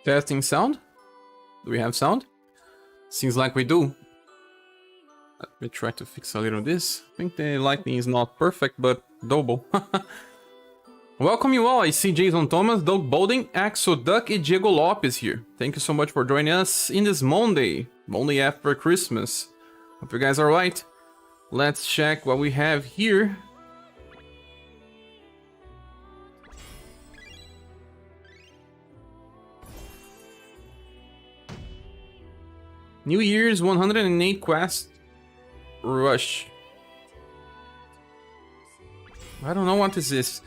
Testing sound. Do we have sound? Seems like we do. Let me try to fix a little of this. I think the lighting is not perfect, but doable. Welcome you all. I see Jason Thomas, Doug Bolden, Axel Duck, and Diego Lopez here. Thank you so much for joining us in this Monday after Christmas. Hope you guys are right. Let's check what we have here. New Year's 108 quest rush. I don't know what is this.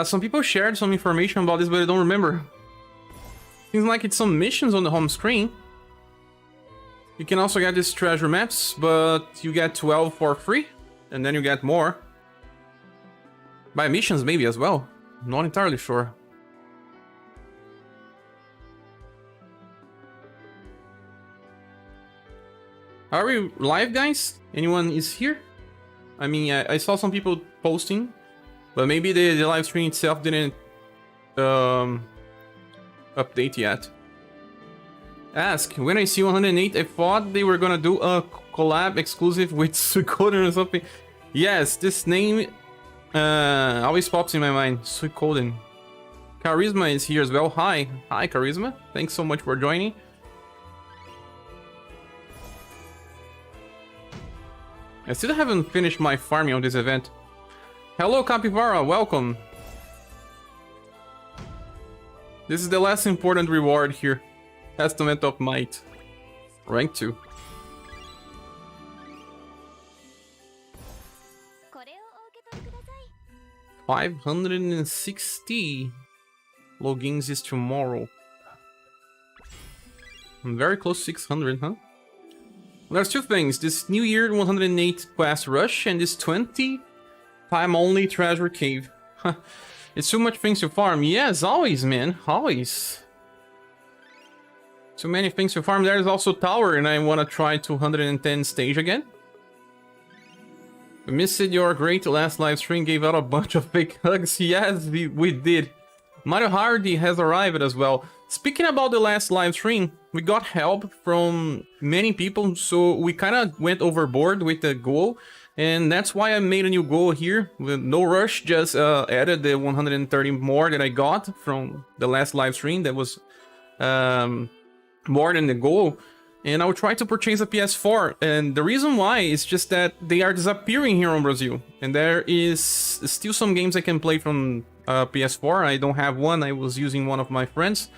Some people shared some information about this, but I don't remember. Seems like it's some missions on the home screen. You can also get these treasure maps, but you get 12 for free, and then you get more. By missions maybe as well. Not entirely sure. Are we live, guys? Anyone is here? I mean, I saw some people posting, but maybe the live stream itself didn't update yet. Ask, when I see 108, I thought they were gonna do a collab exclusive with Suikoden or something. Yes, this name always pops in my mind. Suikoden. Charisma is here as well. Hi, Charisma. Thanks so much for joining. I still haven't finished my farming on this event. Hello, Capivara, welcome. This is the last important reward here. Testament of Might. Rank 2. $560 logins is tomorrow. I'm very close to 600, huh? There's two things, this New Year 108 quest rush and this 20 time only treasure cave. It's too much things to farm. Yes, always, man, always. Too many things to farm. There's also tower and I want to try 210 stage again. We missed your great last live stream, gave out a bunch of fake hugs. Yes, we did. Mario Hardy has arrived as well. Speaking about the last live stream, we got help from many people, so we kind of went overboard with the goal, and that's why I made a new goal here with no rush. Just added the 130 more that I got from the last live stream. That was more than the goal, and I'll try to purchase a PS4. And the reason why is just that they are disappearing here in Brazil, and there is still some games I can play from PS4. I don't have one. I was using one of my friends,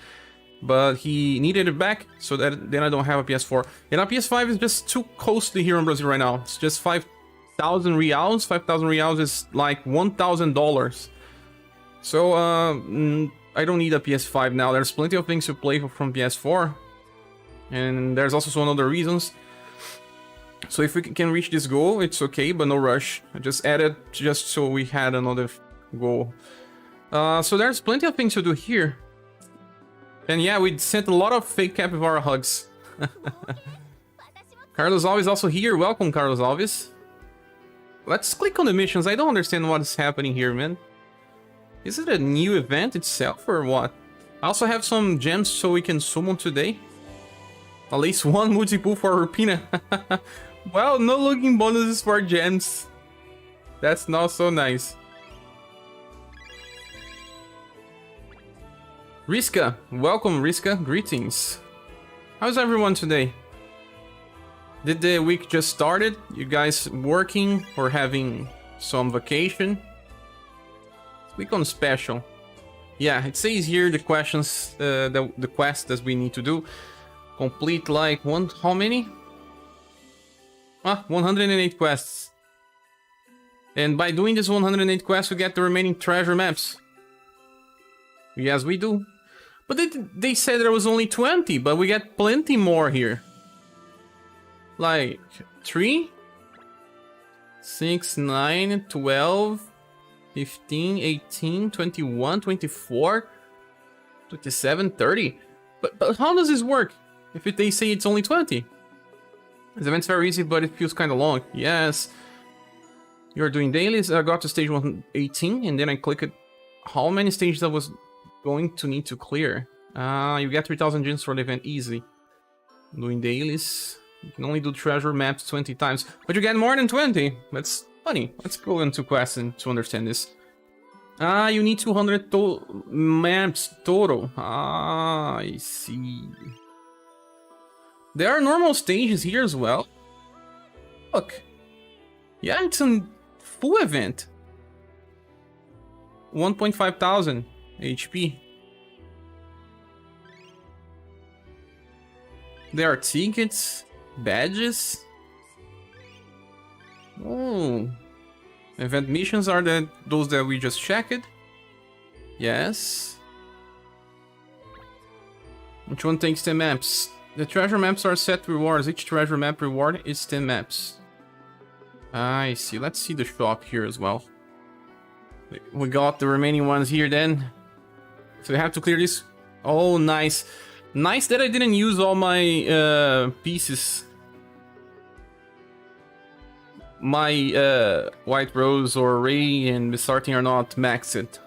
but he needed it back, so that then I don't have a PS4. And a PS5 is just too costly here in Brazil right now. It's just 5,000 reals. 5,000 reals is like $1,000. So I don't need a PS5 now. There's plenty of things to play from PS4, and there's also some other reasons. So if we can reach this goal, it's okay, but no rush. I just added just so we had another goal. So there's plenty of things to do here. And yeah, we sent a lot of fake capybara hugs. Carlos Alves also here. Welcome, Carlos Alves. Let's click on the missions. I don't understand what is happening here, man. Is it a new event itself or what? I also have some gems so we can summon today. At least one multi-pool for Rupina. Well, no looking bonuses for gems. That's not so nice. Riska, welcome Riska, greetings. How's everyone today? Did the week just started? You guys working or having some vacation? Week on special. Yeah, it says here the questions, the quest that we need to do. Complete like how many? 108 quests. And by doing this 108 quests, we get the remaining treasure maps. Yes, we do. But they said there was only 20, but we get plenty more here. Like 3, 6, 9, 12, 15, 18, 21, 24, 27, 30. But how does this work if they say it's only 20? This event's very easy, but it feels kind of long. Yes. You're doing dailies. I got to stage 118, and then I clicked how many stages I was going to need to clear. You get 3,000 gems for the event easy. Doing dailies. You can only do treasure maps 20 times, but you get more than 20. That's funny. Let's go into quests to understand this. You need 200 maps total. I see. There are normal stages here as well. Look. Yeah, it's a full event. 1,500 HP. There are tickets, badges. Oh. Event missions are those that we just checked. Yes. Which one takes 10 maps? The treasure maps are set rewards. Each treasure map reward is 10 maps. I see. Let's see the shop here as well. We got the remaining ones here then. So we have to clear this. Oh, nice. Nice that I didn't use all my pieces. My White Rose or Ray and Bisarting are not maxed.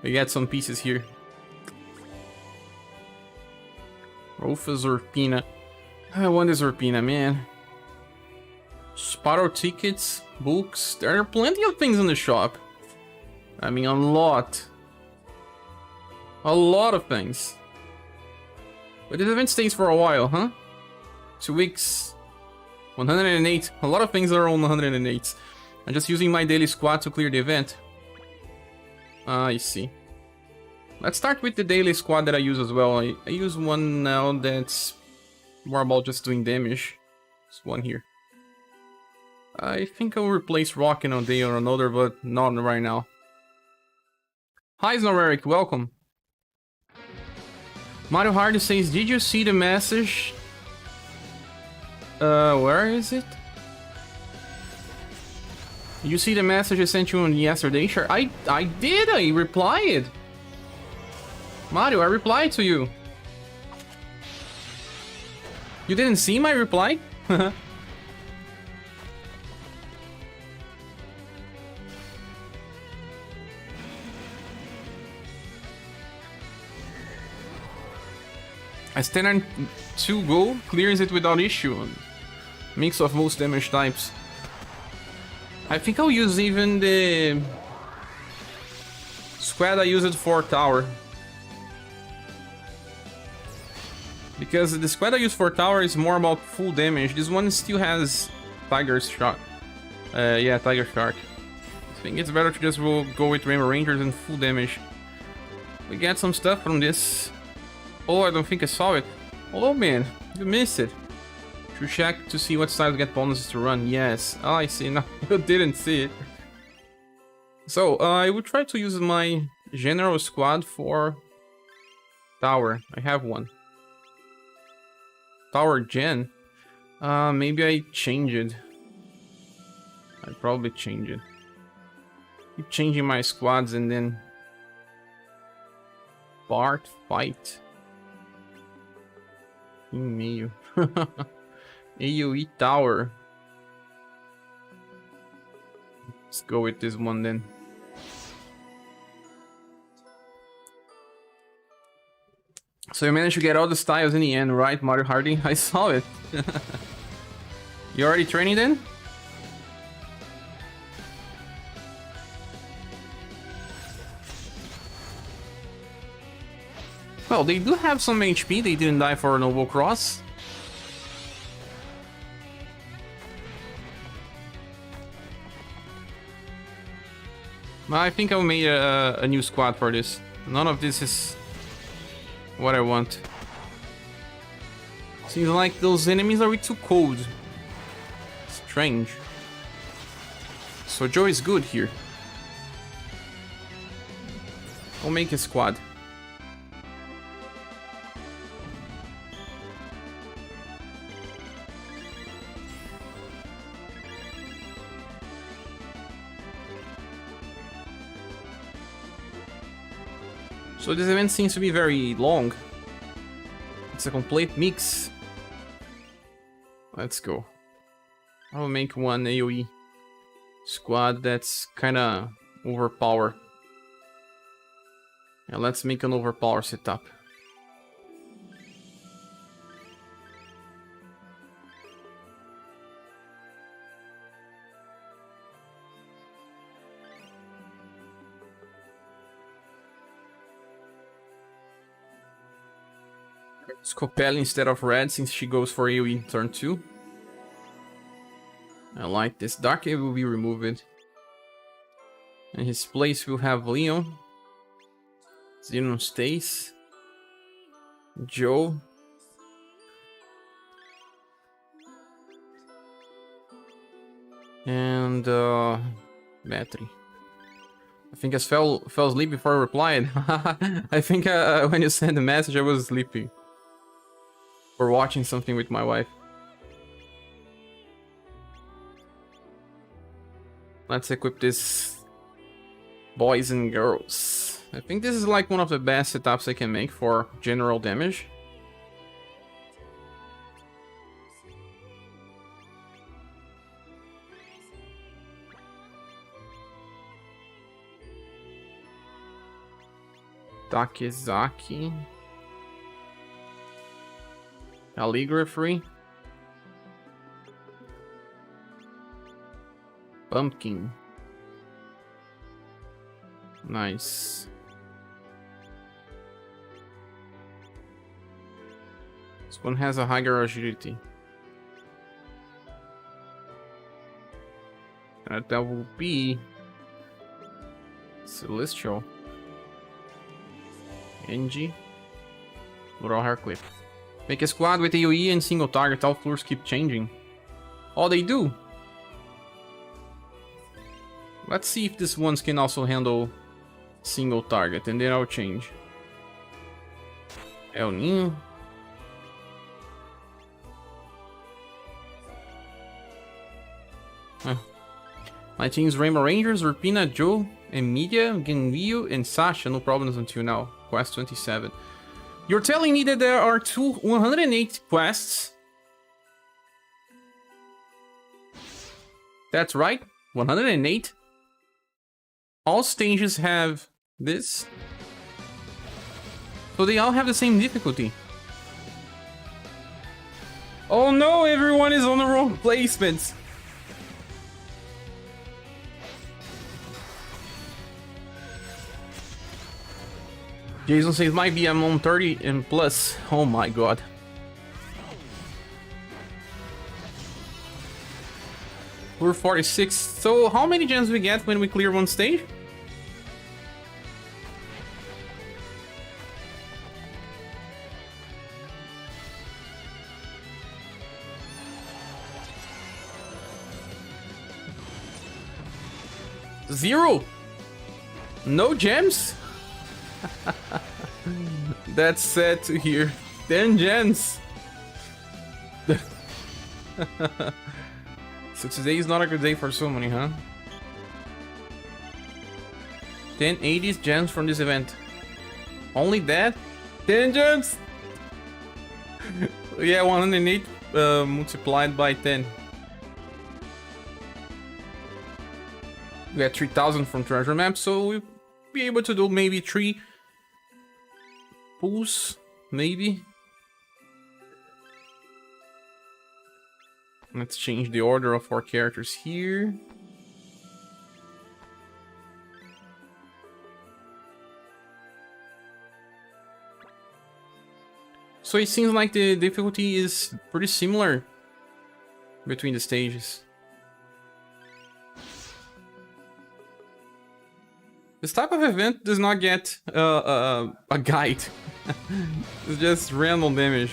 We got some pieces here. Rofa Zorpina. I want the Zorpina, man. Sparrow tickets, books. There are plenty of things in the shop. I mean, a lot. A lot of things. But this event stays for a while, huh? 2 weeks. 108. A lot of things are on 108. I'm just using my daily squad to clear the event. I see. Let's start with the daily squad that I use as well. I use one now that's more about just doing damage. This one here. I think I'll replace Rock in a day or another, but not right now. Hi, Snoreric, welcome. Mario Hardy says, did you see the message? Where is it? You see the message I sent you on yesterday? Sure, I did, I replied. Mario, I replied to you. You didn't see my reply? A standard 2 go clears it without issue. Mix of most damage types. I think I'll use even the squad I used for tower. Because the squad I use for tower is more about full damage. This one still has Tiger's Shark. Yeah, Tiger Shark. I think it's better to just go with Rainbow Rangers and full damage. We get some stuff from this. Oh, I don't think I saw it. Oh man, you missed it. Should check to see what styles get bonuses to run. Yes. Oh, I see. No, you didn't see it. So, I will try to use my general squad for tower. I have one. Tower gen. Maybe I change it. I probably change it. Keep changing my squads and then Bart fight. Email. AoE tower. Let's go with this one then. So you managed to get all the styles in the end, right, Mario Hardy? I saw it. You already training then? Well, they do have some HP. They didn't die for a Noble Cross. I think I made a new squad for this. None of this is what I want. Seems like those enemies are too cold. Strange. So Joe is good here. I'll make a squad. So this event seems to be very long. It's a complete mix. Let's go. I'll make one AoE squad that's kinda overpowered. And let's make an overpower setup. Scopelli instead of red since she goes for AoE in turn 2. I like this. Dark A will be removed. In his place we'll have Leon. Xenon stays. Joe. And battery. I think I fell asleep before I replied. I think when you sent the message I was sleepy. Or watching something with my wife. Let's equip this boys and girls. I think this is like one of the best setups I can make for general damage. Takezaki. Calligraphy. Pumpkin. Nice. This one has a higher agility. That will be Celestial. Engie. Rural Hairclip. Make a squad with AoE and single target. All floors keep changing. Oh, they do. Let's see if this ones can also handle single target, and then I'll change. El Nino. My team's Rainbow Rangers, Rupina, Joe, Emilia, Genryu, and Sasha. No problems until now. Quest 27. You're telling me that there are 108 quests? That's right, 108. All stages have this. So they all have the same difficulty. Oh no, everyone is on the wrong placements. Jason says, might be I'm on 30 and plus. Oh my god. We're 46. So how many gems we get when we clear one stage? Zero. No gems? That's sad to hear. 10 gems. So today is not a good day for so many, huh? 1080 gems from this event. Only that? 10 gems? Yeah, 108 multiplied by 10. We got 3000 from treasure map, so we'll be able to do maybe 3 pulls, maybe. Let's change the order of our characters here. So it seems like the difficulty is pretty similar between the stages. This type of event does not get a guide. It's just random damage.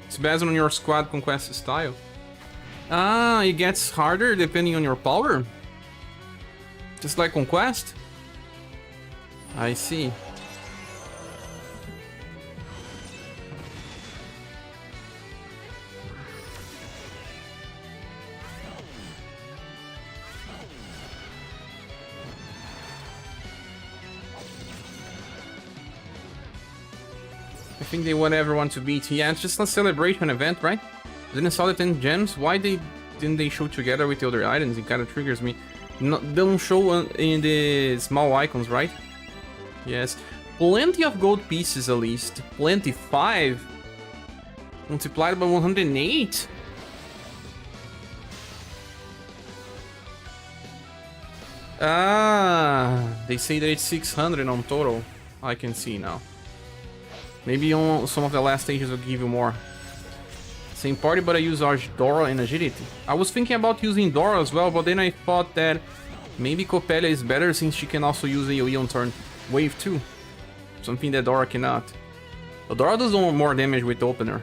It's based on your squad conquest style. Ah, it gets harder depending on your power? Just like Conquest? I see. I think they want everyone to beat. Yeah, it's just a celebration event, right? Didn't saw the 10 gems. Why didn't they show together with the other items? It kind of triggers me. No, don't show in the small icons, right? Yes. Plenty of gold pieces at least. Plenty. 5. Multiplied by 108. Ah, they say that it's 600 on total. I can see now. Maybe on some of the last stages will give you more. Same party, but I use Dora and Agility. I was thinking about using Dora as well, but then I thought that maybe Coppelia is better since she can also use AoE on turn wave 2. Something that Dora cannot. But Dora does more damage with the opener.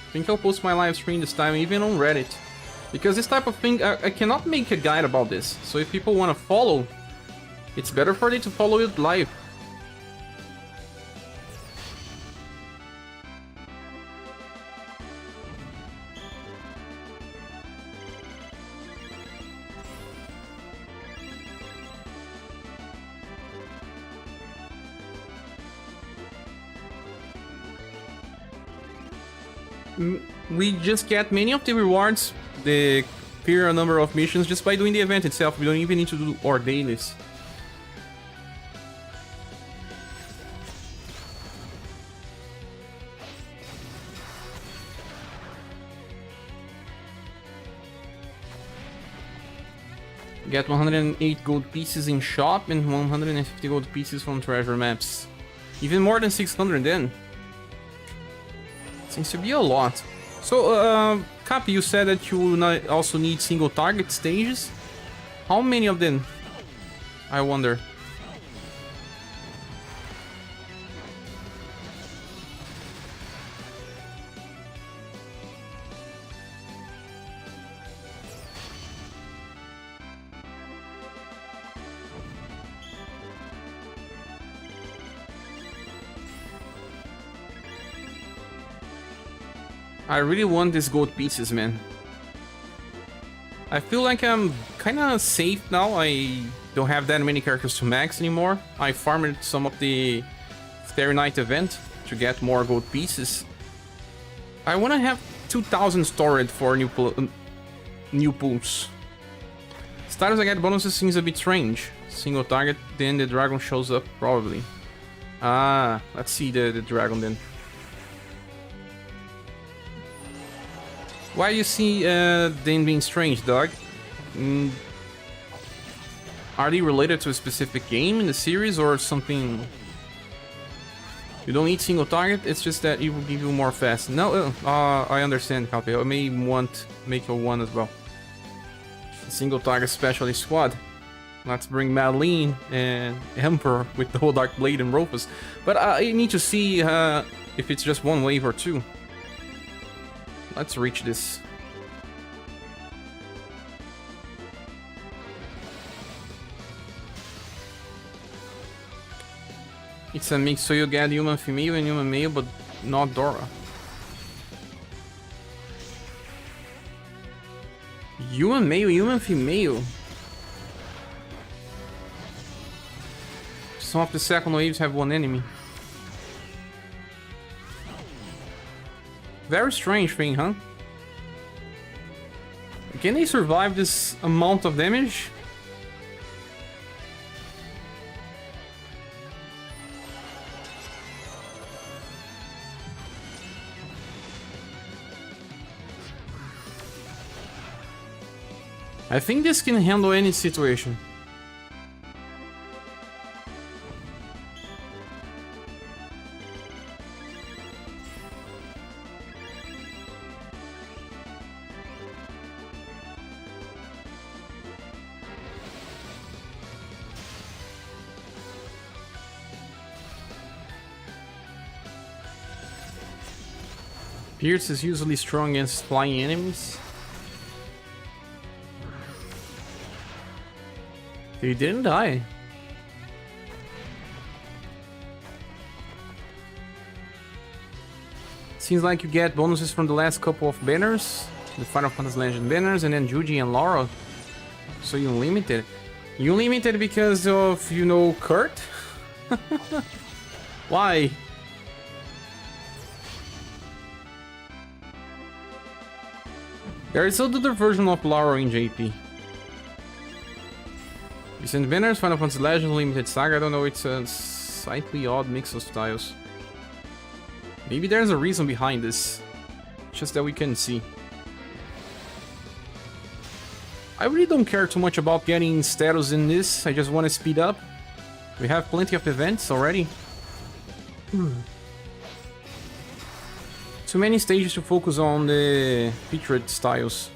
I think I'll post my live stream this time, even on Reddit. Because this type of thing, I cannot make a guide about this. So if people want to follow, it's better for them to follow it live. We just get many of the rewards, the clear number of missions, just by doing the event itself. We don't even need to do our dailies. Get 108 gold pieces in shop and 150 gold pieces from treasure maps. Even more than 600 then. Seems to be a lot. So, Cappy, you said that you also need single target stages. How many of them? I wonder. I really want these gold pieces, man. I feel like I'm kinda safe now. I don't have that many characters to max anymore. I farmed some of the Starry Night event to get more gold pieces. I wanna have 2000 stored for new pools. Status I get bonuses seems a bit strange. Single target, then the dragon shows up probably. Ah, let's see the dragon then. Why you see them being strange, dog? Are they related to a specific game in the series or something? You don't need single target, it's just that it will give you more fast. No, I understand, Calpe. I may want make a one as well. Single target specialist squad. Let's bring Madeline and Emperor with the whole Dark Blade and Rufus. But I need to see if it's just one wave or two. Let's reach this. It's a mix, so you get human female and human male, but not Dora. Human male, human female. Some of the second waves have one enemy. Very strange thing, huh? Can they survive this amount of damage? I think this can handle any situation. Pierce is usually strong against flying enemies. They didn't die. Seems like you get bonuses from the last couple of banners, the Final Fantasy Legend banners, and then Juji and Laura. So you unlimited. You limited because of, you know, Kurt? Why? There is another version of Laurel in JP. Recent banners, Final Fantasy Legends, Limited Saga, I don't know, it's a slightly odd mix of styles. Maybe there's a reason behind this, just that we can see. I really don't care too much about getting status in this, I just want to speed up. We have plenty of events already. Too many stages to focus on the featured styles.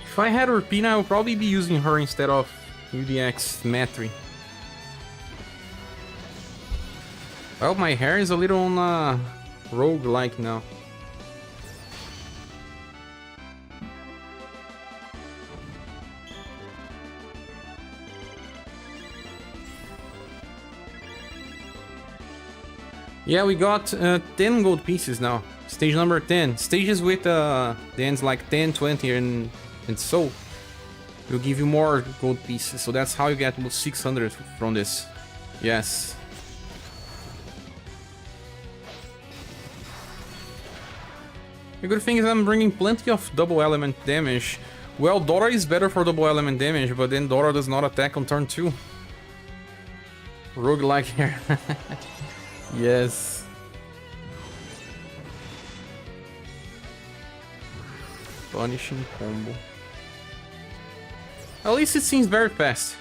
If I had Urpina, I would probably be using her instead of UDX Matri. Well, my hair is a little on rogue-like now. Yeah, we got 10 gold pieces now. Stage number 10. Stages with the ends like 10, 20 and so will give you more gold pieces. So that's how you get almost 600 from this. Yes. The good thing is I'm bringing plenty of double element damage. Well, Dora is better for double element damage, but then Dora does not attack on turn 2. Roguelike here. Yes. Punishing combo. At least it seems very fast.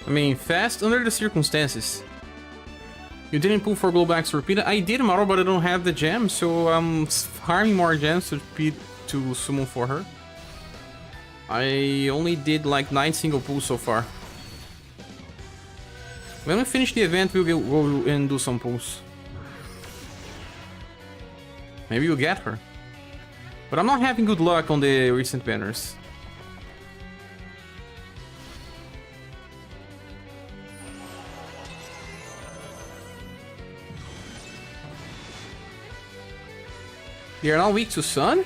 I mean, fast under the circumstances. You didn't pull for Global Axe Repeater. I did, Mauro, but I don't have the gem, so I'm farming more gems to summon for her. I only did like 9 single pulls so far. When we finish the event, we'll go and do some pulls. Maybe we'll get her. But I'm not having good luck on the recent banners. They are now weak to Sun?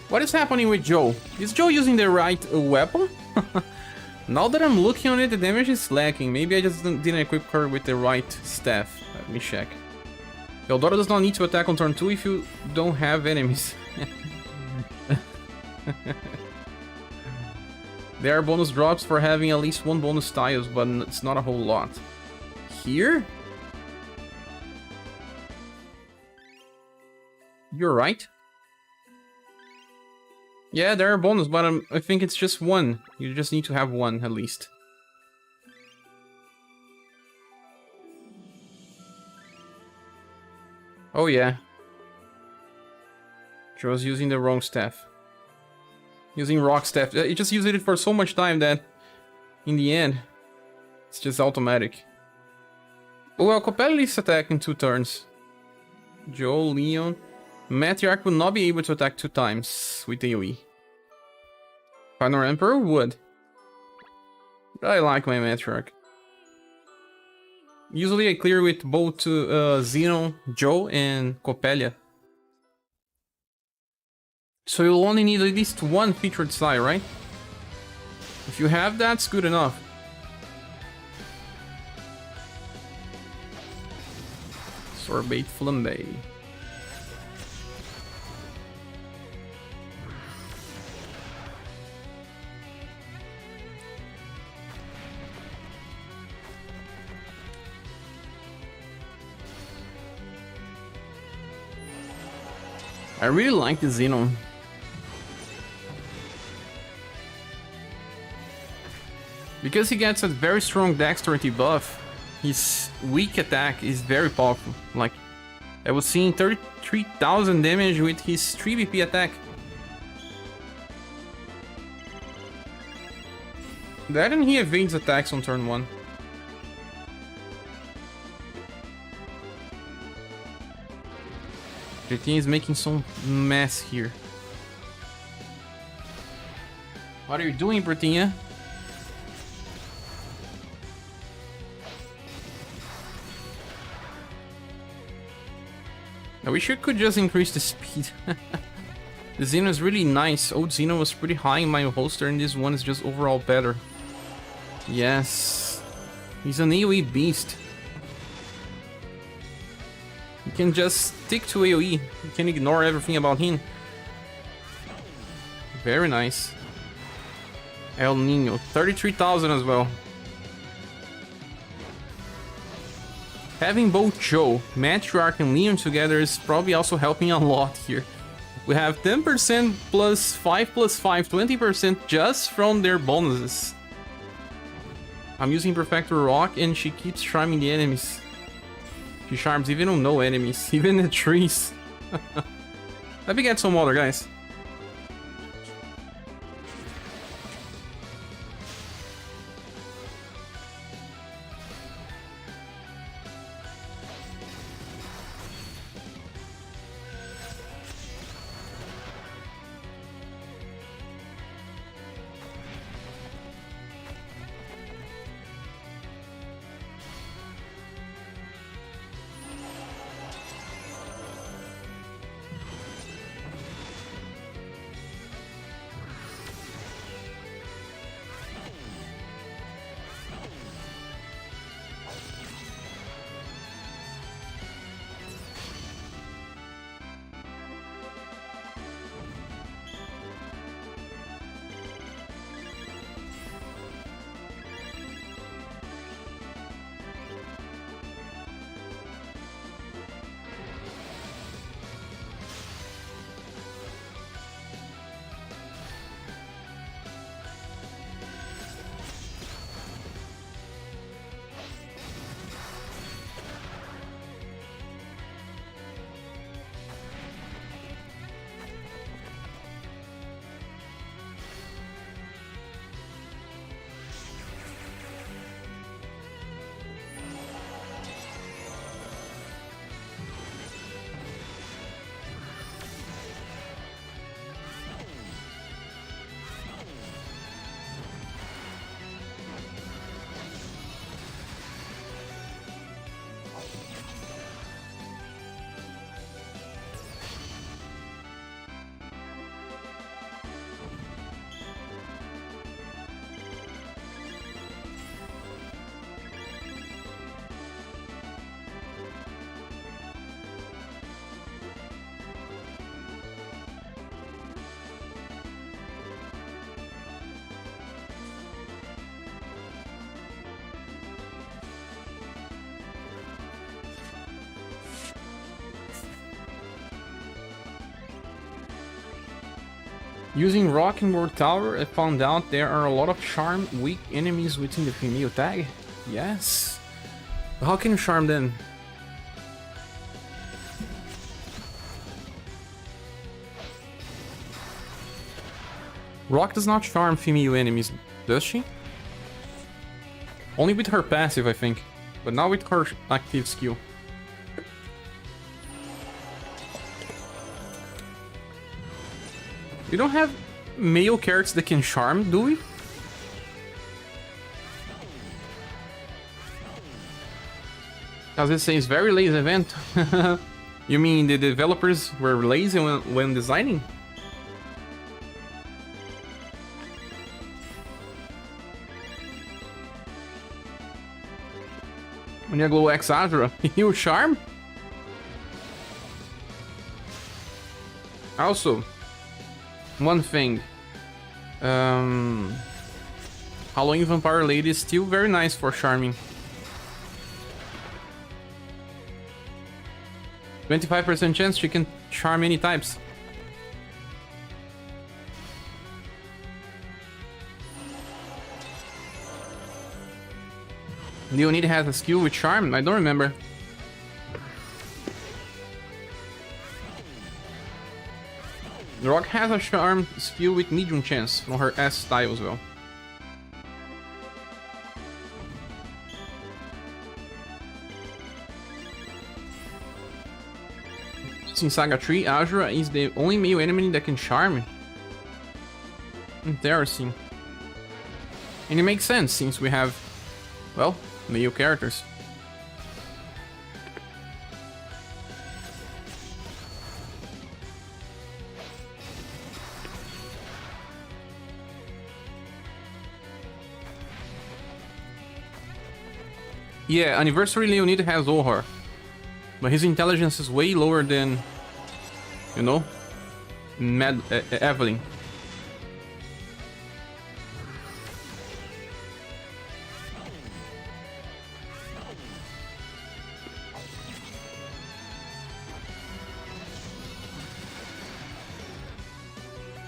What is happening with Joe? Is Joe using the right weapon? Now that I'm looking on it, the damage is lacking. Maybe I just didn't equip her with the right staff. Let me check. Eldora does not need to attack on turn 2 if you don't have enemies. There are bonus drops for having at least one bonus tiles, but it's not a whole lot. Here? You're right. Yeah, there are bonus, but I think it's just one. You just need to have one, at least. Oh yeah. She was using the wrong staff. Using rock staff. It just used it for so much time that in the end it's just automatic. Well, Coppelli is attack in 2 turns. Joe, Leon. Matriarch would not be able to attack 2 times with AoE. Final Emperor would. I like my Matriarch. Usually I clear with both Xenon, Joe, and Coppelia. So you'll only need at least one featured style, right? If you have that, it's good enough. Sorbate Flambe. I really like the Xenon. Because he gets a very strong dexterity buff, his weak attack is very powerful. Like, I was seeing 33,000 damage with his 3 BP attack. That and he evades attacks on turn 1. JT is making some mess here. What are you doing, Bertinha? I wish you could just increase the speed. The Xeno is really nice. Old Xeno was pretty high in my holster, and this one is just overall better. Yes. He's an AoE beast. You can just stick to AoE. You can ignore everything about him. Very nice. El Nino. 33,000 as well. Having both Joe, Matriarch, and Leon together is probably also helping a lot here. We have 10% plus 5 plus 5, 20% just from their bonuses. I'm using Perfector Rock and she keeps charming the enemies. She charms even on no enemies, even the trees. Let me get some water, guys. Using Rock and World Tower, I found out there are a lot of charm weak enemies within the female tag. Yes. How can you charm them? Rock does not charm female enemies, does she? Only with her passive, I think, but not with her active skill. We don't have male characters that can charm, do we? Because it says very lazy event. You mean the developers were lazy when designing? When you go X Azra, you charm? Also, one thing. Halloween Vampire Lady is still very nice for charming. 25% chance she can charm any types. Leonid has a skill with charm? I don't remember. The Rock has a charm skill with medium chance from her S style as well. Since in Saga 3, Azura is the only male enemy that can charm. Interesting. And it makes sense since we have, well, male characters. Yeah, Anniversary Leonid has Zohar, but his intelligence is way lower than, you know, Evelyn.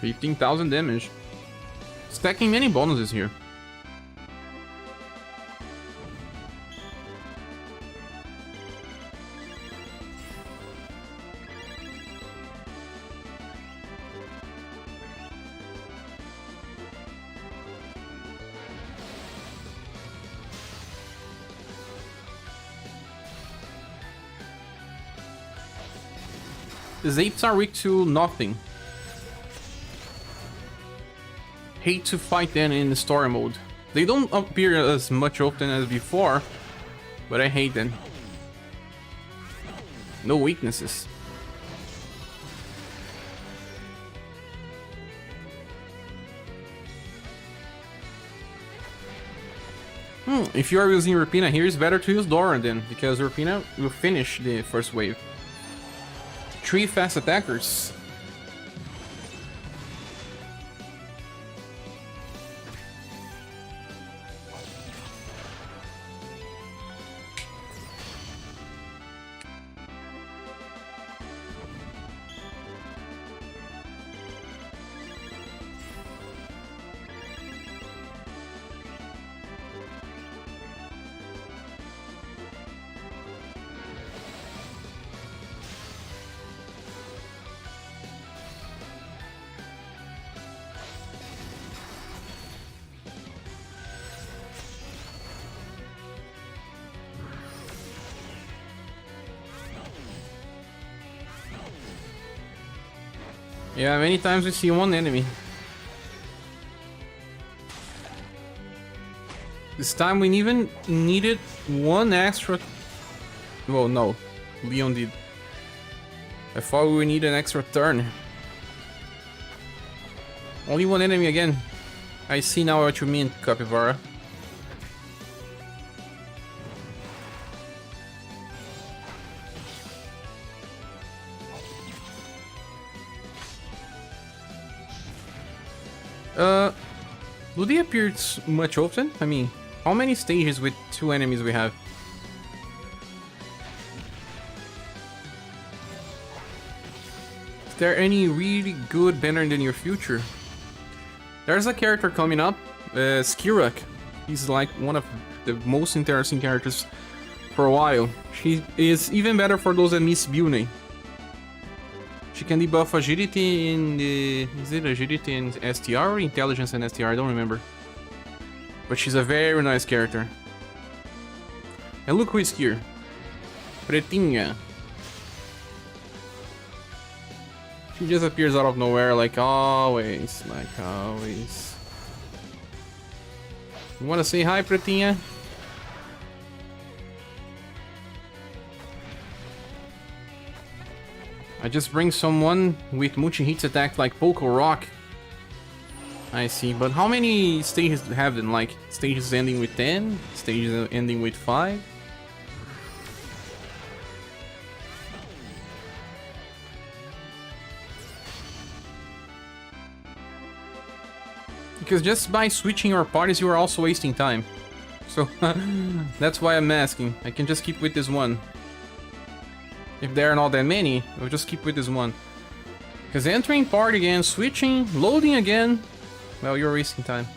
$15,000 damage. Stacking many bonuses here. The Zapes are weak to nothing. Hate to fight them in the story mode. They don't appear as much often as before, but I hate them. No weaknesses. If you are using Rapina here, it's better to use Dora then, because Rapina will finish the first wave. 3 fast attackers. Yeah, many times we see one enemy. This time we even needed one extra... Well, no. Leon did. I thought we would need an extra turn. Only one enemy again. I see now what you mean, Capybara. Do they appear much often? I mean, how many stages with 2 enemies we have? Is there any really good banner in the near future? There's a character coming up, Skirak. He's like one of the most interesting characters for a while. She is even better for those that miss Bune. She can debuff agility in the... Is it agility in STR or intelligence in STR? I don't remember. But she's a very nice character. And look who is here. Pretinha. She just appears out of nowhere like always. Like always. You wanna say hi, Pretinha? I just bring someone with multi-hits attack like Poco Rock. I see, but how many stages have them? Like, stages ending with 10? Stages ending with 5? Because just by switching your parties, you are also wasting time. So, that's why I'm asking. I can just keep with this one. If there are not that many, we'll just keep with this one. Because entering party again, switching, loading again, well, you're wasting time.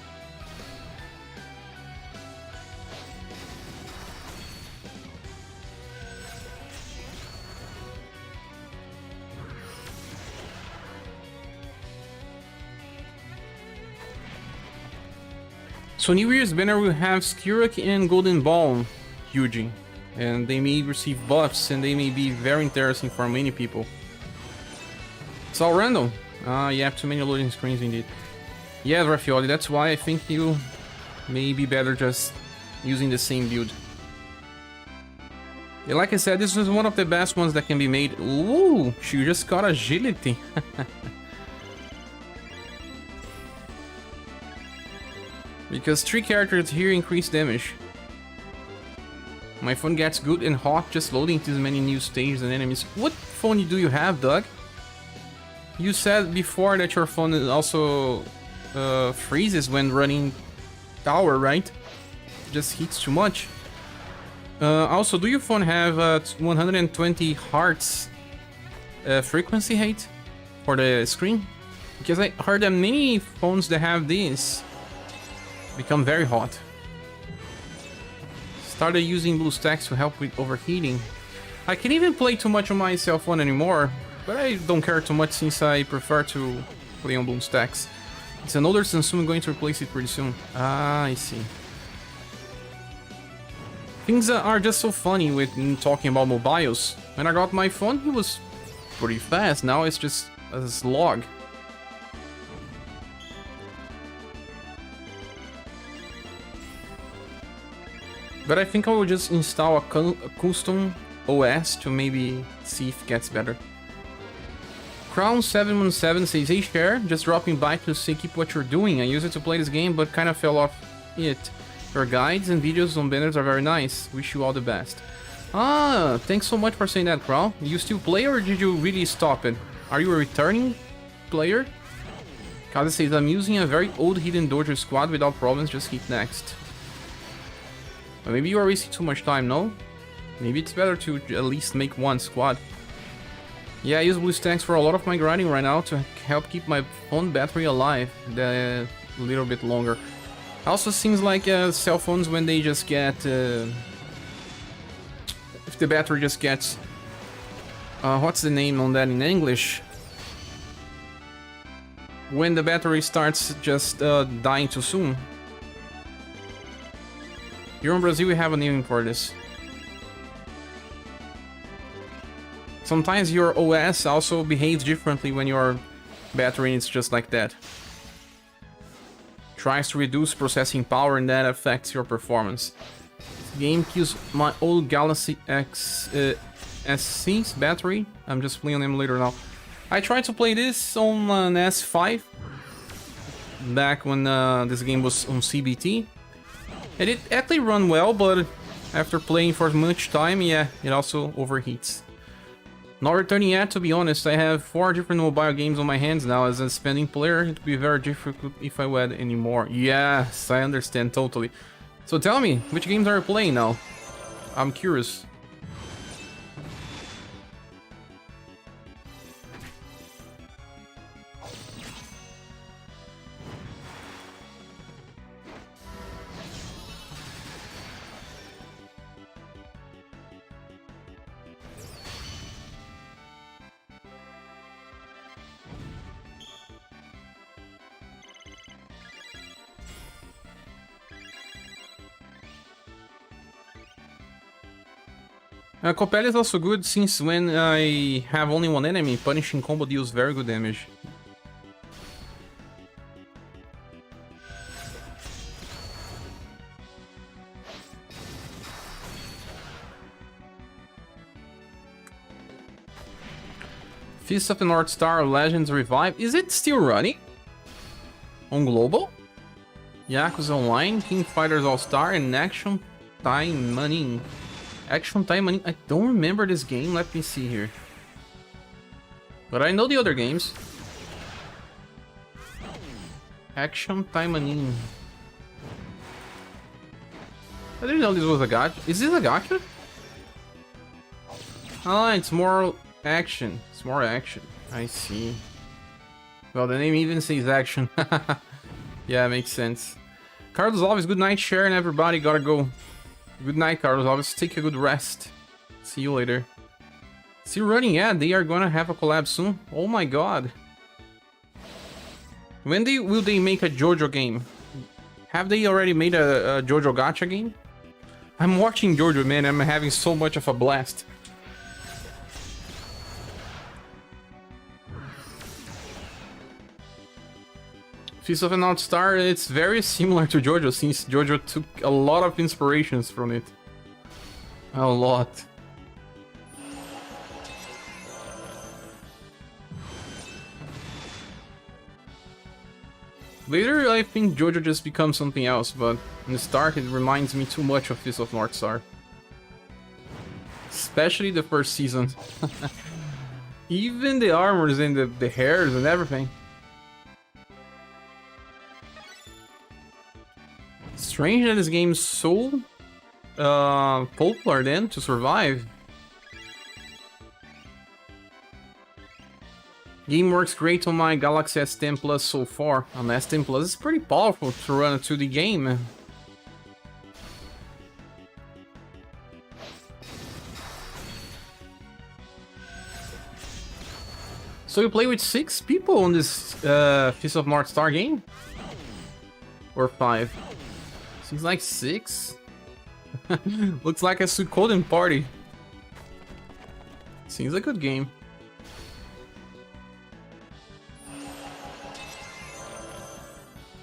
So New Year's banner will have Skirak and Golden Ball Yuji. And they may receive buffs and they may be very interesting for many people. It's all random. You have too many loading screens indeed. Yeah, Raffioli, that's why I think you may be better just using the same build. Yeah, like I said, this is one of the best ones that can be made. Ooh, she just got agility. Because 3 characters here increase damage. My phone gets good and hot just loading this many new stages and enemies. What phone do you have, Doug? You said before that your phone also freezes when running tower, right? Just heats too much. Also, do your phone have 120 Hz frequency height for the screen? Because I heard that many phones that have this become very hot. Started using BlueStacks to help with overheating. I can't even play too much on my cell phone anymore, but I don't care too much since I prefer to play on BlueStacks. It's an older Samsung, going to replace it pretty soon. Ah, I see. Things are just so funny with talking about mobiles. When I got my phone, it was pretty fast. Now it's just a slog. But I think I will just install a custom OS to maybe see if it gets better. Crown717 says, "Hey Cher, just dropping by to say keep what you're doing. I used it to play this game, but kind of fell off it. Your guides and videos on banners are very nice. Wish you all the best." Ah, thanks so much for saying that, Crown. You still play or did you really stop it? Are you a returning player? Kaza says, "I'm using a very old Hidden Dojo squad without problems, just hit next." But maybe you are wasting too much time, no? Maybe it's better to at least make one squad. Yeah, I use BlueStacks for a lot of my grinding right now to help keep my phone battery alive a little bit longer. Also seems like cell phones, when they just get... if the battery just gets... what's the name on that in English? When the battery starts just dying too soon. Here in Brazil we have a name for this. Sometimes your OS also behaves differently when your battery is just like that. Tries to reduce processing power and that affects your performance. This game kills my old Galaxy X S6's battery. I'm just playing on emulator now. I tried to play this on an S5 back when this game was on CBT. And it actually run well, but after playing for much time, yeah, it also overheats. Not returning yet, to be honest. I have 4 different mobile games on my hands now. As a spending player, it would be very difficult if I would anymore. Yes, I understand totally. So tell me, which games are you playing now? I'm curious. Copel is also good since when I have only one enemy, punishing combo deals very good damage. Fist of the North Star Legends Revive. Is it still running? On global? Yakuza Online, King Fighters All-Star, and Action Time Money. Action Time Money. I don't remember this game. Let me see here. But I know the other games. Action Time Money. I didn't know this was a gacha. Is this a gacha? Ah, it's more action. It's more action. I see. Well, the name even says action. Yeah, makes sense. Carlos Alves, good night, Sharon. Everybody gotta go. Good night, Carlos Alves. Take a good rest. See you later. Still running, yeah. They are gonna have a collab soon. Oh my god. When will they make a JoJo game? Have they already made a JoJo gacha game? I'm watching JoJo, man. I'm having so much of a blast. Fist of the North Star, it's very similar to JoJo, since JoJo took a lot of inspirations from it. A lot. Later, I think JoJo just becomes something else, but in the start, it reminds me too much of Fist of North Star. Especially the first season. Even the armors and the hairs and everything. Strange that this game's so popular then to survive. Game works great on my Galaxy S10 Plus so far. On S10 Plus, it's pretty powerful to run a 2D game. So you play with 6 people on this Fist of North Star game? Or 5? Seems like 6. Looks like a Suikoden party. Seems a good game.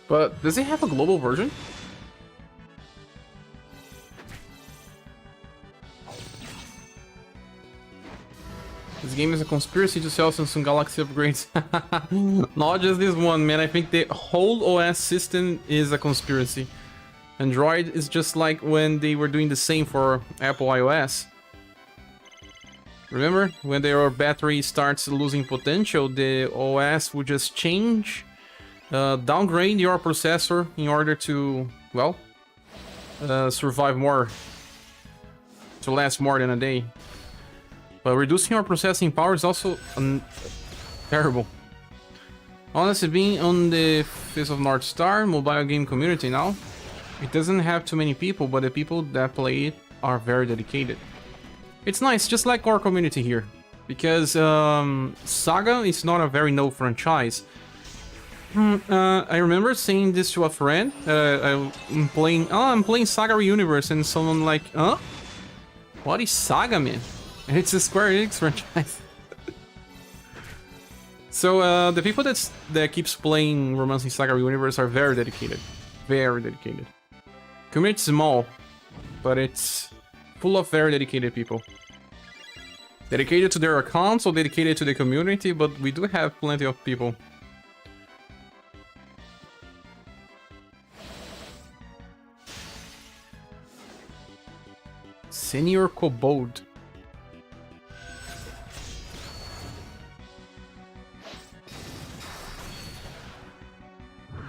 But does it have a global version? This game is a conspiracy to sell Samsung Galaxy upgrades. Not just this one, man. I think the whole OS system is a conspiracy. Android is just like when they were doing the same for Apple iOS. Remember? When their battery starts losing potential, the OS would just change, downgrade your processor in order to, well, survive more, to last more than a day. But reducing our processing power is also terrible. Honestly, being on the Fist of North Star mobile game community now, it doesn't have too many people, but the people that play it are very dedicated. It's nice, just like our community here, because SaGa is not a very known franchise. I remember saying this to a friend. I'm playing SaGa UniverSe, and someone like, huh? What is SaGa, man? And it's a Square Enix franchise. So the people that keeps playing Romancing SaGa UniverSe are very dedicated. Very dedicated. Community is small, but it's full of very dedicated people. Dedicated to their accounts or dedicated to the community, but we do have plenty of people. Senior Kobold.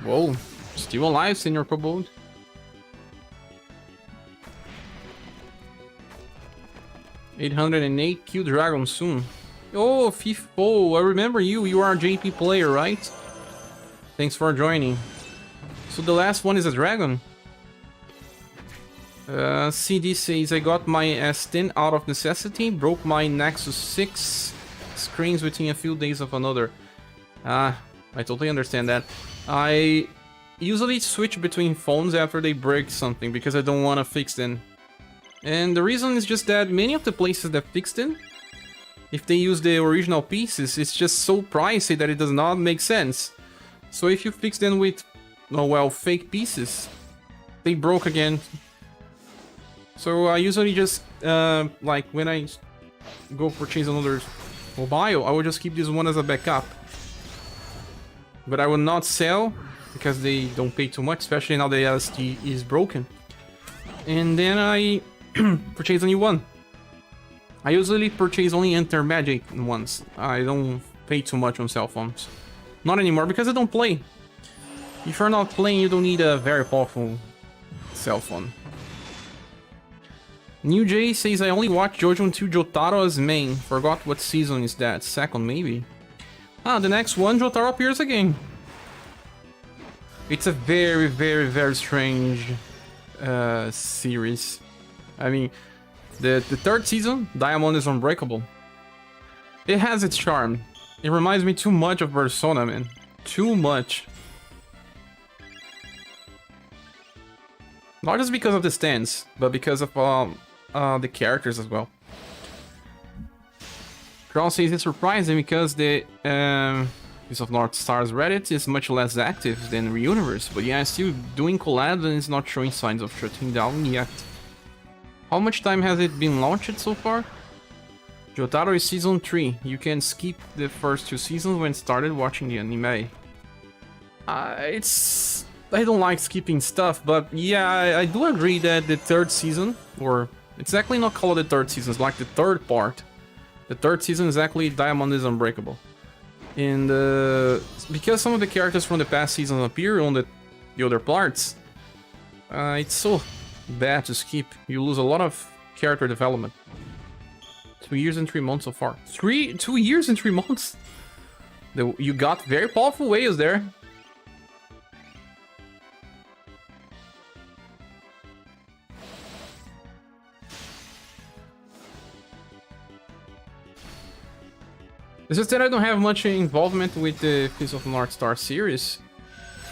Whoa, still alive, Senior Kobold. $808, kill dragon soon. Oh, FIFO, I remember you. You are a JP player, right? Thanks for joining. So the last one is a dragon. CD says, I got my S10 out of necessity, broke my Nexus 6 screens within a few days of another. I totally understand that. I usually switch between phones after they break something because I don't want to fix them. And the reason is just that many of the places that fix them, if they use the original pieces, it's just so pricey that it does not make sense. So if you fix them with, oh well, fake pieces, they broke again. So I usually just, like when I go purchase another mobile, I will just keep this one as a backup. But I will not sell, because they don't pay too much, especially now the LSD is broken. And then I purchase a new one. I usually purchase only Enter-Magic ones. I don't pay too much on cell phones. Not anymore, because I don't play. If you're not playing, you don't need a very powerful cell phone. New J says, I only watched JoJo until Jotaro as main. Forgot what season is that. Second, maybe? Ah, the next one, Jotaro appears again. It's a very, very, very strange series. I mean, the third season, Diamond is Unbreakable. It has its charm. It reminds me too much of Persona, man. Too much. Not just because of the stance, but because of the characters as well. Crown says it's surprising because the Piece of North Star's Reddit is much less active than UniverSe, but yeah, still doing collabs and it's not showing signs of shutting down yet. How much time has it been launched so far? Jotaro is season 3. You can skip the first 2 seasons when started watching the anime. I don't like skipping stuff, but yeah, I do agree that the 3rd season, or it's actually not called the 3rd season, it's like the 3rd part. The 3rd season is actually Diamond is Unbreakable. And because some of the characters from the past seasons appear on the other parts, it's so bad to skip. You lose a lot of character development. 2 years and 3 months so far. 2 years and 3 months? You got very powerful whales there. It's just that I don't have much involvement with the Piece of North Star series,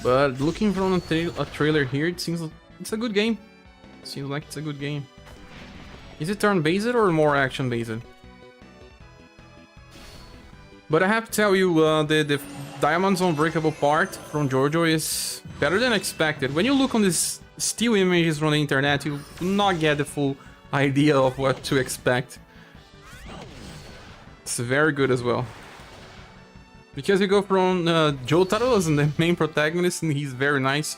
but looking from a trailer here, it seems it's a good game. Seems like it's a good game. Is it turn-based or more action-based? But I have to tell you, the Diamond's Unbreakable part from JoJo is better than expected. When you look on these still images from the internet, you do not get the full idea of what to expect. It's very good as well. Because you go from Jotaro as the main protagonist, and he's very nice.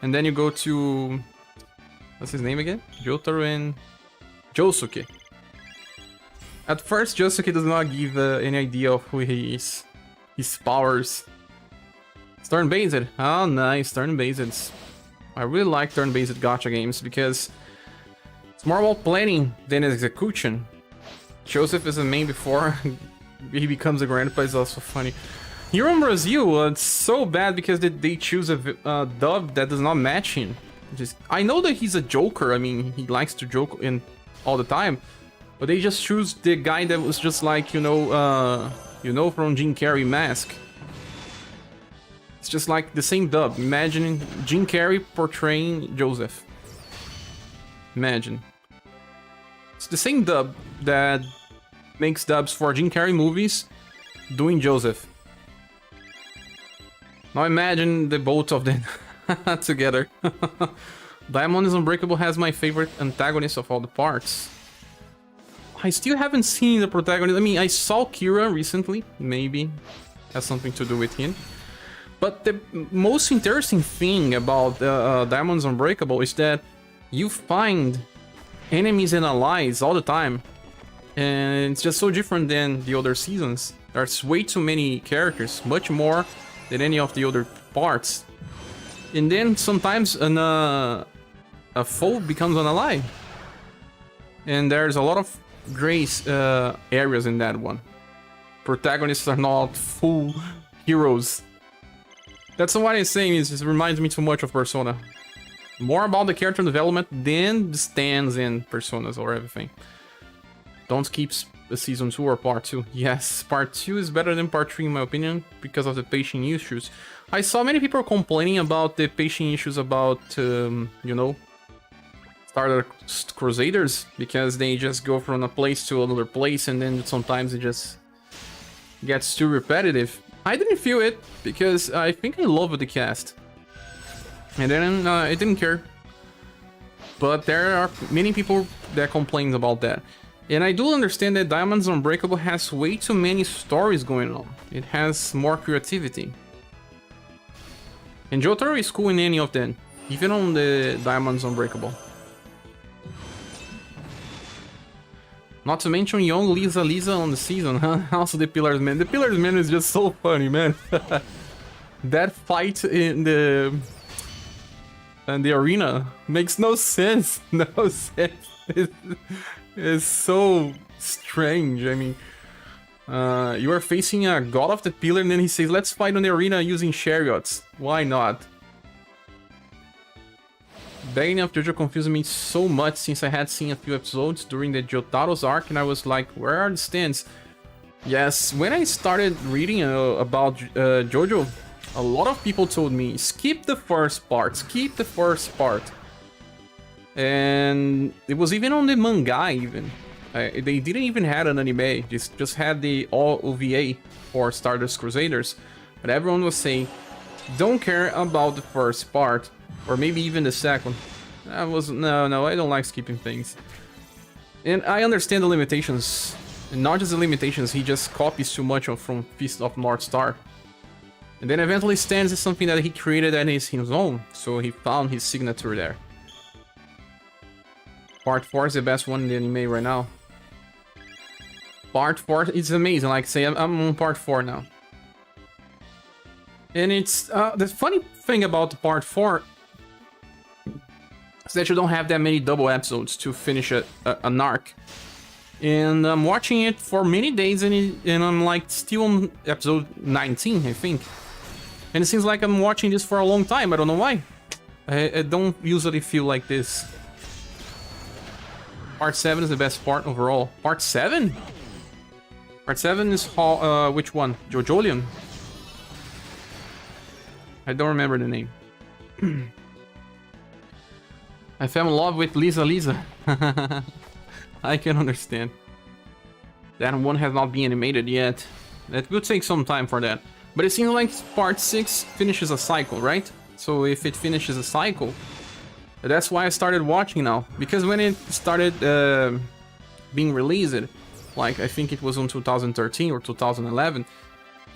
And then you go to... what's his name again? Jotaro and Josuke. At first, Josuke does not give any idea of who he is. His powers. It's turn-based. Oh, nice. Turn-based. I really like turn-based gacha games because it's more about planning than execution. Joseph is the main before he becomes a grandpa is also funny. Here in Brazil, it's so bad because they choose a dub that does not match him. I know that he's a joker, I mean, he likes to joke in all the time, but they just choose the guy that was just like, you know, from Jim Carrey Mask. It's just like the same dub. Imagine Jim Carrey portraying Joseph. Imagine. It's the same dub that makes dubs for Jim Carrey movies doing Joseph. Now imagine the both of them together. Diamond is Unbreakable has my favorite antagonist of all the parts. I still haven't seen the protagonist. I mean, I saw Kira recently. Maybe has something to do with him. But the most interesting thing about Diamond's Unbreakable is that you find enemies and allies all the time, and it's just so different than the other seasons. There's way too many characters, much more than any of the other parts. And then sometimes a foe becomes an ally, and there's a lot of grace areas in that one. Protagonists are not full heroes. That's what I'm saying, is it reminds me too much of Persona. More about the character development than the stands and personas or everything. Don't skip season 2 or part 2. Yes, part 2 is better than part 3 in my opinion because of the pacing issues. I saw many people complaining about the pacing issues about, you know, Stardust Crusaders, because they just go from a place to another place and then sometimes it just gets too repetitive. I didn't feel it because I think I loved the cast. And then I didn't care. But there are many people that complain about that. And I do understand that Diamond's Unbreakable has way too many stories going on. It has more creativity. And Jotaro is cool in any of them, even on the Diamond's Unbreakable. Not to mention young Lisa on the season, huh? Also the Pillars Man. The Pillars Man is just so funny, man. That fight in the arena makes no sense. No sense. It's so strange. I mean, you are facing a god of the pillar, and then he says, "Let's fight on the arena using chariots." Why not? Beginning of JoJo confused me so much since I had seen a few episodes during the Jotaro's arc, and I was like, "Where are the stands?" Yes, when I started reading about JoJo, a lot of people told me, skip the first part, skip the first part. And it was even on the manga even. They didn't even have an anime, just had the all OVA for Stardust Crusaders. But everyone was saying, don't care about the first part, or maybe even the second. No, I don't like skipping things. And I understand the limitations. And not just the limitations, he just copies too much from Fist of North Star. And then eventually Stands is something that he created and is his own, so he found his signature there. Part 4 is the best one in the anime right now. Part 4 is amazing, like say I'm on part 4 now. And it's, the funny thing about part 4 is that you don't have that many double episodes to finish an arc. And I'm watching it for many days and I'm like still on episode 19, I think. And it seems like I'm watching this for a long time, I don't know why. I don't usually feel like this. Part 7 is the best part overall. Part 7? Part 7 is which one? Jojolion? I don't remember the name. I fell in love with Lisa. I can understand. That one has not been animated yet. That will take some time for that. But it seems like part 6 finishes a cycle, right? So if it finishes a cycle, that's why I started watching now. Because when it started being released, like I think it was on 2013 or 2011,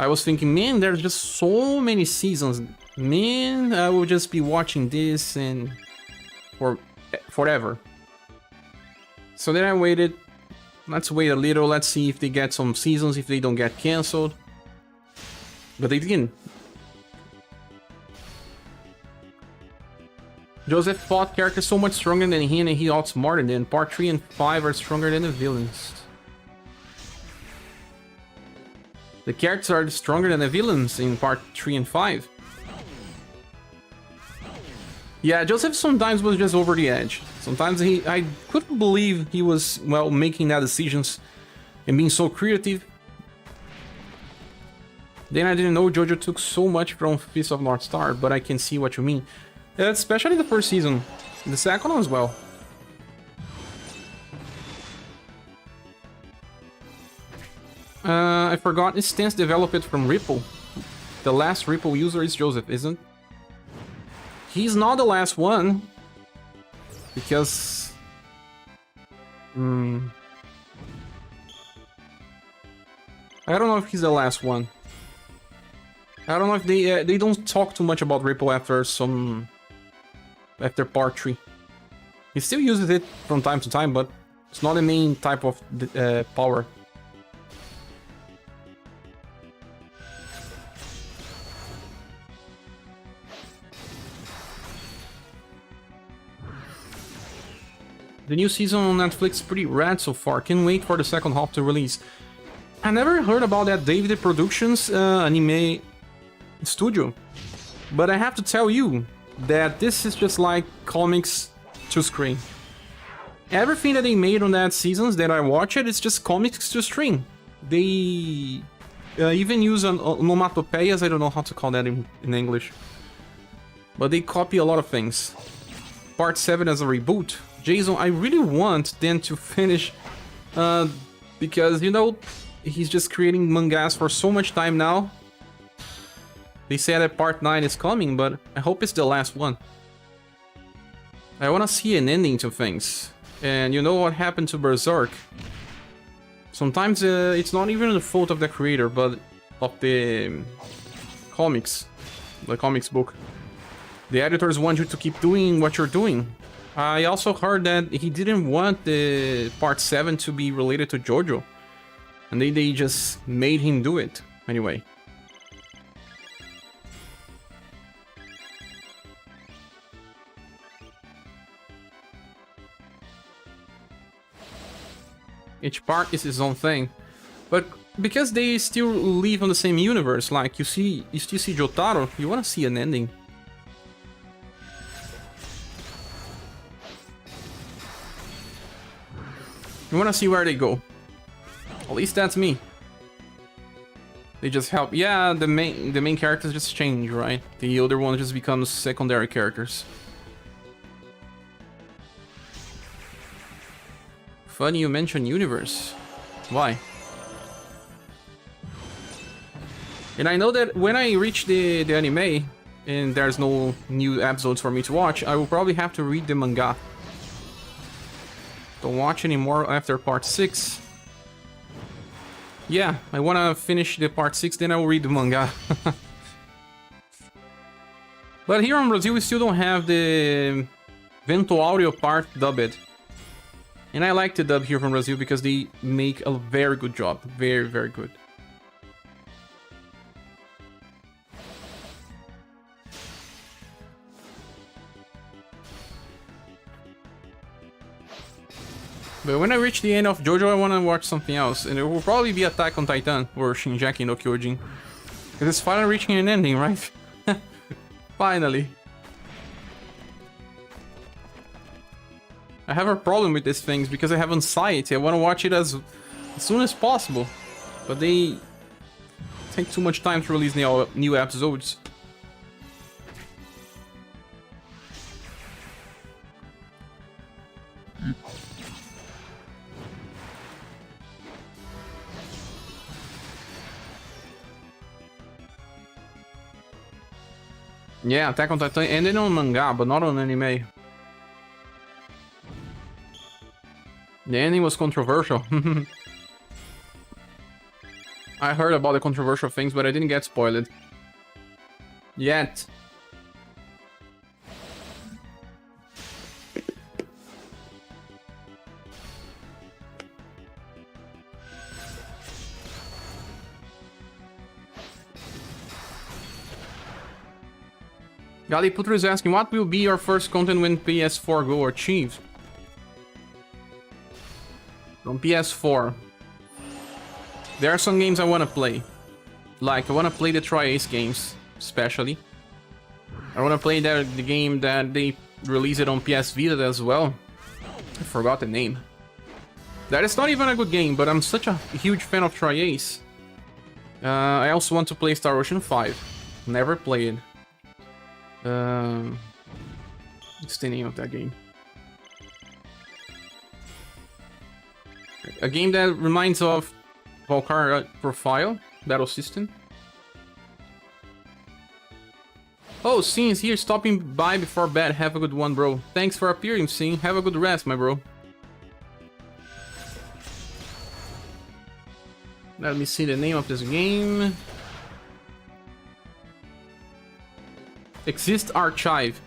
I was thinking, man, there's just so many seasons. Man, I will just be watching this and forever. So then I waited. Let's wait a little. Let's see if they get some seasons, if they don't get cancelled. But they didn't. Joseph fought characters so much stronger than he, and he outsmarted them. Part 3 and 5 are stronger than the villains. The characters are stronger than the villains in part 3 and 5. Yeah, Joseph sometimes was just over the edge. Sometimes I couldn't believe he was, well, making that decisions and being so creative. Then I didn't know Jojo took so much from Fist of North Star, but I can see what you mean. Especially the first season. The second one as well. I forgot, Instance developed from Ripple. The last Ripple user is Joseph, isn't? He's not the last one. Because... I don't know if he's the last one. I don't know if they don't talk too much about Ripple after part 3. He still uses it from time to time, but it's not the main type of power. The new season on Netflix is pretty rad so far. Can't wait for the second half to release. I never heard about that David Productions anime studio, but I have to tell you that this is just like comics to screen. Everything that they made on that seasons that I watched, it's just comics to screen. They even use onomatopoeias, I don't know how to call that in English. But they copy a lot of things. Part 7 as a reboot. Jason, I really want them to finish, because, you know, he's just creating mangas for so much time now. They said that part 9 is coming, but I hope it's the last one. I want to see an ending to things. And you know what happened to Berserk? Sometimes it's not even the fault of the creator, but of the comics. The comics book. The editors want you to keep doing what you're doing. I also heard that he didn't want the part 7 to be related to JoJo. And they just made him do it. Anyway. Each part is its own thing. But because they still live on the same universe, like you still see Jotaro, you wanna see an ending. You wanna see where they go. At least that's me. They just help. Yeah, the main characters just change, right? The other one just becomes secondary characters. Funny you mention UniverSe. Why? And I know that when I reach the anime, and there's no new episodes for me to watch, I will probably have to read the manga. Don't watch anymore after part 6. Yeah, I wanna finish the part 6, then I will read the manga. But here in Brazil, we still don't have the Vento Audio part dubbed. And I like the dub here from Brazil because they make a very good job. Very, very good. But when I reach the end of JoJo, I want to watch something else. And it will probably be Attack on Titan or Shingeki no Kyojin. Because it's finally reaching an ending, right? Finally. I have a problem with these things because I have anxiety. I want to watch it as soon as possible. But they take too much time to release new episodes. Yeah, Attack on Titan ended on manga, but not on anime. The ending was controversial. I heard about the controversial things, but I didn't get spoiled. Yet. Galiputra is asking, what will be your first content when PS4 Go achieves? On PS4, there are some games I want to play. Like, I want to play the Tri-Ace games, especially. I want to play the game that they released it on PS Vita as well. I forgot the name. That is not even a good game, but I'm such a huge fan of Tri-Ace. I also want to play Star Ocean 5. Never played it. What's the name of that game? A game that reminds of Valkyria Profile Battle System. Oh, Sin is here, stopping by before bed. Have a good one, bro. Thanks for appearing, Sin. Have a good rest, my bro. Let me see the name of this game. Exist Archive.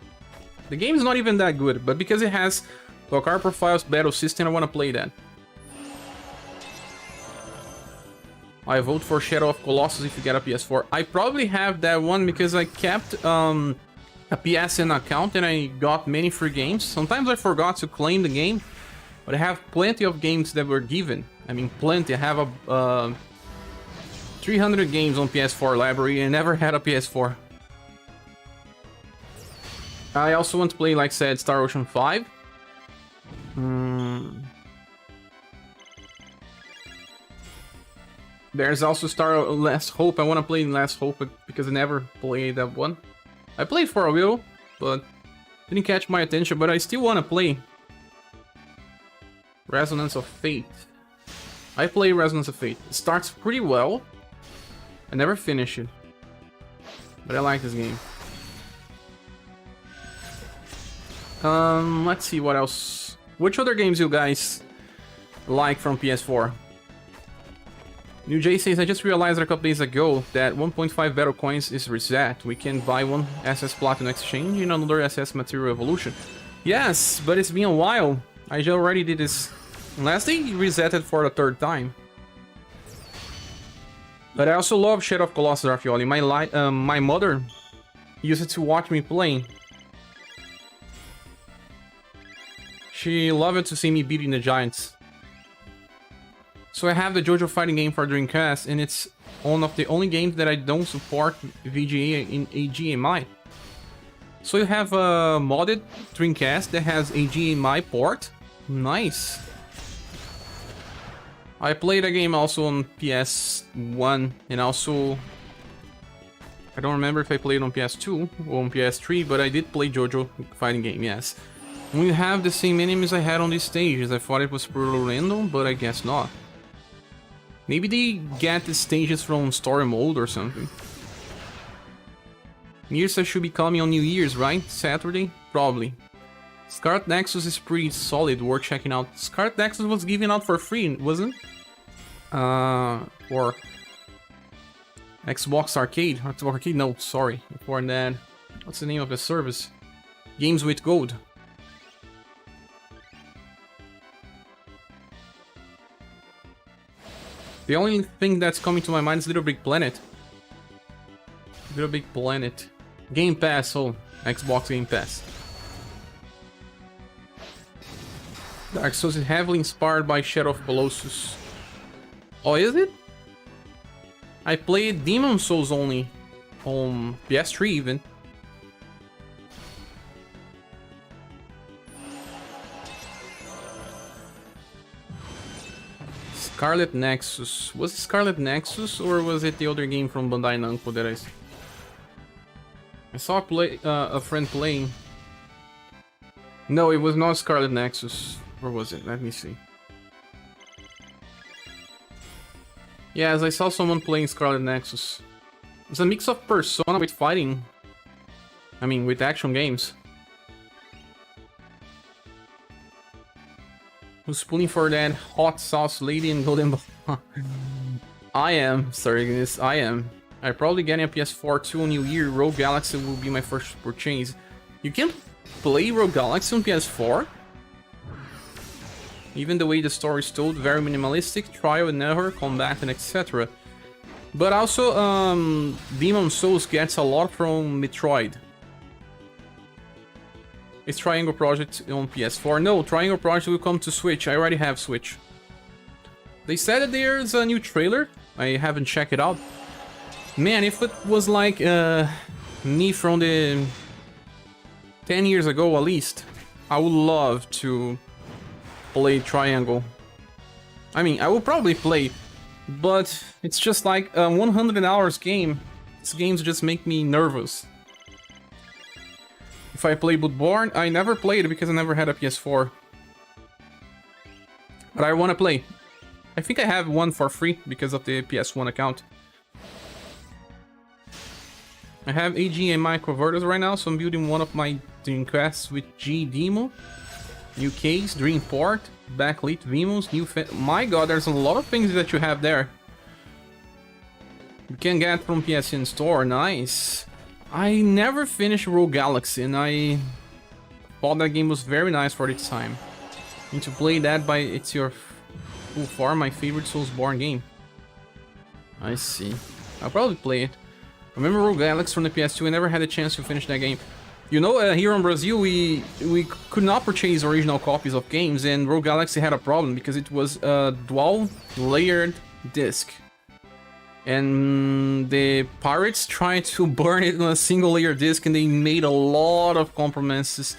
The game is not even that good, but because it has Valkyria Profiles Battle System, I want to play that. I vote for Shadow of Colossus if you get a PS4. I probably have that one because I kept a PSN account and I got many free games. Sometimes I forgot to claim the game, but I have plenty of games that were given. I mean, plenty. I have a 300 games on PS4 library and never had a PS4. I also want to play, like I said, Star Ocean 5. There's also Last Hope. I want to play Last Hope because I never played that one. I played for a while, but didn't catch my attention, but I still want to play Resonance of Fate. I play Resonance of Fate. It starts pretty well. I never finish it, but I like this game. Let's see what else. Which other games you guys like from PS4? New Jay says, I just realized a couple days ago that 1.5 battle coins is reset. We can buy one SS Platinum Exchange and another SS Material Evolution. Yes, but it's been a while. I already did this last day, resetted for the 3rd time. But I also love Shadow of Colossus, Rafioli. My mother used to watch me playing. She loved to see me beating the giants. So I have the JoJo fighting game for Dreamcast, and it's one of the only games that I don't support VGA in HDMI. So you have a modded Dreamcast that has a HDMI port. Nice. I played a game also on PS1, and also I don't remember if I played on PS2 or on PS3, but I did play JoJo fighting game, yes. We have the same enemies I had on these stages. I thought it was pretty random, but I guess not. Maybe they get the stages from story mode or something. UniverSe should be coming on New Year's, right? Saturday? Probably. Scarlet Nexus is pretty solid, worth checking out. Scarlet Nexus was given out for free, wasn't it? For Xbox Arcade. Xbox Arcade? No, sorry. Before that, what's the name of the service? Games with Gold. The only thing that's coming to my mind is Little Big Planet. Little Big Planet. Game Pass, oh, Xbox Game Pass. Dark Souls is heavily inspired by Shadow of Colossus. Oh, is it? I played Demon Souls only on PS3 even. Scarlet Nexus. Was it Scarlet Nexus or was it the other game from Bandai Namco that I saw a friend playing? No, it was not Scarlet Nexus. Where was it? Let me see. Yes, I saw someone playing Scarlet Nexus. It's a mix of Persona with fighting. I mean, with action games. Who's pulling for that hot sauce lady in Golden Ball? I am, sorry guys, I am. I'm probably getting a PS4 too on New Year. Rogue Galaxy will be my first purchase. You can play Rogue Galaxy on PS4? Even the way the story is told, very minimalistic, trial and error, combat and etc. But also, Demon Souls gets a lot from Metroid. Is Triangle Project on PS4? No, Triangle Project will come to Switch. I already have Switch. They said that there's a new trailer. I haven't checked it out. Man, if it was like me from the 10 years ago at least, I would love to play Triangle. I mean, I will probably play, but it's just like a 100 hours game. These games just make me nervous. If I play Bloodborne, I never played it because I never had a PS4. But I want to play. I think I have one for free because of the PS1 account. I have HDMI converters right now, so I'm building one of my Dreamcasts with G-Demo. New case, Dream Port, backlit Vimos, new my god, there's a lot of things that you have there. You can get from PSN Store, nice. I never finished Rogue Galaxy, and I thought that game was very nice for its time. Need to play that by it's your far my favorite Soulsborne game. I see. I'll probably play it. Remember Rogue Galaxy from the PS2? I never had a chance to finish that game. You know, here in Brazil, we could not purchase original copies of games, and Rogue Galaxy had a problem because it was a dual-layered disc. And the pirates tried to burn it on a single-layer disc, and they made a lot of compromises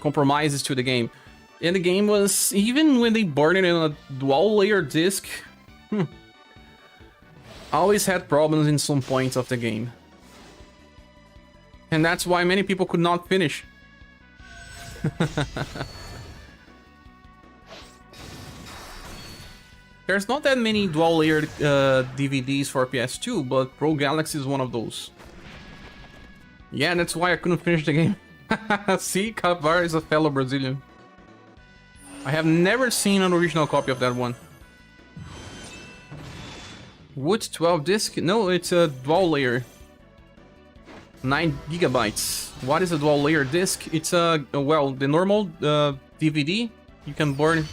to the game. And the game was, even when they burned it on a dual-layer disc, always had problems in some points of the game. And that's why many people could not finish. There's not that many dual-layered DVDs for PS2, but Rogue Galaxy is one of those. Yeah, that's why I couldn't finish the game. See, Cavar is a fellow Brazilian. I have never seen an original copy of that one. Wood 12 disc? No, it's a dual-layer. 9 gigabytes. What is a dual layer disc? It's a well, the normal DVD, you can burn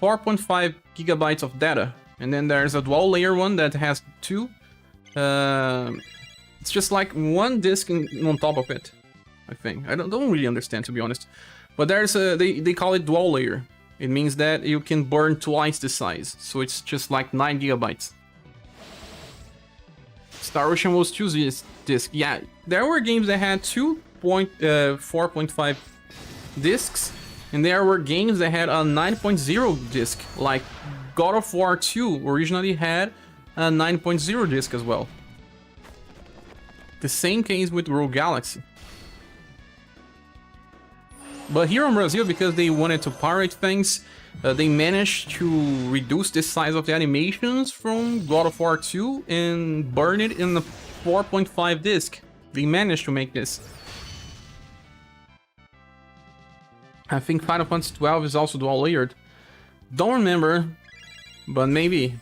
4.5 gigabytes of data, and then there's a dual layer one that has 2. It's just like one disc on top of it, I think. I don't really understand, to be honest. But there's a they call it dual layer. It means that you can burn twice the size, so it's just like 9 gigabytes. Star Ocean was 2 disc. Yeah, there were games that had 4.5 discs, and there were games that had a 9.0 disc, like God of War 2 originally had a 9.0 disc as well. The same case with Rogue Galaxy. But here in Brazil, because they wanted to pirate things, they managed to reduce the size of the animations from God of War 2 and burn it in the 4.5 disc. They managed to make this. I think Final Fantasy 12 is also dual layered. Don't remember, but maybe.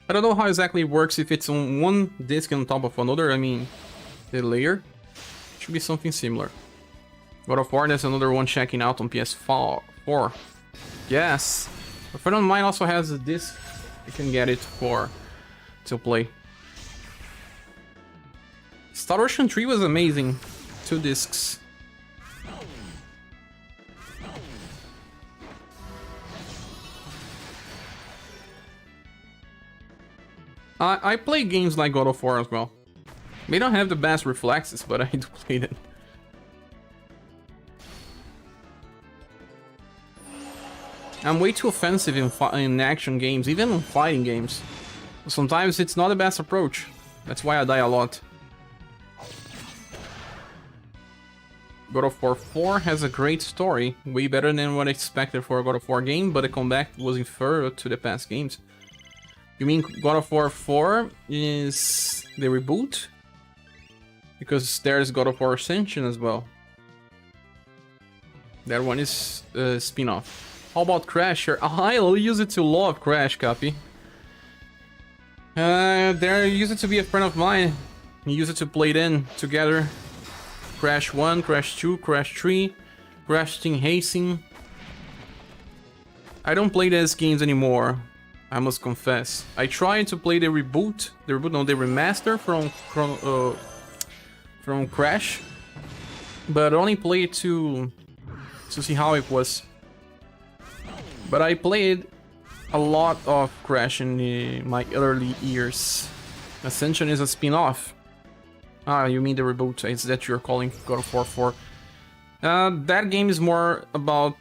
I don't know how exactly it works if it's on one disc on top of another. I mean, the layer should be something similar. God of War, there's another one checking out on PS4. Yes. A friend of mine also has a disc. You can get it to play. Star Ocean 3 was amazing. 2 discs. I play games like God of War as well. May not have the best reflexes, but I do play them. I'm way too offensive in action games, even in fighting games. Sometimes it's not the best approach. That's why I die a lot. God of War 4 has a great story, way better than what I expected for a God of War game, but the comeback was inferior to the past games. You mean God of War 4 is the reboot? Because there's God of War Ascension as well. That one is a spin-off. How about Crash? I used to love Crash, copy. There used to be a friend of mine. He used to play then together. Crash 1, Crash 2, Crash 3, Crash Team Racing. I don't play these games anymore, I must confess. I tried to play the remaster from Crash, but only played to see how it was. But I played a lot of Crash in my early years. Ascension is a spin-off. Ah, you mean the reboot, it's that you're calling God of War 4. That game is more about...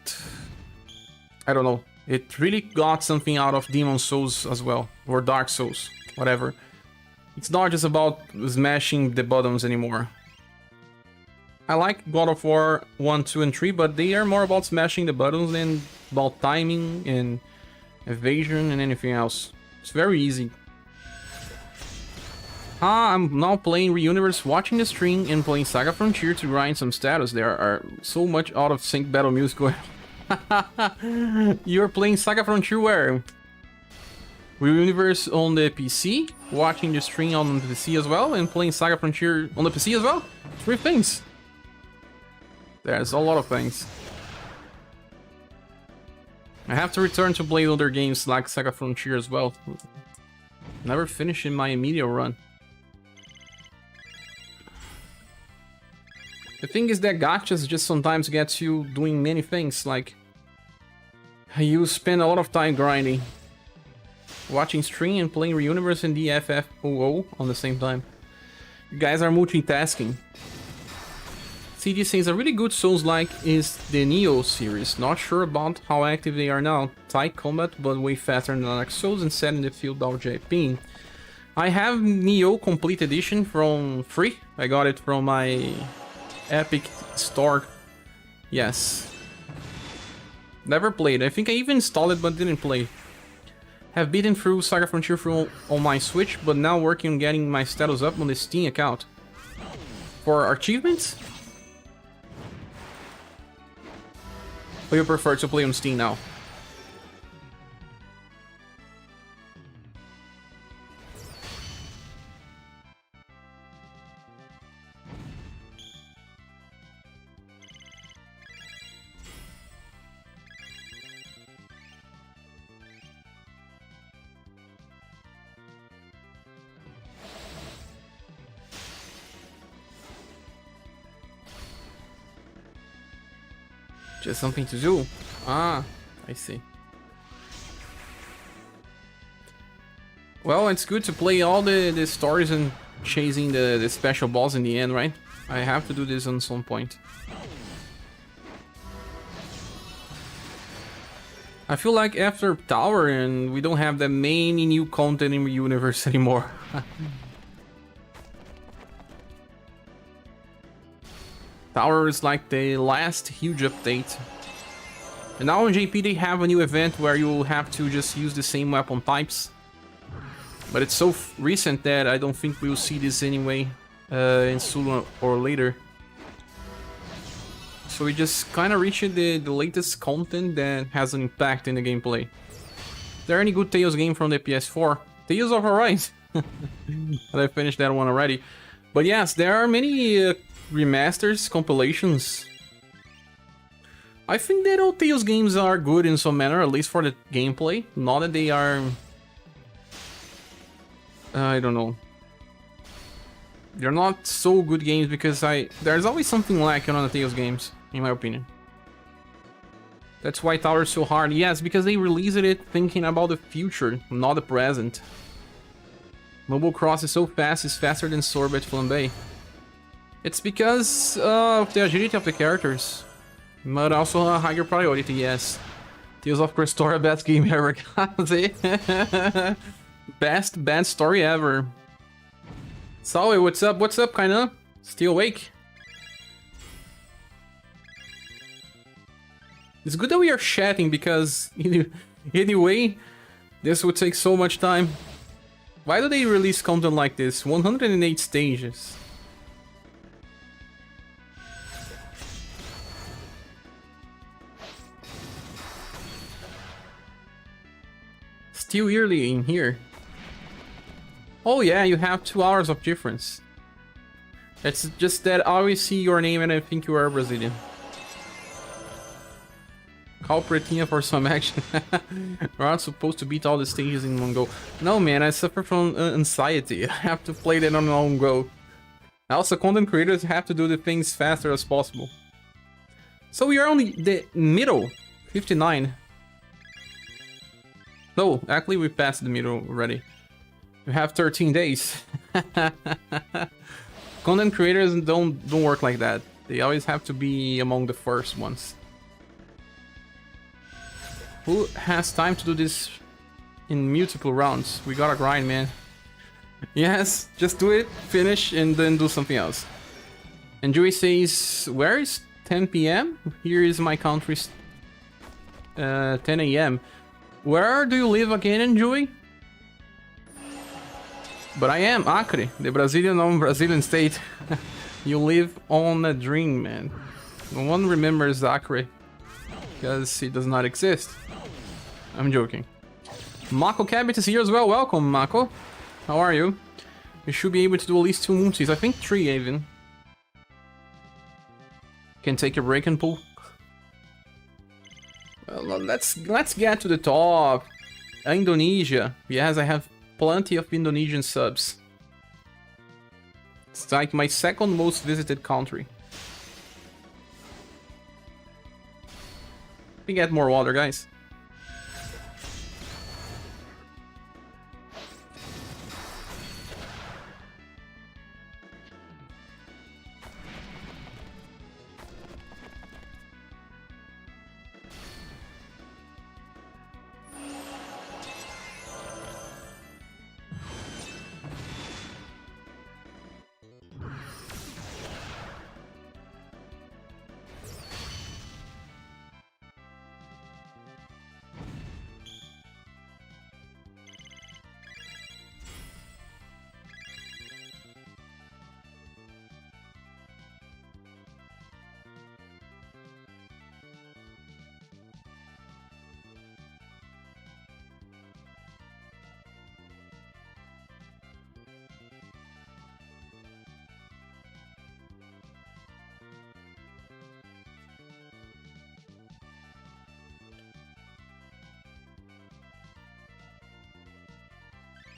I don't know. It really got something out of Demon Souls as well. Or Dark Souls, whatever. It's not just about smashing the buttons anymore. I like God of War 1, 2, and 3, but they are more about smashing the buttons than about timing and evasion and anything else. It's very easy. I'm now playing UniverSe, watching the stream, and playing SaGa Frontier to grind some status. There are so much out of sync battle music going on. You're playing SaGa Frontier where? UniverSe on the PC, watching the stream on the PC as well, and playing SaGa Frontier on the PC as well? 3 things. There's a lot of things. I have to return to play other games like SaGa Frontier as well. Never finishing my immediate run. The thing is that gachas just sometimes get you doing many things, like you spend a lot of time grinding, watching stream and playing UniverSe and the FFOO on the same time. You guys are multitasking. CG says a really good Souls-like is the Neo series. Not sure about how active they are now. Tight combat, but way faster than Dark Souls and set in the field without JP. I have Neo Complete Edition from free. I got it from my Epic Store. Yes. Never played. I think I even installed it but didn't play. Have beaten through SaGa Frontier on my Switch, but now working on getting my status up on the Steam account. For achievements? Or you prefer to play on Steam now? Just something to do? Ah, I see. Well, it's good to play all the stories and chasing the special boss in the end, right? I have to do this on some point. I feel like after Tower and we don't have that many new content in the universe anymore. Tower is like the last huge update. And now on JP they have a new event where you will have to just use the same weapon types. But it's so recent that I don't think we'll see this anyway, in sooner or later. So we just kind of reached the latest content that has an impact in the gameplay. Is there any good Tales game from the PS4? Tales of Arise! But I finished that one already. But yes, there are many remasters, compilations. I think that all Tales games are good in some manner, at least for the gameplay. Not that they are... I don't know. They're not so good games because there's always something lacking on the Tales games, in my opinion. That's why Tower is so hard. Yes, because they released it thinking about the future, not the present. Mobile Cross is so fast, it's faster than Sorbet Flambe. It's because of the agility of the characters, but also a higher priority, yes. Tales of Crestora, best game ever. Best bad story ever. Salve, what's up? What's up, kinda? Still awake? It's good that we are chatting because anyway, this would take so much time. Why do they release content like this? 108 stages. Still early in here. Oh yeah, you have 2 hours of difference. It's just that I always see your name and I think you are Brazilian. Call Pretinha for some action. We're not supposed to beat all the stages in one go. No man, I suffer from anxiety. I have to play that on one go. Also, content creators have to do the things faster as possible. So we are on the middle. 59. No, actually we passed the middle already. You have 13 days. Content creators don't work like that. They always have to be among the first ones. Who has time to do this in multiple rounds? We gotta grind, man. Yes, just do it, finish, and then do something else. And Joey says, where is 10 p.m? Here is my country's 10 a.m. Where do you live again, Joey? But I am Acre, the Brazilian state. You live on a dream, man. No one remembers Acre because it does not exist. I'm joking. Mako Cabot is here as well. Welcome, Mako. How are you? You should be able to do at least 2 multis. I think 3 even. Can take a break and pull. Well, let's get to the top. Indonesia. Yes, I have plenty of Indonesian subs. It's like my 2nd most visited country. We get more water, guys.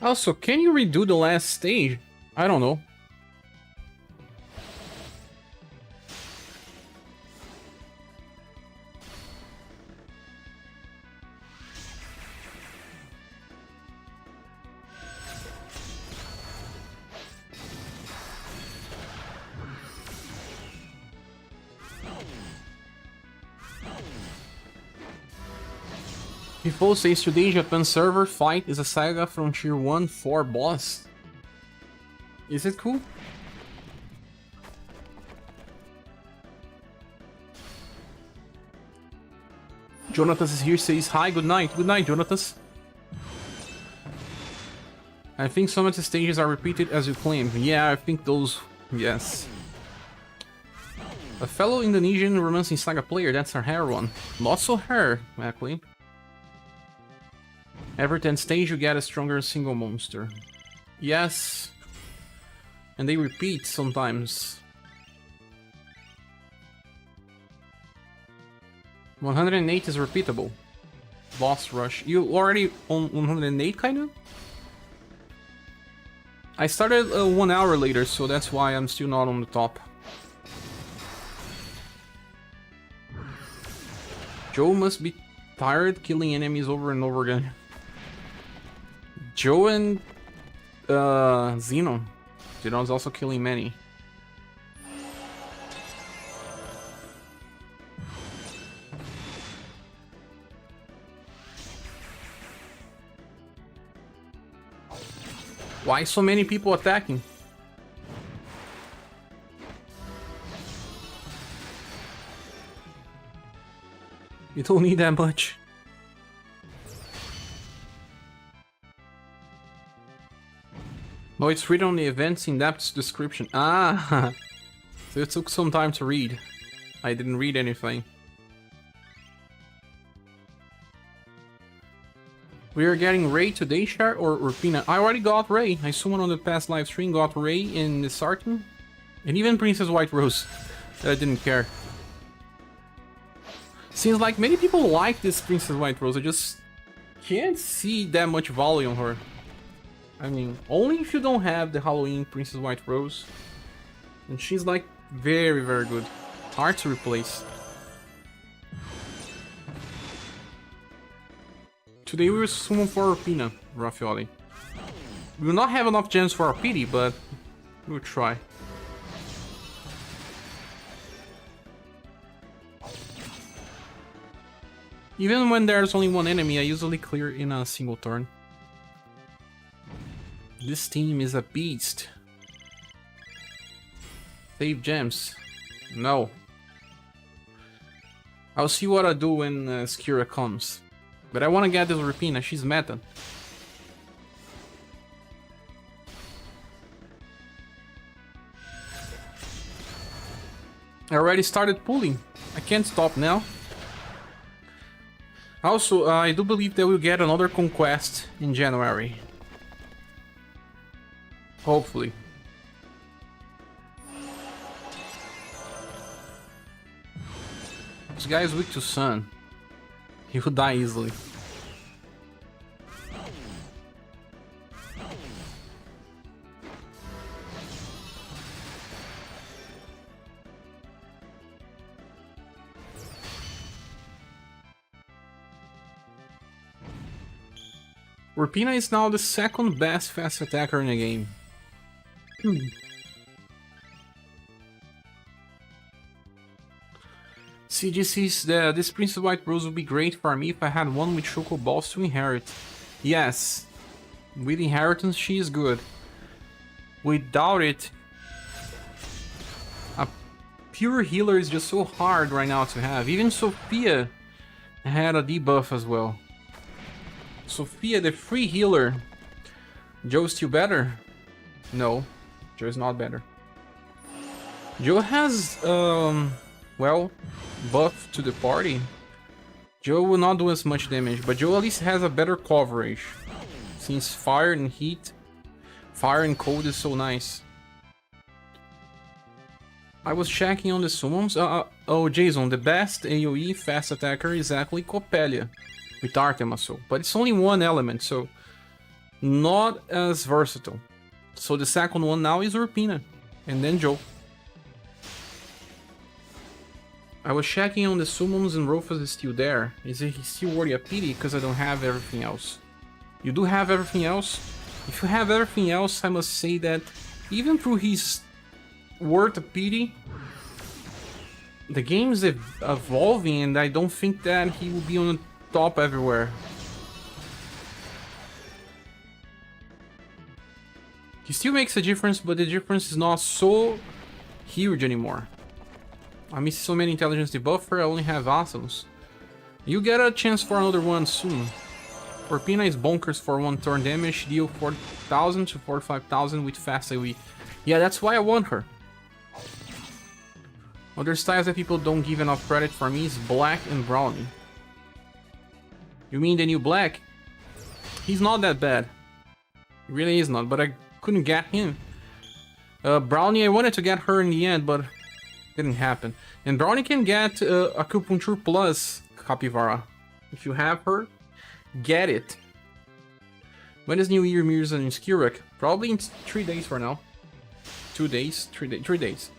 Also, can you redo the last stage? I don't know. People says today Japan server fight is a SaGa from Tier 1 4 boss. Is it cool? Jonatas is here, says hi, good night. Good night, Jonatas. I think some of the stages are repeated as you claim. Yeah, I think those... yes. A fellow Indonesian romancing SaGa player, that's her hair one. Not so her, actually. Every 10 stage you get a stronger single monster. Yes. And they repeat sometimes. 108 is repeatable. Boss rush. You already on 108 kinda? I started 1 hour later, so that's why I'm still not on the top. Joe must be tired killing enemies over and over again. Joe and Xeno. Xeno's also killing many. Why so many people attacking? You don't need that much. No, it's written on the events in-depth description. Ah! So it took some time to read. I didn't read anything. We are getting Ray today, Char, or Urpina? I already got Ray. I saw one on the past live stream, got Ray in the Sartan. And even Princess White Rose. I didn't care. Seems like many people like this Princess White Rose. I just can't see that much value on her. I mean, only if you don't have the Halloween Princess White Rose. And she's like very, very good. Hard to replace. Today we will summon for Urpina, Raffioli. We will not have enough gems for our pity, but we'll try. Even when there's only one enemy, I usually clear in a single turn. This team is a beast. Save gems. No. I'll see what I do when Skira comes. But I want to get this Urpina, she's meta. I already started pulling. I can't stop now. Also, I do believe that we'll get another conquest in January. Hopefully. This guy is weak to sun. He would die easily. Urpina is now the second best fast attacker in the game. CG says that this Princess White Rose would be great for me if I had one with Choco Balls to inherit. Yes, with inheritance she is good. Without it, a pure healer is just so hard right now to have. Even Sophia had a debuff as well. Sophia, the free healer. Joe's still better? No, Joe is not better. Joe has, well, buff to the party. Joe will not do as much damage, but Joe at least has a better coverage. Since fire and heat, fire and cold is so nice. I was checking on the summons. Oh, Jason, the best AoE fast attacker is actually Coppelia with Artemis, but it's only one element, so not as versatile. So the second one now is Urpina, and then Joe. I was checking on the summons and Rufus is still there. Is he still worthy of pity because I don't have everything else? You do have everything else? If you have everything else, I must say that even through his worth of pity, the game is evolving and I don't think that he will be on the top everywhere. He still makes a difference, but the difference is not so huge anymore. I miss so many intelligence debuffer, I only have Awesomes. You get a chance for another one soon. Corpina is bonkers for 1 turn damage, deal 4,000 to 45,000 with fast AoE. Yeah, that's why I want her. Other styles that people don't give enough credit for me is Black and Brownie. You mean the new Black? He's not that bad. He really is not, but I couldn't get him. Brownie, I wanted to get her in the end, but didn't happen. And Brownie can get Acupuncture Plus Capybara. If you have her, get it. When is New Year Mirza in Skirek? Probably in 3 days for now. 2 days, 3 days.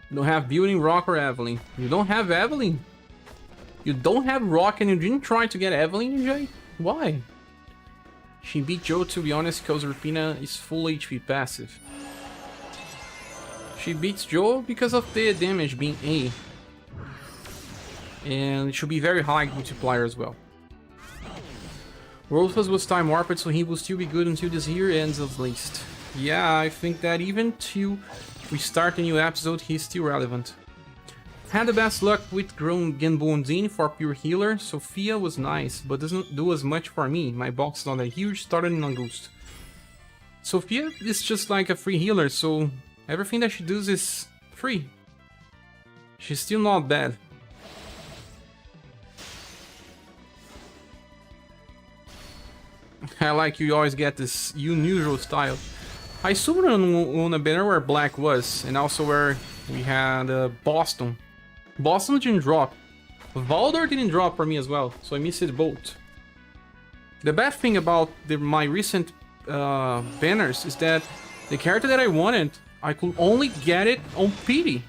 You don't have Building, Rock, or Evelyn. You don't have Evelyn? You don't have Rock and you didn't try to get Evelyn, Jay? Why? She beat Joe, to be honest, because Rapina is full HP passive. She beats Joe because of the damage being A. And it should be very high multiplier as well. Rolfus was time warped, so he will still be good until this year ends at least. Yeah, I think that even till we start a new episode, he's still relevant. Had the best luck with Genbondine for pure healer. Sophia was nice, but doesn't do as much for me. My box is not that huge, started in August. Sophia is just like a free healer, so everything that she does is free. She's still not bad. I like you always get this unusual style. I assumed on a banner where Black was, and also where we had Boston. Boston didn't drop. Valdor didn't drop for me as well, so I missed both. The bad thing about my recent banners is that the character that I wanted, I could only get it on pity.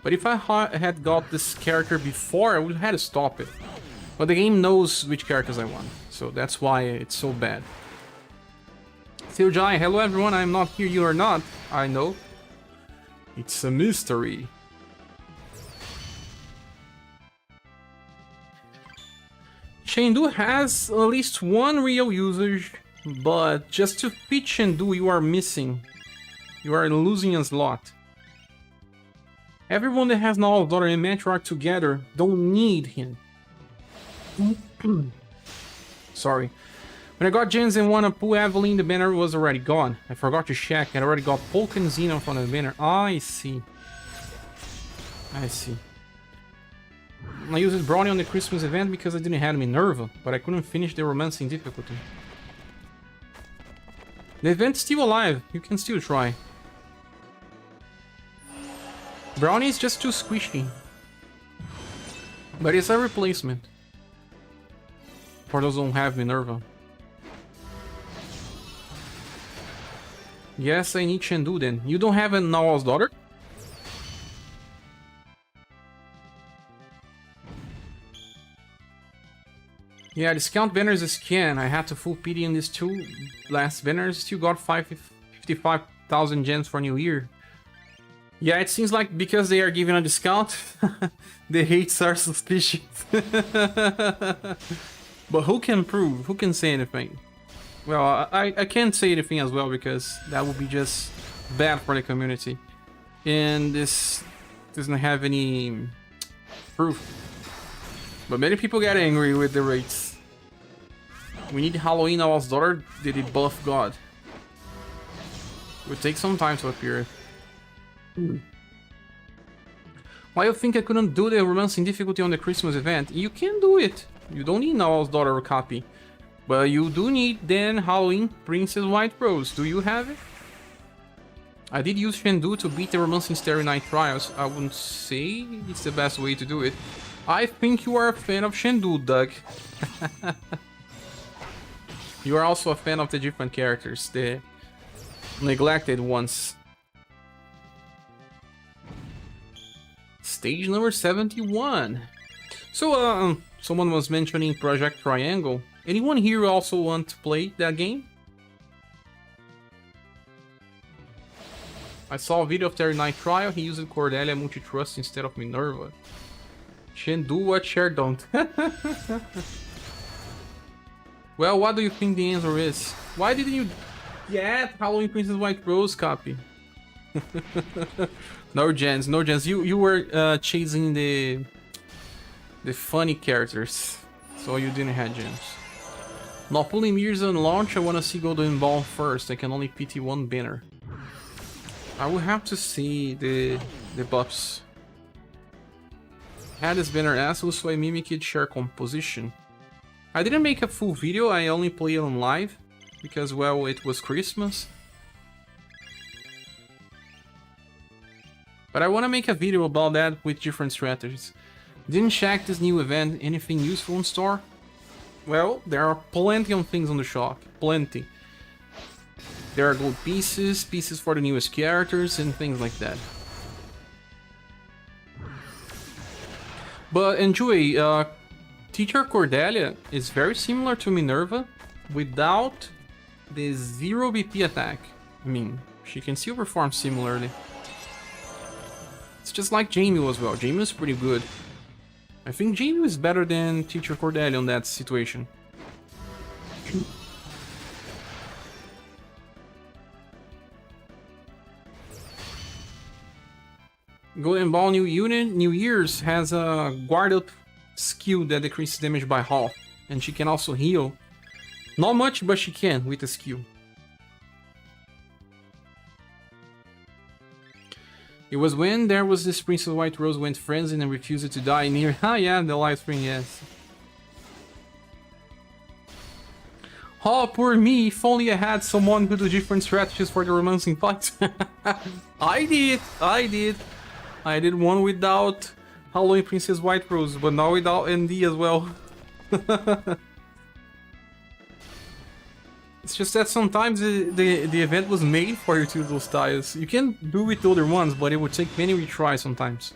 But if I had got this character before, I would have had to stop it. But the game knows which characters I want, so that's why it's so bad. Jai, hello everyone, I'm not here, you are not. I know. It's a mystery. Shendu has at least one real user, but just to fit Shendu you are missing. You are losing a slot. Everyone that has Null's Daughter and Metroarch together don't need him. Sorry. When I got Gens and wanna pull Evelyn, the banner was already gone. I forgot to check, I already got Polk and Xenon from the banner. I see. I see. I used Brownie on the Christmas event because I didn't have Minerva, but I couldn't finish the romancing difficulty. The event's still alive, you can still try. Brownie is just too squishy. But it's a replacement. For those who don't have Minerva. Yes, I need Shendu then. You don't have a Null's Daughter? Yeah, discount banners is scan. I had to full pity in these 2 last banners. Still got 55,000 gems for New Year. Yeah, it seems like because they are giving a discount, the hates are suspicious. But who can prove? Who can say anything? Well, I can't say anything as well because that would be just bad for the community. And this doesn't have any proof. But many people get angry with the rates. We need Halloween Owl's Daughter, did it buff God? It would take some time to appear. Why you think I couldn't do the romancing difficulty on the Christmas event? You can do it. You don't need Owl's Daughter copy. But you do need then Halloween Princess White Rose. Do you have it? I did use Shendu to beat the Romancing Starry Night Trials. I wouldn't say it's the best way to do it. I think you are a fan of Shendu, Doug. You are also a fan of the different characters, the neglected ones. Stage number 71. So, someone was mentioning Project Triangle. Anyone here also want to play that game? I saw a video of Terry Night Trial. He used Cordelia Multitrust instead of Minerva. Shendu what Cher don't. Well, what do you think the answer is? Why didn't you Yeah, Halloween Princess White Rose copy. No gens, no gens. You were chasing the funny characters, so you didn't have gens. Not pulling mirrors on launch. I wanna see Golden Ball first. I can only PT one banner. I will have to see the buffs. Had this banner asshole, so I mimicked share composition. I didn't make a full video. I only played on live because, well, it was Christmas. But I want to make a video about that with different strategies. Didn't check this new event. Anything useful in store? Well, there are plenty of things on the shop. Plenty. There are gold pieces, pieces for the newest characters, and things like that. But enjoy, Teacher Cordelia is very similar to Minerva without the 0 BP attack. I mean, she can still perform similarly. It's just like Jamie as well. Jamie is pretty good. I think Jamie is better than Teacher Cordelia on that situation. Golden Ball New Unit New Year's has a guard up skill that decreases damage by half, and she can also heal. Not much, but she can with the skill. It was when there was this Princess White Rose went frenzied and refused to die near. Ah, yeah, the live stream, yes. Oh, poor me, if only I had someone who do different strategies for the romancing fights. I did one without Halloween Princess White Rose, but now without ND as well. It's just that sometimes the event was made for you to use those styles. You can do with the other ones, but it would take many retries sometimes.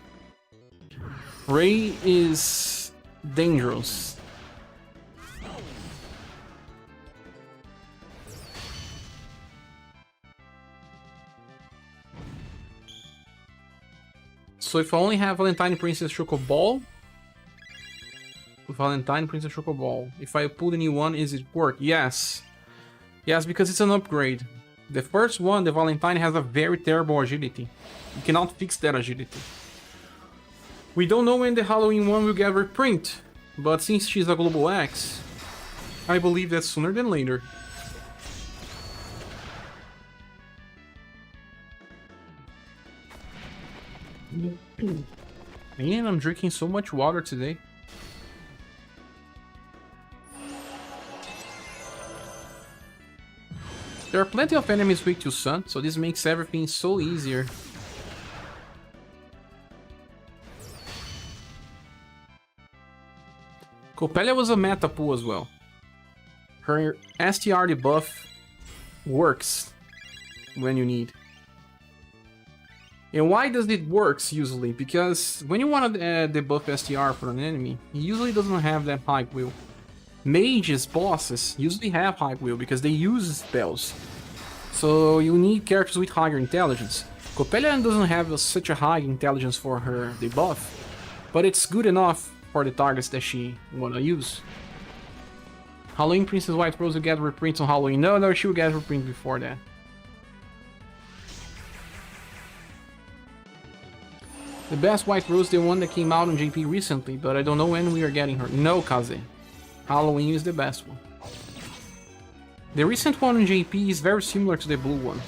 Ray is dangerous. So if I only have Valentine Princess Choco Ball, Valentine Princess Choco Ball, if I pull the new one, is it work? Yes. Yes, because it's an upgrade. The first one, the Valentine, has a very terrible agility. You cannot fix that agility. We don't know when the Halloween one will get reprint, but since she's a Global X, I believe that's sooner than later. Man, I'm drinking so much water today. There are plenty of enemies weak to sun, so this makes everything so easier. Copelia was a meta pool as well. Her STR debuff works when you need. And why does it works usually? Because when you want to debuff STR for an enemy, he usually doesn't have that high will. Mages, bosses, usually have high will because they use spells. So you need characters with higher intelligence. Copelia doesn't have such a high intelligence for her debuff, but it's good enough for the targets that she wanna use. Halloween Princess White Rose will get reprints on Halloween. No, she will get reprint before that. The best White Rose, the one that came out on JP recently, but I don't know when we are getting her. No, Kaze. Halloween is the best one. The recent one on JP is very similar to the blue one.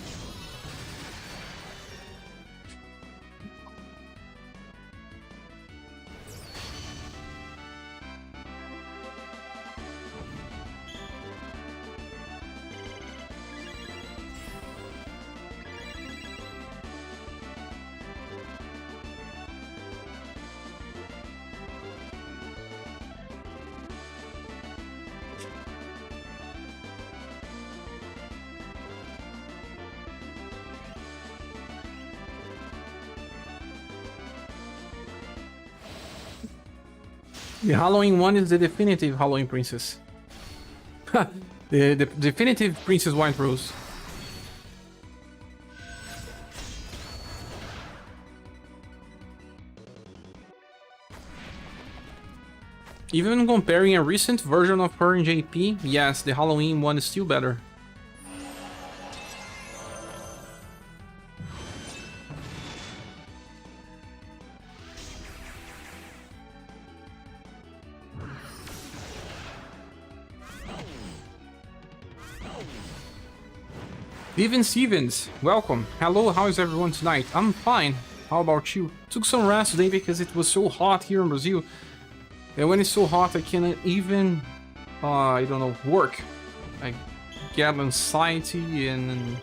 The Halloween one is the definitive Halloween Princess. the definitive Princess White Rose. Even comparing a recent version of her in JP, yes, the Halloween one is still better. Steven Stevens, welcome. Hello, how is everyone tonight? I'm fine. How about you? Took some rest today because it was so hot here in Brazil. And when it's so hot, I cannot even, I don't know, work. I get anxiety and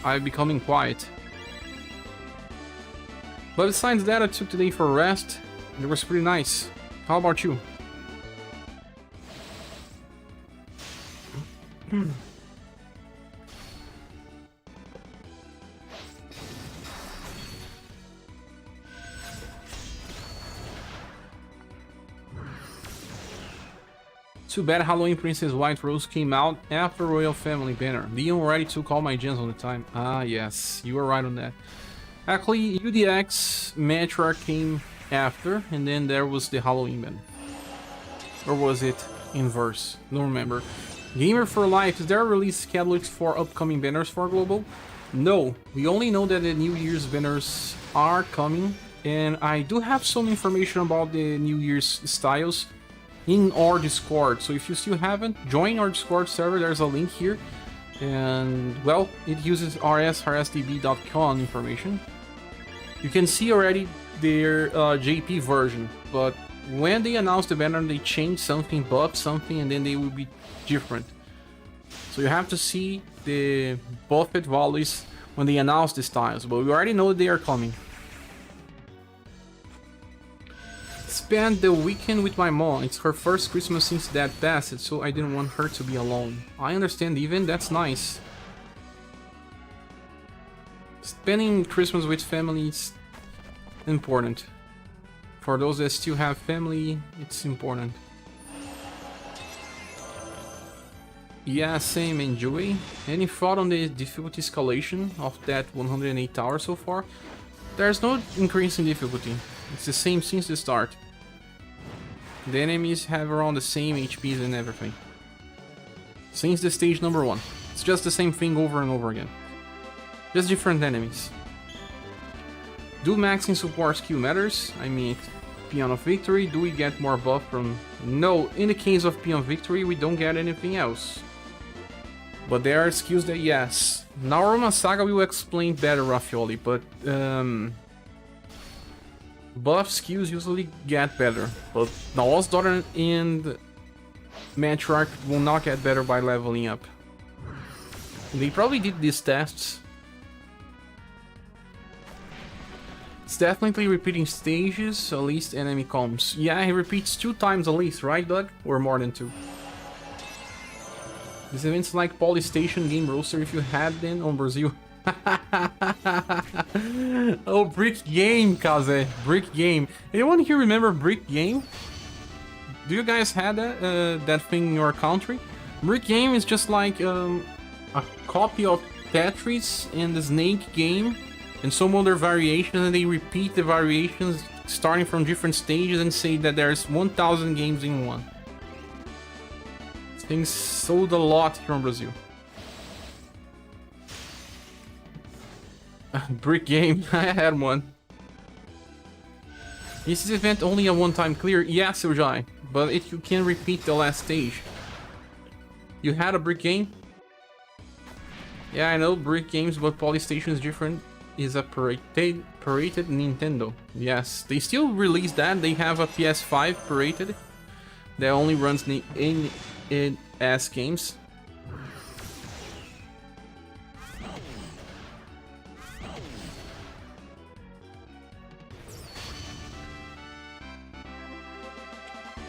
I'm becoming quiet. But besides that, I took today for rest. And it was pretty nice. How about you? Too bad Halloween Princess White Rose came out after Royal Family banner. Leon already took all my gems on the time. Ah, yes, you were right on that. Actually, UDX Matriarch came after, and then there was the Halloween banner. Or was it inverse? Don't remember. Gamer for Life, is there a release schedule for upcoming banners for Global? No, we only know that the New Year's banners are coming, and I do have some information about the New Year's styles in our Discord, so if you still haven't, join our Discord server, there's a link here, and well, it uses rsdb.com information. You can see already their JP version, but when they announce the banner, they change something, buff something, and then they will be different. So you have to see the buffed values when they announce the styles, but we already know they are coming. Spent the weekend with my mom. It's her first Christmas since Dad passed, so I didn't want her to be alone. I understand, even that's nice. Spending Christmas with family is important. For those that still have family, it's important. Yeah, same, enjoy. Any thought on the difficulty escalation of that 108 tower so far? There's no increase in difficulty. It's the same since the start. The enemies have around the same HPs and everything. Since the stage number 1. It's just the same thing over and over again. Just different enemies. Do maxing support skill matters? I mean, Peon of Victory, do we get more buff from... No, in the case of Peon of Victory, we don't get anything else. But there are skills that yes. Now SaGa will explain better, Raffioli, but... buff skills usually get better, but the Lost Daughter and Matriarch will not get better by leveling up. They probably did these tests. It's definitely repeating stages, at least enemy comms. Yeah, he repeats 2 times at least, right, Doug? Or more than 2. This event's like Polystation game roster if you had them on Brazil. Oh, Brick Game, Kaze. Brick Game. Anyone here remember Brick Game? Do you guys have that thing in your country? Brick Game is just like a copy of Tetris and the Snake Game and some other variations, and they repeat the variations starting from different stages and say that there's 1000 games in one. This thing's sold a lot here in Brazil. Brick Game, I had one. Is this event only a one-time clear? Yes, SerGa, but you can repeat the last stage. You had a Brick Game? Yeah, I know Brick Games, but Polystation is different. Is a paraded Nintendo. Yes, they still release that. They have a PS5 paraded that only runs in NES games.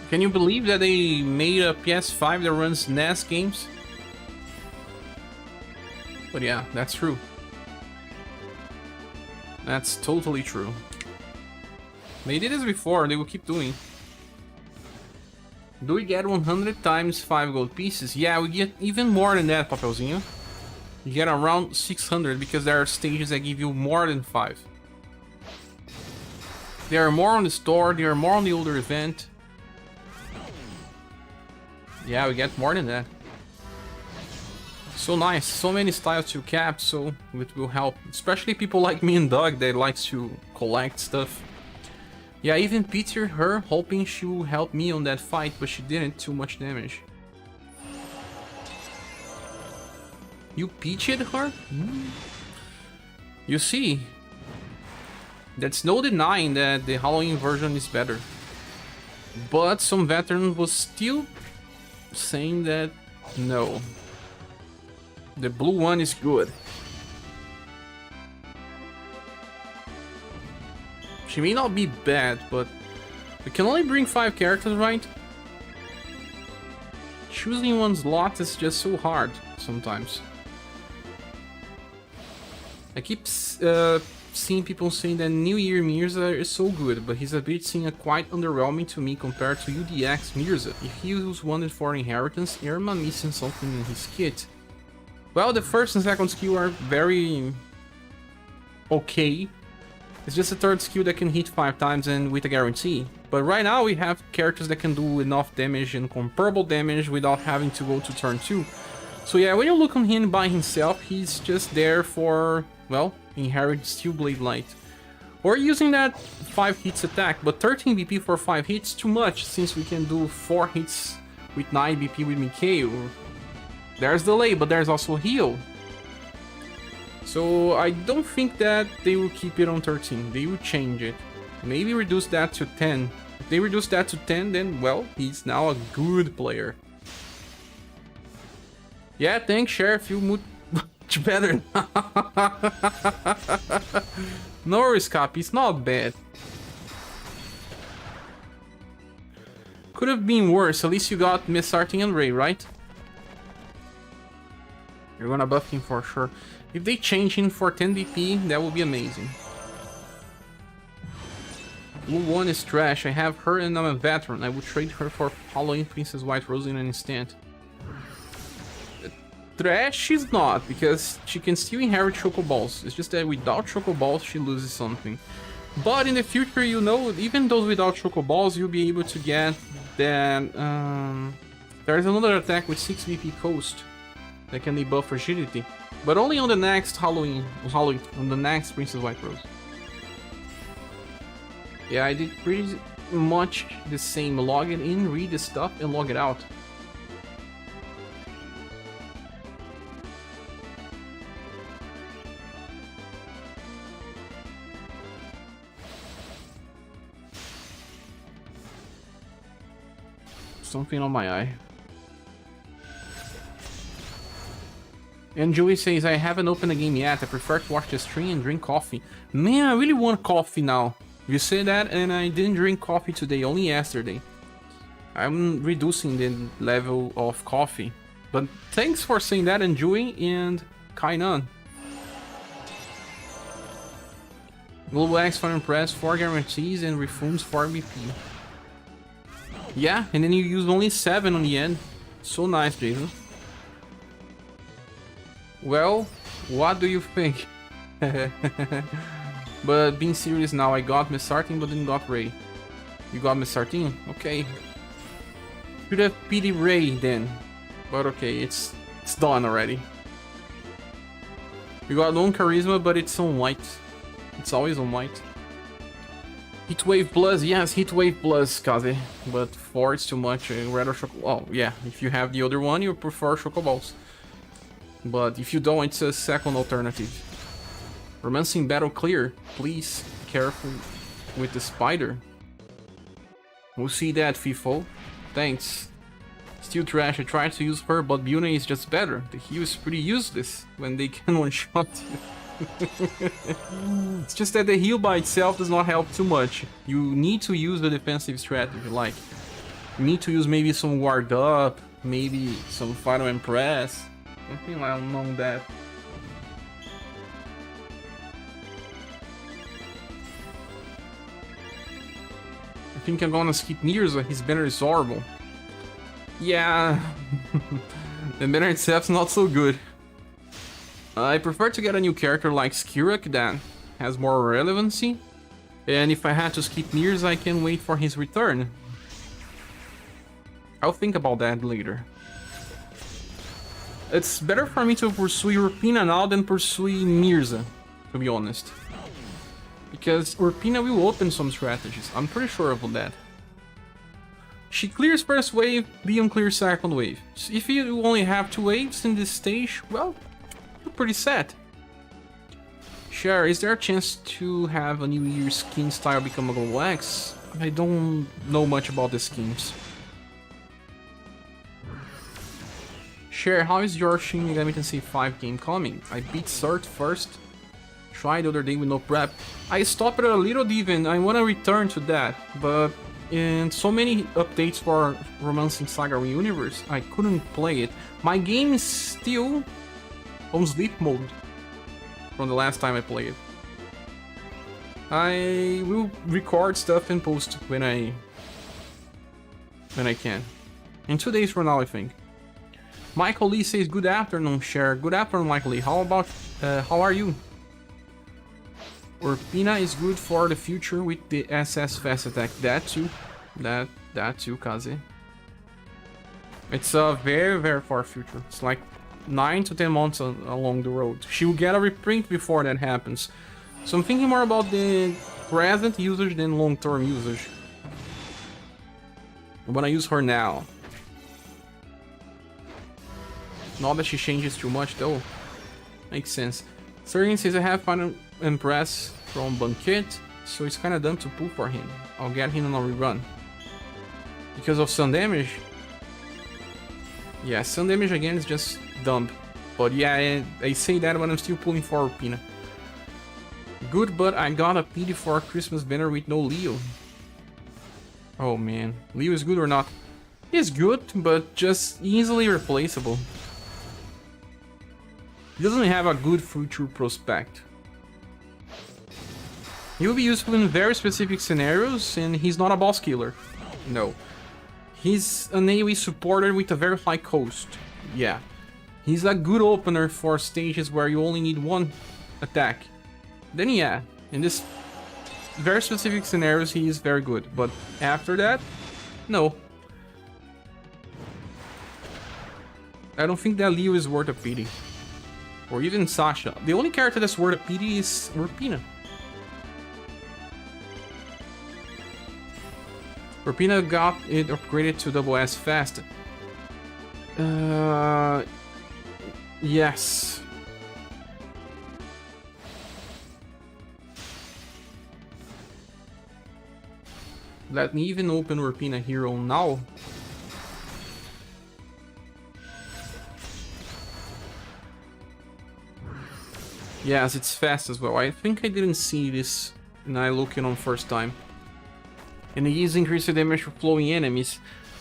Can you believe that they made a PS5 that runs NES games? But yeah, that's true. That's totally true. They did this before, they will keep doing. Do we get 100 times 5 gold pieces? Yeah, we get even more than that, Papelzinho. You get around 600 because there are stages that give you more than 5. There are more on the store, there are more on the older event. Yeah, we get more than that. So nice, so many styles to cap, so it will help. Especially people like me and Doug that likes to collect stuff. Yeah, I even pitied her, hoping she would help me on that fight, but she didn't, too much damage. You pitched her? You see, that's no denying that the Halloween version is better. But some veteran was still saying that no. The blue one is good. She may not be bad, but we can only bring 5 characters, right? Choosing one's lot is just so hard sometimes. I keep seeing people saying that New Year Mirza is so good, but his ability seems quite underwhelming to me compared to UDX Mirza. If he was wanted for inheritance, Irma missing something in his kit. Well, the first and second skill are very okay. It's just a third skill that can hit 5 times and with a guarantee. But right now we have characters that can do enough damage and comparable damage without having to go to turn 2. So yeah, when you look on him by himself, he's just there for, well, inherit Steel Blade Light. Or using that 5 hits attack, but 13 BP for 5 hits too much, since we can do 4 hits with 9 BP with Mikhail. There's delay, but there's also heal. So I don't think that they will keep it on 13, they will change it. Maybe reduce that to 10. If they reduce that to 10, then, well, he's now a good player. Yeah, thanks, Sheriff, you much better. No worries, Copy, it's not bad. Could have been worse, at least you got Miss Arting and Ray, right? You're gonna buff him for sure. If they change him for 10 BP, that would be amazing. Blue one is trash. I have her and I'm a veteran. I would trade her for Halloween Princess White Rose in an instant. Trash she's not, because she can still inherit Choco Balls. It's just that without Choco Balls, she loses something. But in the future, you know, even those without Choco Balls, you'll be able to get that... there's another attack with 6 BP Coast that can debuff Rigidity. But only on the next Halloween, on the next Princess White Rose. Yeah, I did pretty much the same. Log it in, read the stuff, and log it out. Something on my eye. And Joey says, I haven't opened a game yet. I prefer to watch the stream and drink coffee. Man, I really want coffee now. You say that, and I didn't drink coffee today, only yesterday. I'm reducing the level of coffee. But thanks for saying that, and Joey and Kainan. Global X for Impress, 4 guarantees, and refunds 4 BP. Yeah, and then you use only 7 on the end. So nice, Jason. Well, what do you think? But being serious now, I got Miss Sartin but didn't got Ray. You got Miss Sartin? Okay. Should have PD Ray then. But okay, it's done already. You got Lone Charisma, but it's on white. It's always on white. Heatwave Plus, yes, Heatwave Plus, Kaze. But 4 is too much. Rather Choco... Oh, yeah, if you have the other one, you prefer Choco Balls. But if you don't, it's a second alternative. Romancing Battle clear. Please be careful with the spider. We'll see that, FIFO. Thanks. Still trash. I tried to use her, but Bune is just better. The heal is pretty useless when they can one-shot you. It's just that the heal by itself does not help too much. You need to use the defensive strategy, like you need to use maybe some Ward Up, maybe some Final Impress. Something along that. I think I'm gonna skip Mirza, his banner is horrible. Yeah, the banner itself's not so good. I prefer to get a new character like Skirak that has more relevancy. And if I had to skip Mirza, I can wait for his return. I'll think about that later. It's better for me to pursue Urpina now than pursue Mirza, to be honest. Because Urpina will open some strategies, I'm pretty sure of that. She clears first wave, Leon clears second wave. So if you only have 2 waves in this stage, well, pretty sad. Cher, is there a chance to have a New Year's skin style become a Global X? I don't know much about the schemes. Cher, how is your Shin Megami Tensei 5 game coming? I beat Cert first. Tried the other day with no prep. I stopped at a little Diven. I want to return to that, but in so many updates for Romancing Saga Universe, I couldn't play it. My game is still on sleep mode from the last time I played it. I will record stuff and post when I can. In 2 days from now, I think. Michael Lee says, good afternoon, Cher. Good afternoon, Michael Lee. How are you? Urpina is good for the future with the SS fast attack. That too. That too, Kaze. It's a very, very far future. It's like 9 to 10 months along the road. She will get a reprint before that happens. So I'm thinking more about the present usage than long-term usage. I'm gonna use her now. Not that she changes too much though. Makes sense. Sergeant says I have Final Impress from Banquet, so it's kinda dumb to pull for him. I'll get him on a rerun. Because of sun damage? Yeah, sun damage again is just dumb. But yeah, I say that when I'm still pulling for Urpina. Good, but I got a PD for a Christmas banner with no Leo. Oh man, Leo is good or not? He's good, but just easily replaceable. He doesn't have a good future prospect. He will be useful in very specific scenarios, and he's not a boss killer. No. He's an AoE supporter with a very high cost. Yeah. He's a good opener for stages where you only need one attack. Then yeah, in this very specific scenarios he is very good, but after that, no. I don't think that Leo is worth a pity. Or even Sasha. The only character that's worth a pity is Urpina. Urpina got it upgraded to double S fast. Yes. Let me even open Urpina Hero now. Yes, it's fast as well. I think I didn't see this when I looked it on first time. And it is increased the damage for flowing enemies.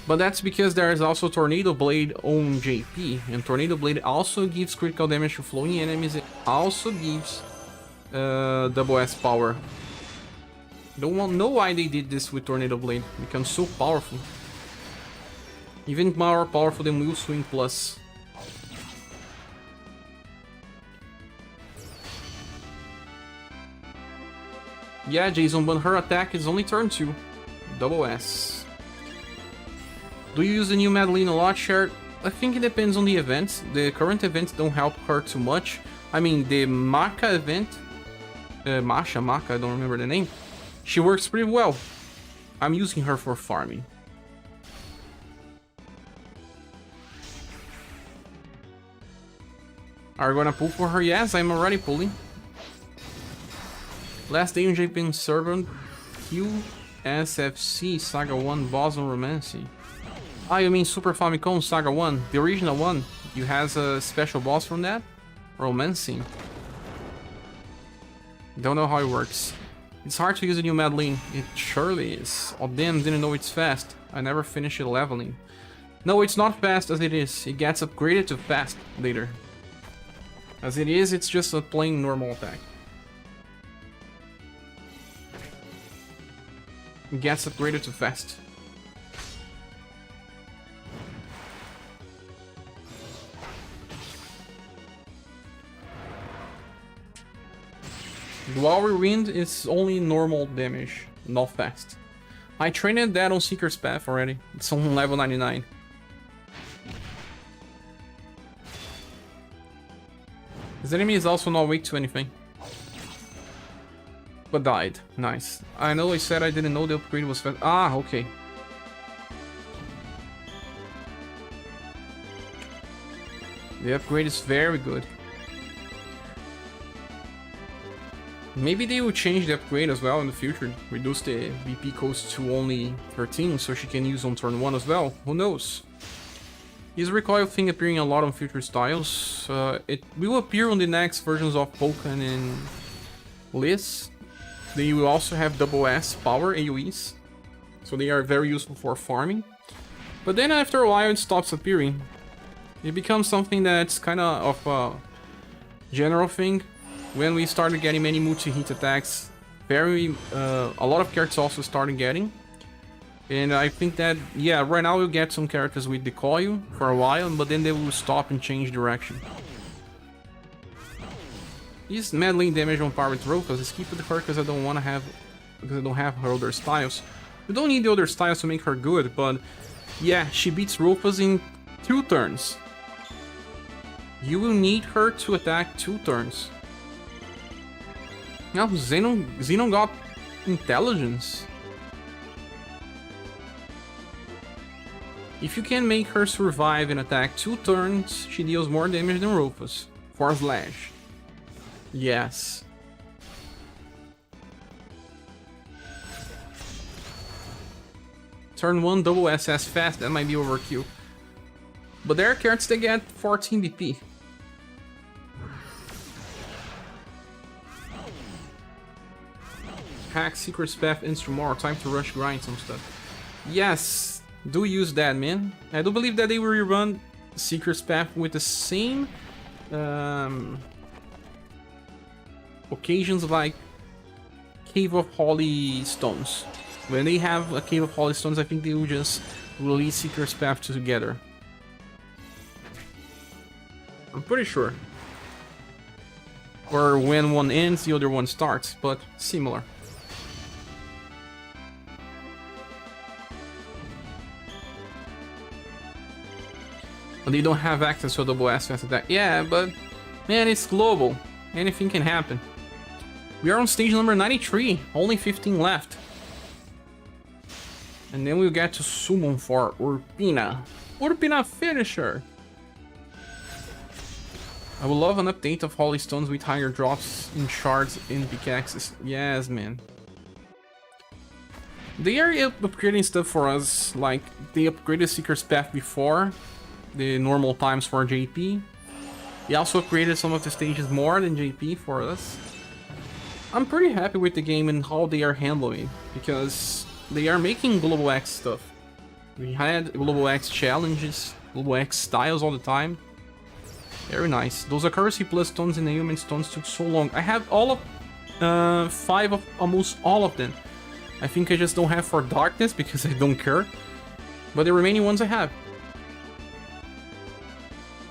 But that's because there is also Tornado Blade on JP. And Tornado Blade also gives critical damage to flowing enemies. It also gives double S power. Don't know why they did this with Tornado Blade. It becomes so powerful. Even more powerful than Will Swing Plus. Yeah, Jason, but her attack is only turn 2. Double S. Do you use the new Madeline a lot, Cher? I think it depends on the events. The current events don't help her too much. I mean, the Maka event... Maka, I don't remember the name. She works pretty well. I'm using her for farming. Are you gonna pull for her? Yes, I'm already pulling. Last day on JP server, QSFC Saga 1 Boss on Romancing. Ah, you mean Super Famicom Saga 1, the original one? You has a special boss from that? Romancing. Don't know how it works. It's hard to use a new Madeline. It surely is. Oh damn, didn't know it's fast. I never finished it leveling. No, it's not fast as it is. It gets upgraded to fast later. As it is, it's just a plain normal attack. It gets upgraded to fast. Dual Rewind is only normal damage, not fast. I trained that on Seeker's Path already. It's on level 99. This enemy is also not weak to anything. But died. Nice. I know I said I didn't know the upgrade was fast. Ah, okay. The upgrade is very good. Maybe they will change the upgrade as well in the future. Reduce the BP cost to only 13 so she can use on turn 1 as well. Who knows? Is recoil thing appearing a lot on future styles? It will appear on the next versions of Pokken and Liz. They will also have double S power AoEs. So they are very useful for farming. But then after a while it stops appearing. It becomes something that's kind of a general thing. When we started getting many multi-hit attacks, a lot of characters also started getting. And I think that, yeah, right now we'll get some characters with Decoil for a while, but then they will stop and change direction. Is meddling damage on par with Rofus? Skip with her because I don't want to have, because I don't have her other styles. We don't need the other styles to make her good, but yeah, she beats Rofus in 2 turns. You will need her to attack 2 turns. Now, Xenon got intelligence. If you can make her survive and attack 2 turns, she deals more damage than Rofus. 4 slash. Yes. Turn 1 double SS fast, that might be overkill. But there are characters that get 14 BP. Hack, Secret Path, Instrument, time to rush grind some stuff. Yes, do use that, man. I do believe that they will rerun Secret Path with the same occasions like Cave of Holy Stones. When they have a Cave of Holy Stones, I think they will just release Secret Path together. I'm pretty sure. Or when one ends, the other one starts, but similar. But they don't have access to a double S fast attack. Yeah, but man, it's global. Anything can happen. We are on stage number 93, only 15 left. And then we'll get to summon for Urpina. Urpina finisher! I would love an update of Holy Stones with higher drops in shards in pickaxes. Yes, man. They are upgrading stuff for us, like they upgraded Seeker's Path before the normal times for JP. They also upgraded some of the stages more than JP for us. I'm pretty happy with the game and how they are handling it, because they are making Global X stuff. We had Global X challenges, Global X styles all the time. Very nice. Those accuracy plus stones and ailment stones took so long. I have all of 5 of almost all of them. I think I just don't have for darkness because I don't care. But the remaining ones I have.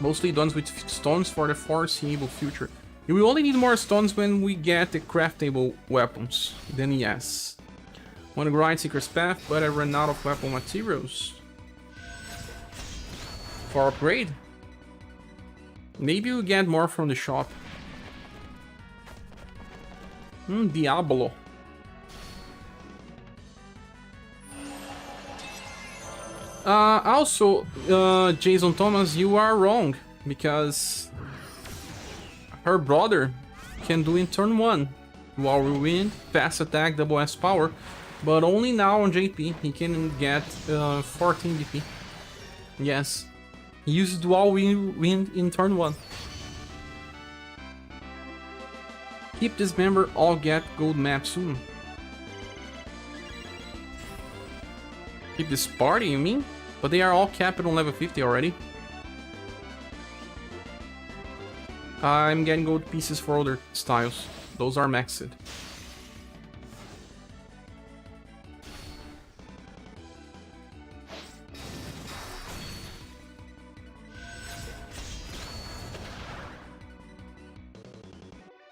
Mostly done with stones for the foreseeable future. You will only need more stones when we get the craftable weapons. Then yes. Wanna grind Seeker's Path, but I ran out of weapon materials. For upgrade? Maybe we'll get more from the shop. Diablo. Also, Jason Thomas, you are wrong, because her brother can do in turn 1 while we win, fast attack, double S power, but only now on JP he can get 14 DP. Yes, he uses dual win in turn 1. Keep this member, all get gold map soon. Keep this party, you mean? But they are all capped on level 50 already. I'm getting gold pieces for other styles. Those are maxed.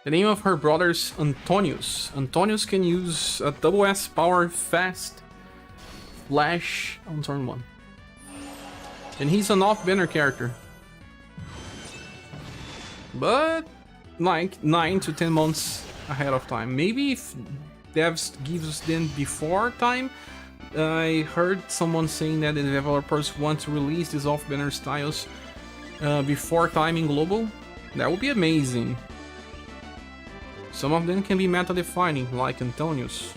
The name of her brother is Antonius. Antonius can use a double S power fast flash on turn 1. And he's an off-banner character. But like 9 to 10 months ahead of time. Maybe if devs gives them before time. I heard someone saying that the developers want to release these off-banner styles before time in global. That would be amazing. Some of them can be meta-defining, like Antonius.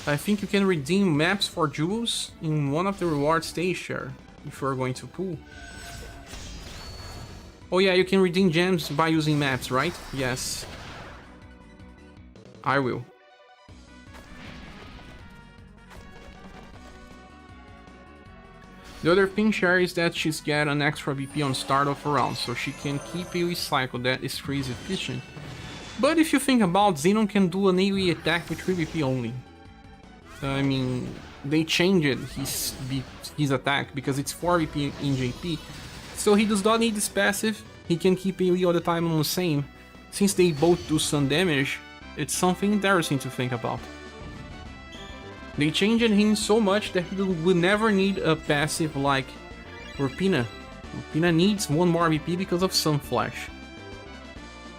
I think you can redeem maps for jewels in one of the reward stage share, if you're going to pool. Oh yeah, you can redeem gems by using maps, right? Yes. I will. The other thing, Sherry, is that she's got an extra VP on start of a round, so she can keep AoE cycle that is crazy efficient. But if you think about, Xenon can do an AoE attack with 3 VP only. I mean, they changed his attack because it's 4 VP in JP, so he does not need this passive, he can keep AoE all the time on the same. Since they both do some damage, it's something interesting to think about. They changed him so much that he will never need a passive like Rapina. Rapina needs 1 more VP because of Sun Flash.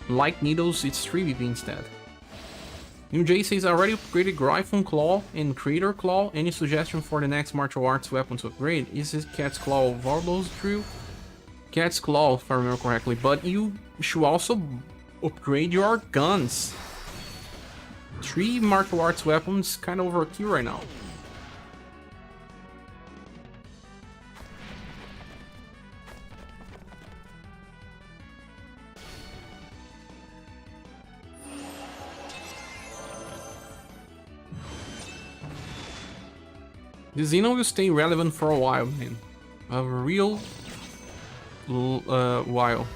Light Needles, it's 3 VP instead. New Jay says, I already upgraded Gryphon Claw and Crater Claw. Any suggestion for the next martial arts weapon to upgrade? Is it Cat's Claw Varlos Drill? Cat's Claw, if I remember correctly, but you should also upgrade your guns. 3 martial arts weapons, kind of overkill right now. The Xeno will stay relevant for a while, man. A real while.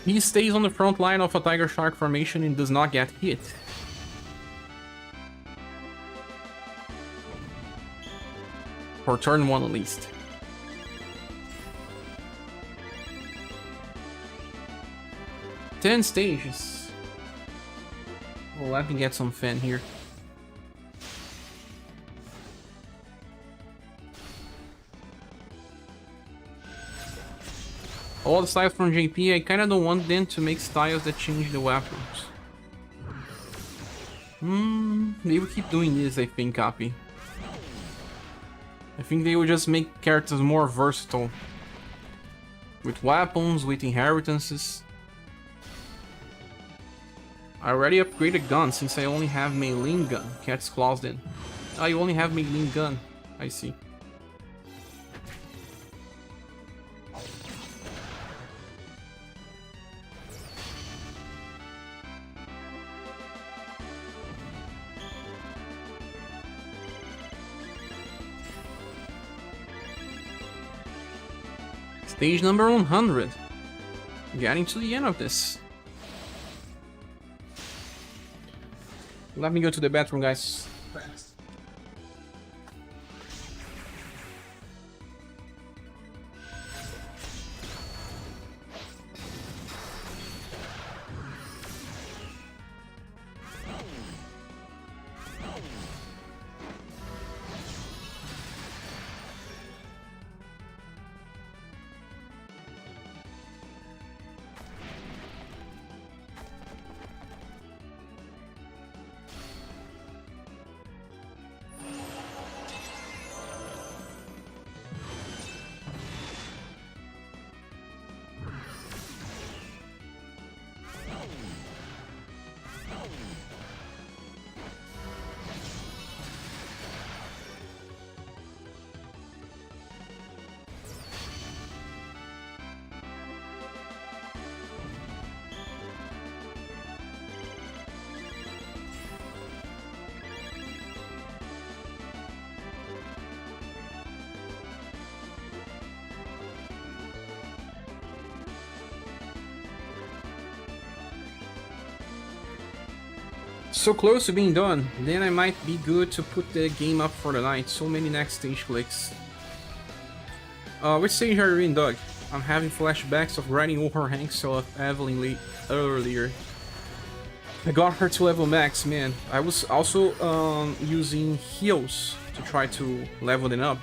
He stays on the front line of a Tiger Shark formation and does not get hit. For turn 1 at least. Ten stages. Well, let me get some fan here. All the styles from JP, I kinda don't want them to make styles that change the weapons. They will keep doing this, I think, Copy. I think they will just make characters more versatile. With weapons, with inheritances. I already upgraded gun since I only have melee gun. Cat's Claws then. Ah, you only have melee gun. I see. Stage number 100. Getting to the end of this. Let me go to the bathroom, guys. Fast. So close to being done, then I might be good to put the game up for the night. So many next stage clicks. Which stage are you in, Doug? I'm having flashbacks of riding over Hanks of Evelyn earlier. I got her to level max, man. I was also using heals to try to level them up.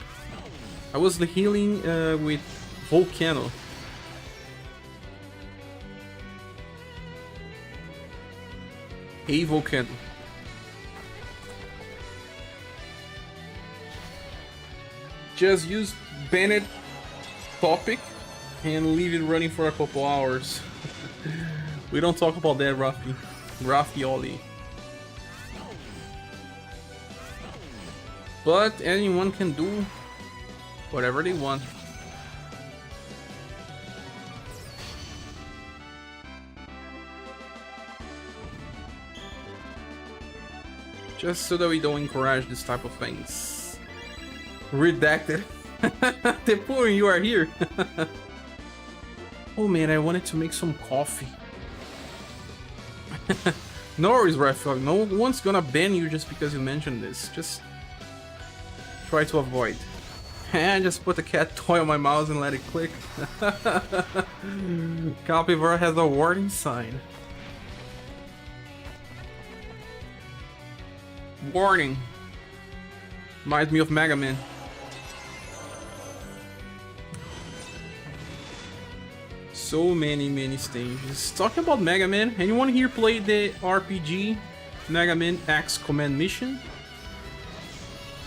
I was healing with Volcano. Hey, Volcano. Just use Bennett Topic and leave it running for a couple hours. We don't talk about that, Rafioli. But anyone can do whatever they want. Just so that we don't encourage this type of things. Redacted. Tepun, you are here. Oh man, I wanted to make some coffee. No worries, Raphael. No one's gonna ban you just because you mentioned this. Just try to avoid. And just put the cat toy on my mouse and let it click. Capybara has a warning sign. Warning. Reminds me of Mega Man. So many stages. Talking about Mega Man, anyone here play the RPG Mega Man X Command Mission?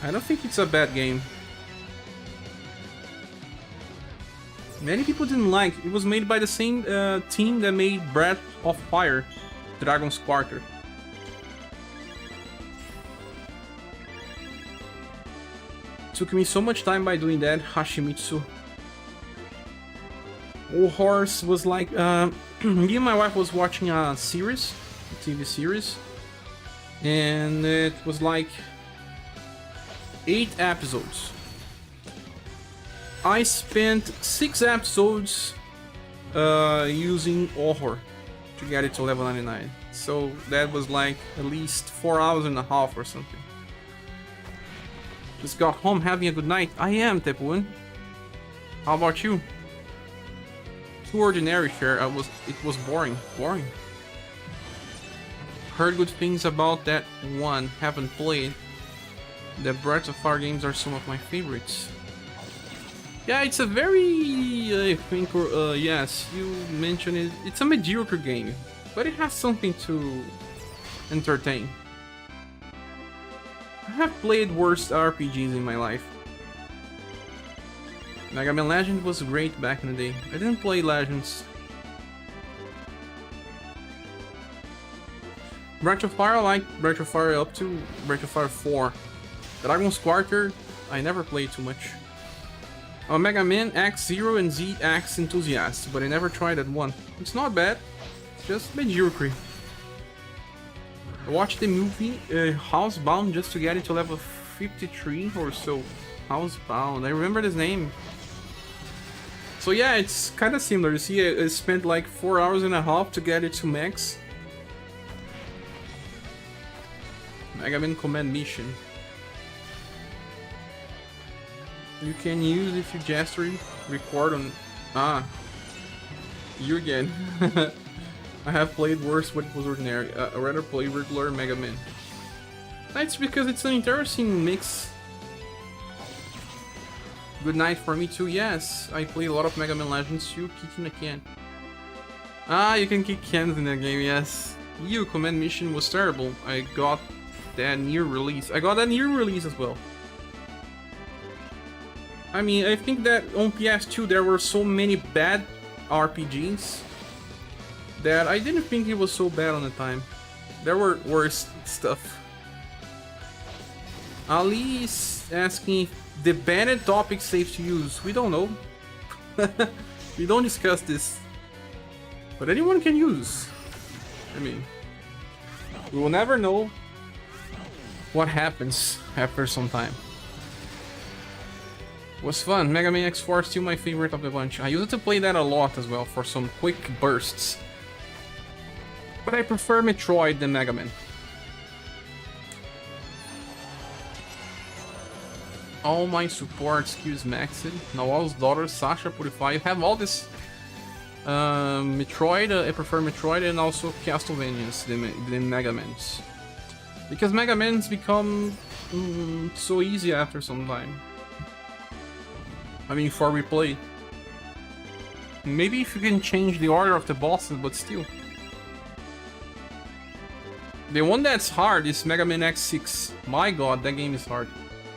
I don't think it's a bad game. Many people didn't like. It was made by the same team that made Breath of Fire, Dragon's Quarter. Took me so much time by doing that, Hashimitsu. Old Horse was like, me and my wife was watching a series, a TV series, and it was like 8 episodes. I spent 6 episodes using Horror to get it to level 99. So that was like at least 4 hours and a half or something. Just got home having a good night. I am, Tepun. How about you? Too ordinary, Cher. It was boring. Heard good things about that one. Haven't played. The Breath of Fire games are some of my favorites. Yeah, it's a very, I think, yes, you mentioned it. It's a mediocre game, but it has something to entertain. I have played worse RPGs in my life. Mega Man Legend was great back in the day. I didn't play Legends. Breath of Fire, I like Breath of Fire up to Breath of Fire 4. Dragon's Quarter, I never played too much. I'm a Mega Man X0 and ZX enthusiast, but I never tried that one. It's not bad, it's just mediocre. I watched the movie Housebound just to get it to level 53 or so. Housebound, I remember his name. So yeah, it's kind of similar. You see, I spent like 4 hours and a half to get it to max. Mega Man Command Mission. You can use if you gesturing record on... you again. I have played worse when it was ordinary. I rather play regular Mega Man. That's because it's an interesting mix. Good night for me too, yes. I play a lot of Mega Man Legends too, kicking a can. You can kick cans in that game, yes. Command Mission was terrible. I got that near release. I got that near release as well. I mean, I think that on PS2 there were so many bad RPGs that I didn't think it was so bad on the time. There were worse stuff. Ali's asking if the banned topic safe to use. We don't know. We don't discuss this. But anyone can use. I mean, we will never know what happens after some time. Was fun. Mega Man X4 is still my favorite of the bunch. I used to play that a lot as well for some quick bursts. But I prefer Metroid than Mega Man. All my support skills maxed. Nawal's daughter, Sasha Purify. You have all this Metroid. I prefer Metroid and also Castlevanias than Mega Mans. Because Mega Mans become so easy after some time. I mean, for replay. Maybe if you can change the order of the bosses, but still. The one that's hard is Mega Man X6. My god, that game is hard.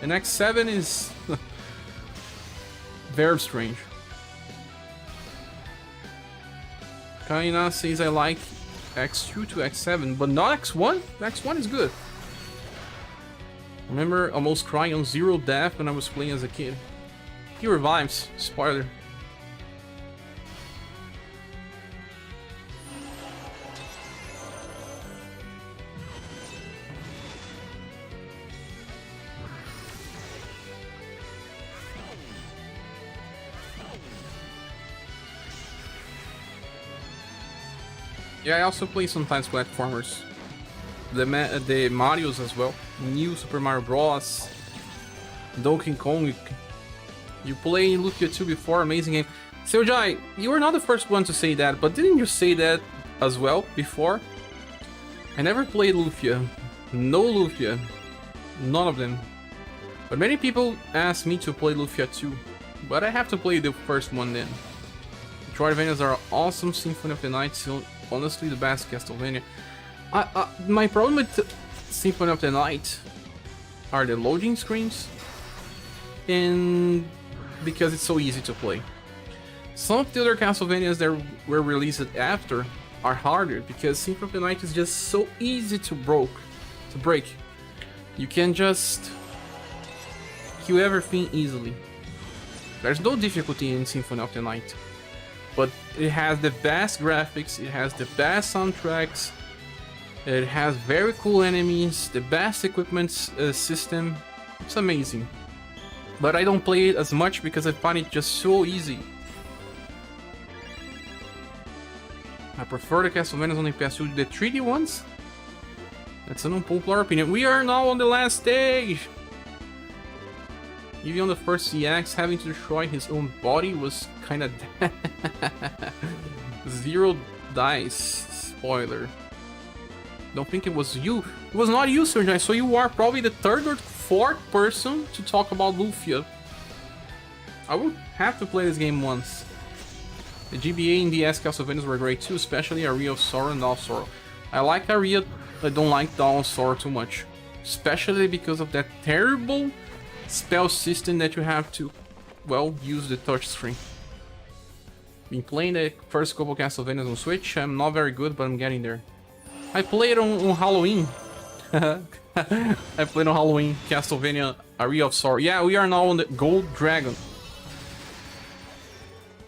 And X7 is very strange. Kaina says I like X2 to X7, but not X1? X1 is good. Remember almost crying on Zero Death when I was playing as a kid. He revives. Spoiler. Yeah, I also play sometimes platformers. The Marios as well. New Super Mario Bros. Donkey Kong. You played Lufia 2 before, amazing game. SaGa, you were not the first one to say that, but didn't you say that as well before? I never played Lufia. No Lufia. None of them. But many people ask me to play Lufia 2. But I have to play the first one then. Metroidvanias are awesome. Symphony of the Night still honestly the best Castlevania. My problem with Symphony of the Night are the loading screens, and because it's so easy to play. Some of the other Castlevanias that were released after are harder because Symphony of the Night is just so easy to break. You can just kill everything easily. There's no difficulty in Symphony of the Night. But it has the best graphics, it has the best soundtracks, it has very cool enemies, the best equipment system. It's amazing. But I don't play it as much because I find it just so easy. I prefer the Castlevanias on the PS2 to the 3D ones. That's an unpopular opinion. We are now on the last stage! Even on the first CX, having to destroy his own body was kinda Zero dice. Spoiler. Don't think it was you. It was not you, SaGa, so you are probably the third or fourth person to talk about Lufia. I would have to play this game once. The GBA and DS Castlevanias were great too, especially Aria of Sorrow and Dawn of Sorrow. I like Aria, I don't like Dawn of Sorrow too much. Especially because of that terrible spell system that you have to, well, use the touchscreen. Been playing the first couple Castlevanias on Switch. I'm not very good, but I'm getting there. I played on Halloween. I played on Halloween Castlevania Aria of Sorrow. Yeah, we are now on the Gold Dragon.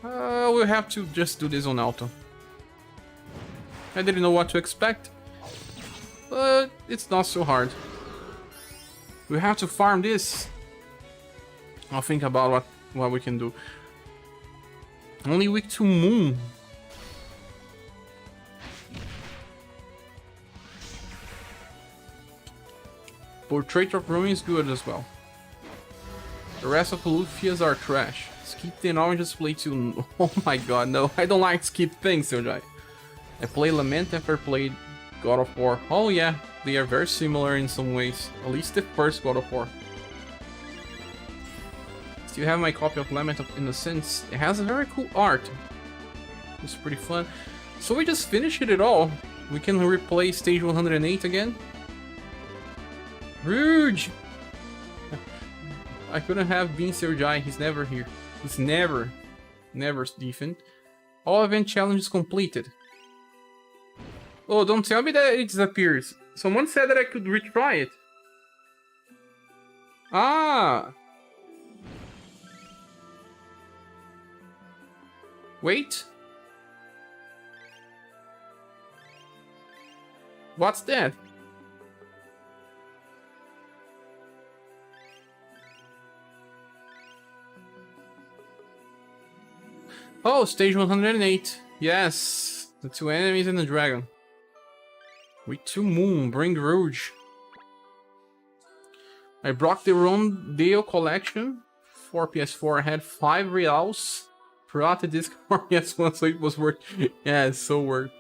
We'll have to just do this on auto. I didn't know what to expect, but it's not so hard. We have to farm this. I'll think about what we can do. Only weak to Moon. Portrait of Ruin is good as well. The rest of Lufia's are trash. Skip and Orange play too. Oh my god, no. I don't like skip things, SaGa. I play Lament after I played God of War. Oh yeah, they are very similar in some ways. At least the first God of War. Still have my copy of Lament of Innocence. It has a very cool art. It's pretty fun. So we just finished it all. We can replay stage 108 again. Rouge! I couldn't have been SaGa, he's never here. He's never Stephen. All event challenges completed. Oh, don't tell me that it disappears. Someone said that I could retry it. Ah! Wait. What's that? Oh, stage 108. Yes, the two enemies and the dragon. Week 2 Moon, bring Rouge. I brought the Rondale collection for PS4. I had 5 reals throughout the disc for PS1, so it was worth. Yeah, it's so worth.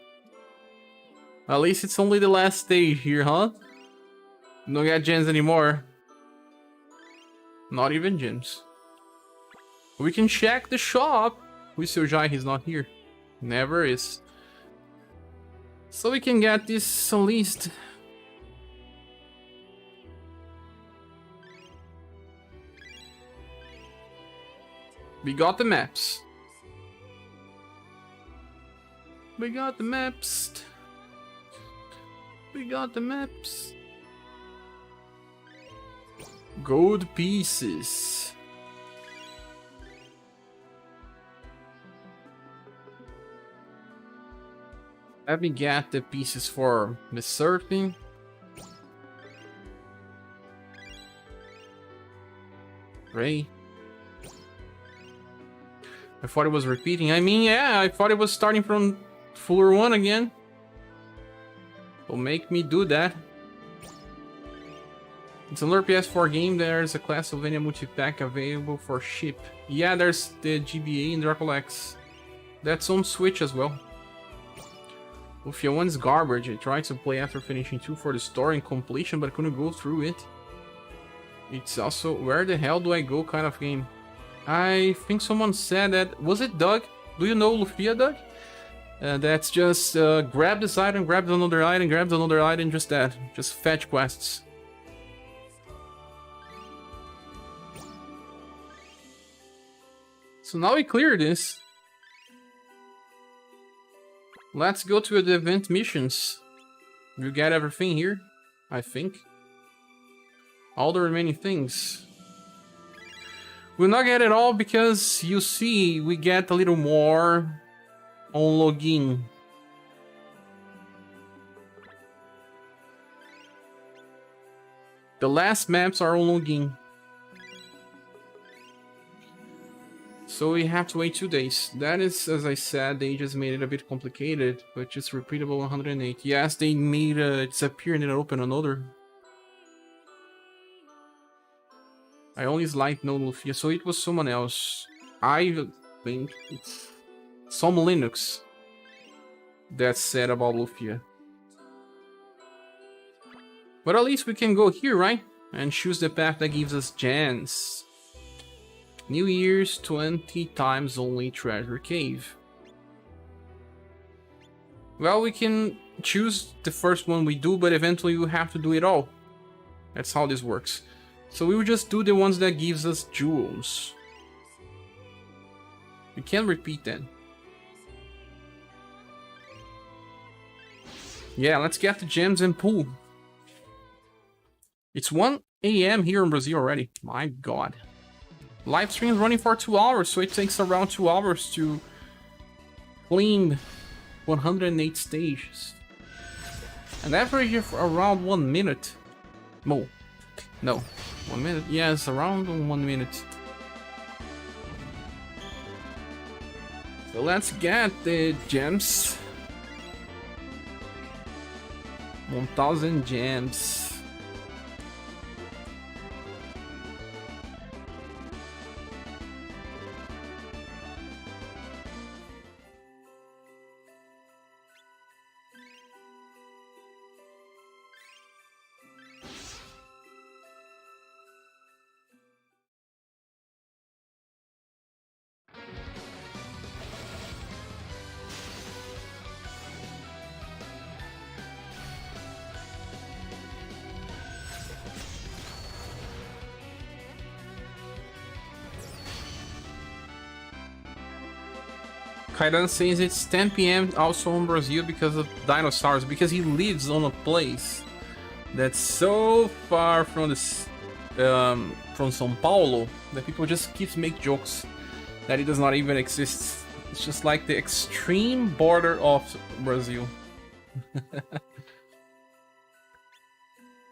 At least it's only the last stage here, huh? Don't get gems anymore. Not even gems. We can check the shop. With SaGa, he's not here. Never is. So we can get this at least. We got the maps. We got the maps. We got the maps. Gold pieces. Let me get the pieces for the surfing. Ray. I thought it was repeating. I mean, yeah, I thought it was starting from floor 1 again. Don't make me do that. It's another PS4 game. There's a Castlevania multi-pack available for ship. Yeah, there's the GBA and Dracula X. That's on Switch as well. Lufia 1 is garbage. I tried to play after finishing 2 for the story and completion, but couldn't go through it. It's also where the hell do I go kind of game. I think someone said that. Was it Doug? Do you know Lufia, Doug? That's just grab this item, grab another item, grab another item, just that. Just fetch quests. So now we clear this. Let's go to the event missions. You get everything here, I think. All the remaining things. We'll not get it all because you see we get a little more on login. The last maps are on login. So we have to wait 2 days. That is, as I said, they just made it a bit complicated, but just repeatable 108. Yes, they made it disappear and then open another. I only like no Lufia, so it was someone else. I think it's some Linux that said about Lufia. But at least we can go here, right? And choose the path that gives us gems. New Year's 20 times only treasure cave. Well, we can choose the first one we do, but eventually we have to do it all. That's how this works. So we will just do the ones that gives us jewels. We can repeat that. Yeah, let's get the gems and pool. It's 1 AM here in Brazil already. My god. Live stream is running for 2 hours, so it takes around 2 hours to clean 108 stages. And average around 1 minute. No. 1 minute. Yes, around 1 minute. So let's get the gems. 1000 gems. Kaidan says it's 10 PM also in Brazil because of dinosaurs, because he lives on a place that's so far from this from São Paulo that people just keep making jokes that it does not even exist. It's just like the extreme border of Brazil.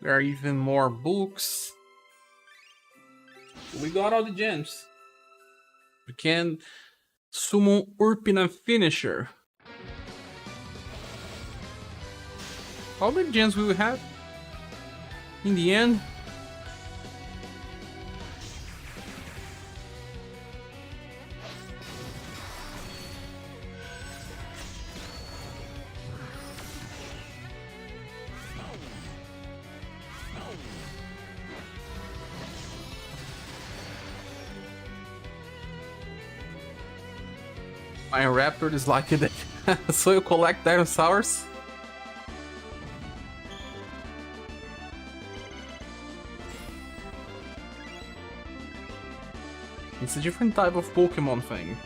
There are even more books. We got all the gems. We can summon Urpina Finisher. How many gems will we have in the end? My raptor is like it. So you collect dinosaurs? It's a different type of Pokemon thing.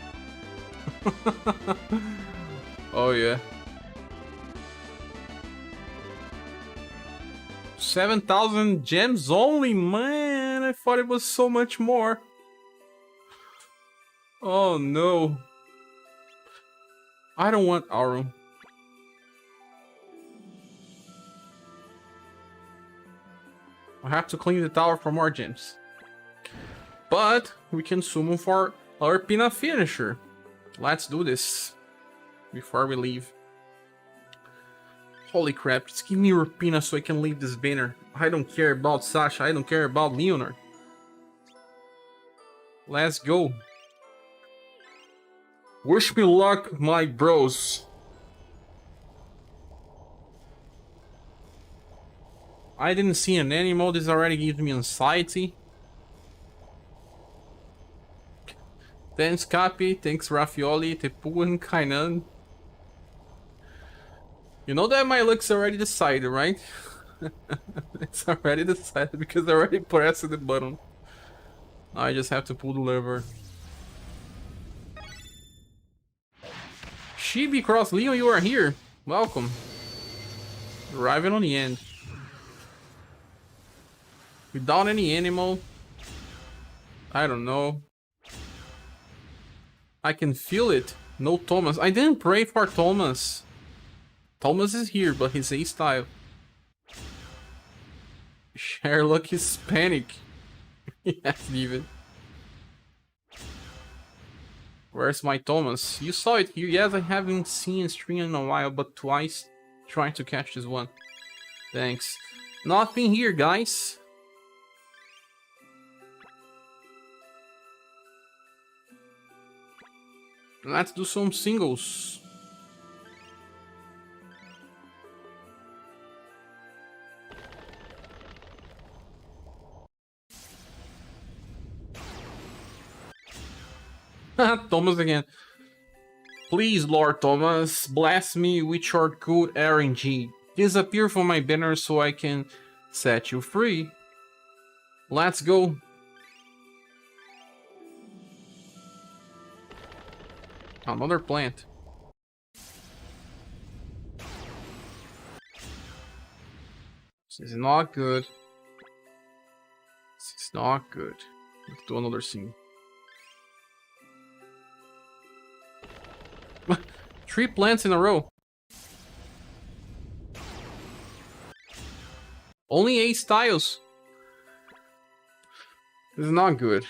Oh yeah. 7,000 gems only, man. I thought it was so much more. Oh no. I don't want Aurum. I have to clean the tower for more gems. But we can summon for our Pina finisher. Let's do this before we leave. Holy crap, just give me Urpina so I can leave this banner. I don't care about Sasha, I don't care about Leonard. Let's go. Wish me luck, my bros. I didn't see an animal, this already gives me anxiety. Thanks Capi, thanks Raffioli, Tepu and Kainan. You know that my luck's already decided, right? It's already decided because I already pressed the button. I just have to pull the lever. Chibi Cross Leo, you are here. Welcome. Arriving on the end. Without any animal. I don't know. I can feel it. No Thomas. I didn't pray for Thomas. Thomas is here, but he's A-style. Sherlock is panic. Yes, even. Where's my Thomas? You saw it here. Yes, I haven't seen a stream in a while, but twice trying to catch this one. Thanks. Nothing here, guys. Let's do some singles. Thomas again. Please, Lord Thomas, bless me with your good RNG. Disappear from my banner so I can set you free. Let's go. Another plant. This is not good. This is not good. Let's do another scene. 3 plants in a row. Only 8 styles. This is not good.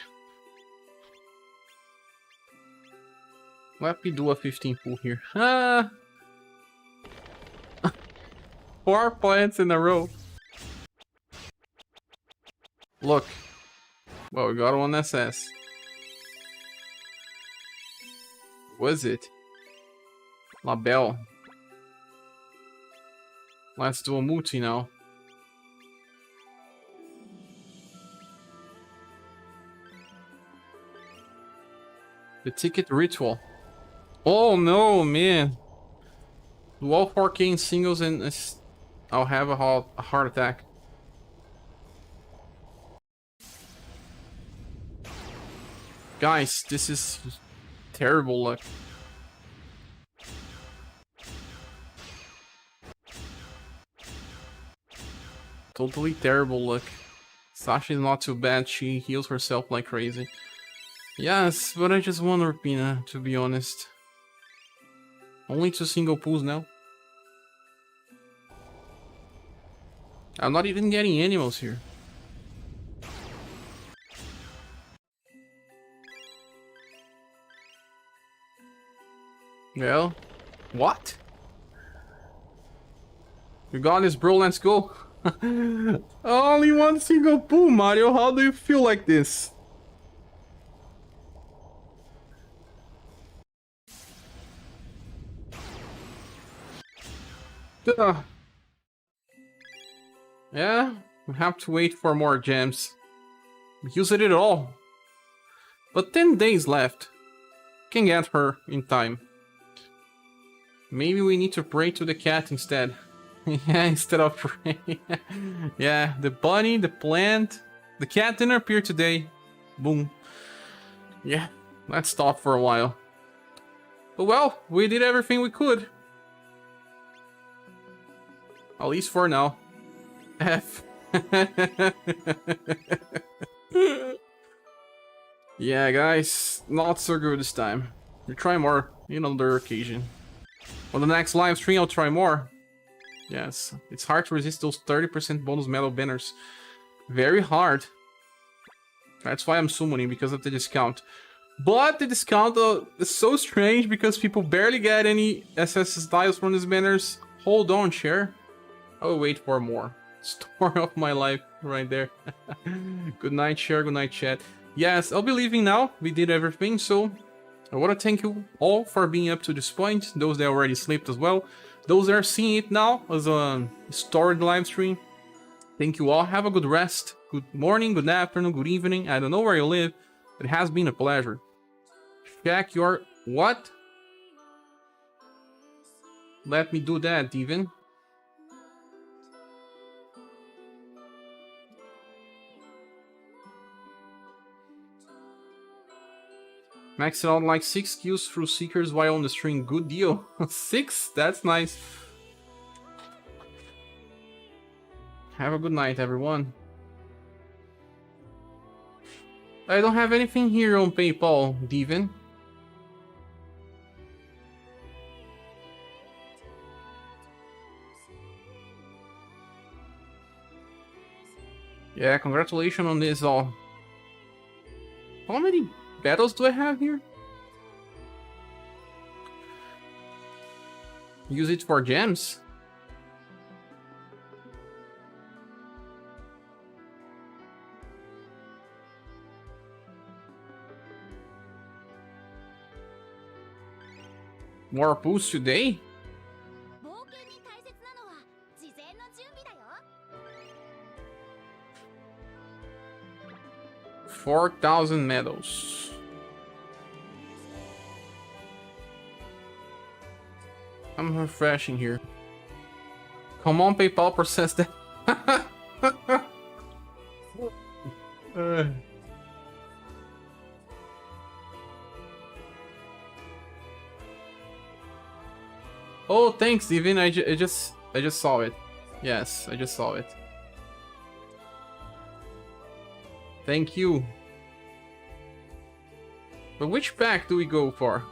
Let me do a 15 pull here. Ah! 4 plants in a row. Look. Well, we got one SS. What is it? Labelle. Let's do a multi now. The ticket ritual. Oh no, man. Do all 4K in singles and I'll have a heart attack. Guys, this is terrible luck. Totally terrible luck. Sasha is not too bad, she heals herself like crazy. Yes, but I just want Urpina, to be honest. Only 2 single pulls now. I'm not even getting animals here. Well, what? You got this, bro, let's go. Only 1 single pull, Mario. How do you feel like this? Yeah, we have to wait for more gems. We used it all. But 10 days left. Can get her in time. Maybe we need to pray to the cat instead. Yeah, instead of praying. Yeah, the bunny, the plant. The cat didn't appear today. Boom. Yeah, let's stop for a while. But well, we did everything we could. At least for now. F. Yeah, guys, not so good this time. We'll try more in another occasion. On the next live stream, I'll try more. Yes, it's hard to resist those 30% bonus medal banners. Very hard. That's why I'm summoning, because of the discount. But the discount is so strange because people barely get any SS styles from these banners. Hold on, Cher. I will wait for more. Story of my life right there. Good night, Cher. Good night, chat. Yes, I'll be leaving now. We did everything, so I want to thank you all for being up to this point. Those that already slept as well. Those that are seeing it now as a stored live stream. Thank you all. Have a good rest. Good morning, good afternoon, good evening. I don't know where you live. It has been a pleasure. Check your... What? Let me do that, Steven. Max out like 6 kills through Seekers while on the stream. Good deal. 6? That's nice. Have a good night, everyone. I don't have anything here on PayPal, Steven. Yeah, congratulations on this all. How many battles do I have here? Use it for gems? More pools today? 4,000 medals. I'm refreshing here. Come on, PayPal, process that. Oh, thanks, Steven. I just saw it. Yes, I just saw it. Thank you. But which pack do we go for?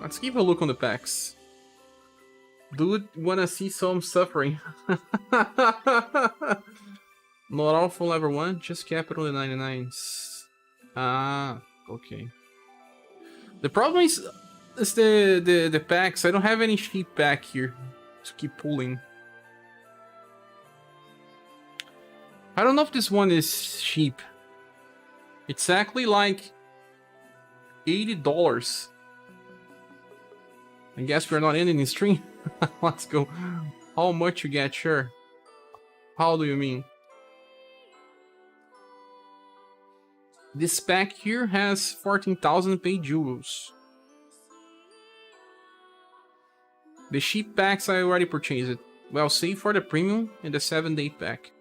Let's keep a look on the packs. Dude, wanna see some suffering. Not all for level 1, just capital and 99s. Ah, okay. The problem is the packs. I don't have any cheap pack here to keep pulling. I don't know if this one is cheap. It's exactly like $80. I guess we're not ending the stream. Let's go. How much you get? Sure. How do you mean? This pack here has 14,000 paid jewels. The cheap packs I already purchased it. Well, save for the premium and the 7-day pack.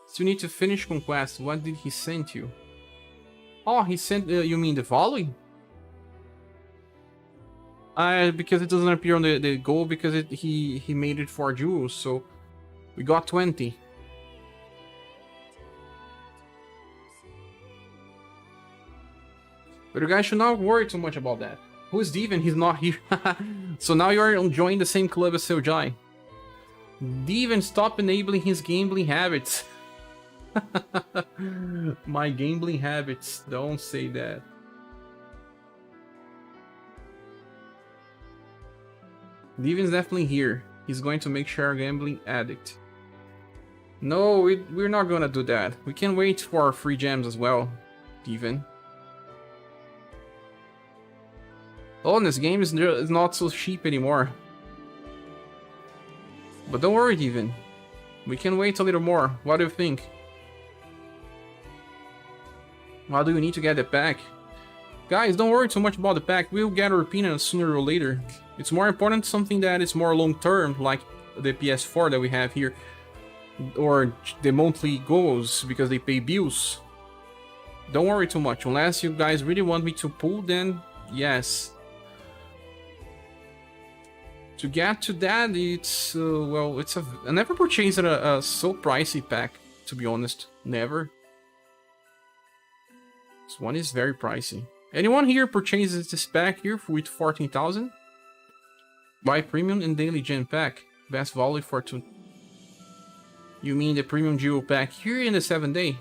Still need to finish Conquest. What did he send you? Oh, he sent... you mean the volley? Because it doesn't appear on the goal because he made it 4 jewels, so we got 20. But you guys should not worry too much about that. Who is Steven? He's not here. So now you are enjoying the same club as SaGa. Steven, stop enabling his gambling habits. My gambling habits. Don't say that. Steven's definitely here. He's going to make sure gambling addict. No, we're not gonna do that. We can wait for our free gems as well, Steven. Oh, this game is not so cheap anymore. But don't worry, Steven. We can wait a little more. What do you think? Why do you need to get the pack? Guys, don't worry too much about the pack. We'll get our opinion sooner or later. It's more important something that is more long term, like the PS4 that we have here. Or the monthly goals, because they pay bills. Don't worry too much. Unless you guys really want me to pull, then yes. To get to that, it's well, it's I never purchased a so pricey pack, to be honest. Never. This one is very pricey. Anyone here purchases this pack here with 14,000? Buy premium and daily gem pack. Best value for 2. You mean the premium jewel pack here in the 7-day?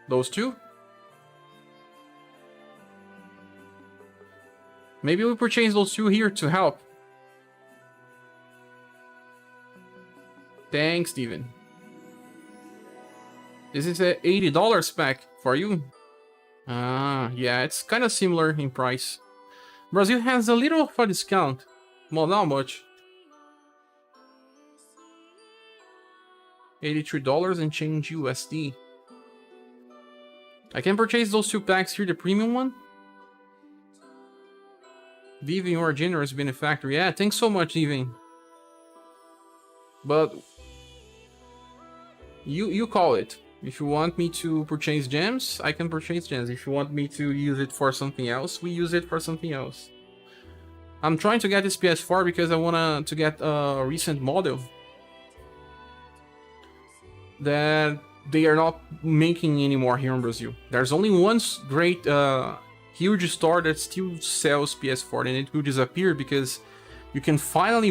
Those two? Maybe we purchase those two here to help. Thanks, Steven. This is a $80 pack for you. Yeah, it's kind of similar in price. Brazil has a little of a discount. Well, not much. $83 and change USD. I can purchase those two packs here, the premium one. Vivian, you are a generous benefactor. Yeah, thanks so much, Vivian. But you call it. If you want me to purchase gems, I can purchase gems. If you want me to use it for something else, we use it for something else. I'm trying to get this PS4 because I want to get a recent model that they are not making anymore here in Brazil. There's only one great huge store that still sells PS4, and it will disappear because you can finally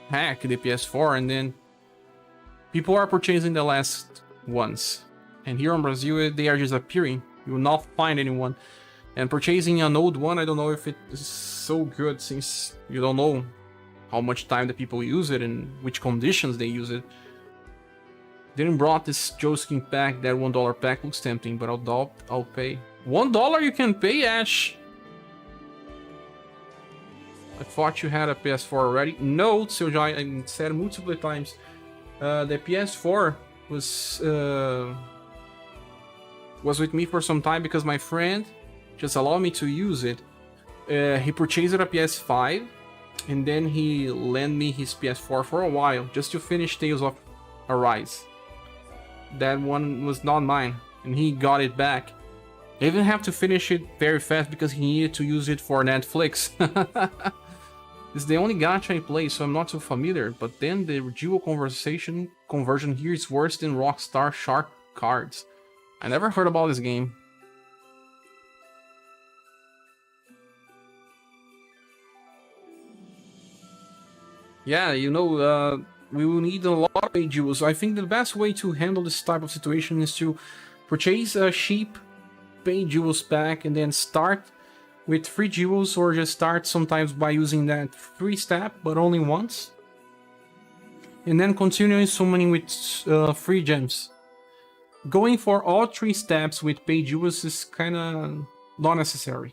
hack the PS4, and then people are purchasing the last ones. And here in Brazil, they are disappearing. You will not find anyone. And purchasing an old one, I don't know if it is so good, since you don't know how much time the people use it and which conditions they use it. Didn't brought this Joe Skin pack. That $1 pack looks tempting, but I'll pay. $1 you can pay, Ash? I thought you had a PS4 already. No, SaGa, I said multiple times. The PS4 was with me for some time because my friend just allowed me to use it. He purchased a PS5 and then he lent me his PS4 for a while just to finish Tales of Arise. That one was not mine and he got it back. I even have to finish it very fast because he needed to use it for Netflix. It's the only gacha I play, so I'm not too familiar, but then the dual conversion here is worse than Rockstar Shark cards. I never heard about this game. Yeah, you know, we will need a lot of pay jewels. I think the best way to handle this type of situation is to purchase a cheap pay jewels pack and then start with 3 jewels, or just start sometimes by using that 3 step, but only once. And then continuing summoning with 3 gems. Going for all 3 steps with pay jewels is kinda not necessary.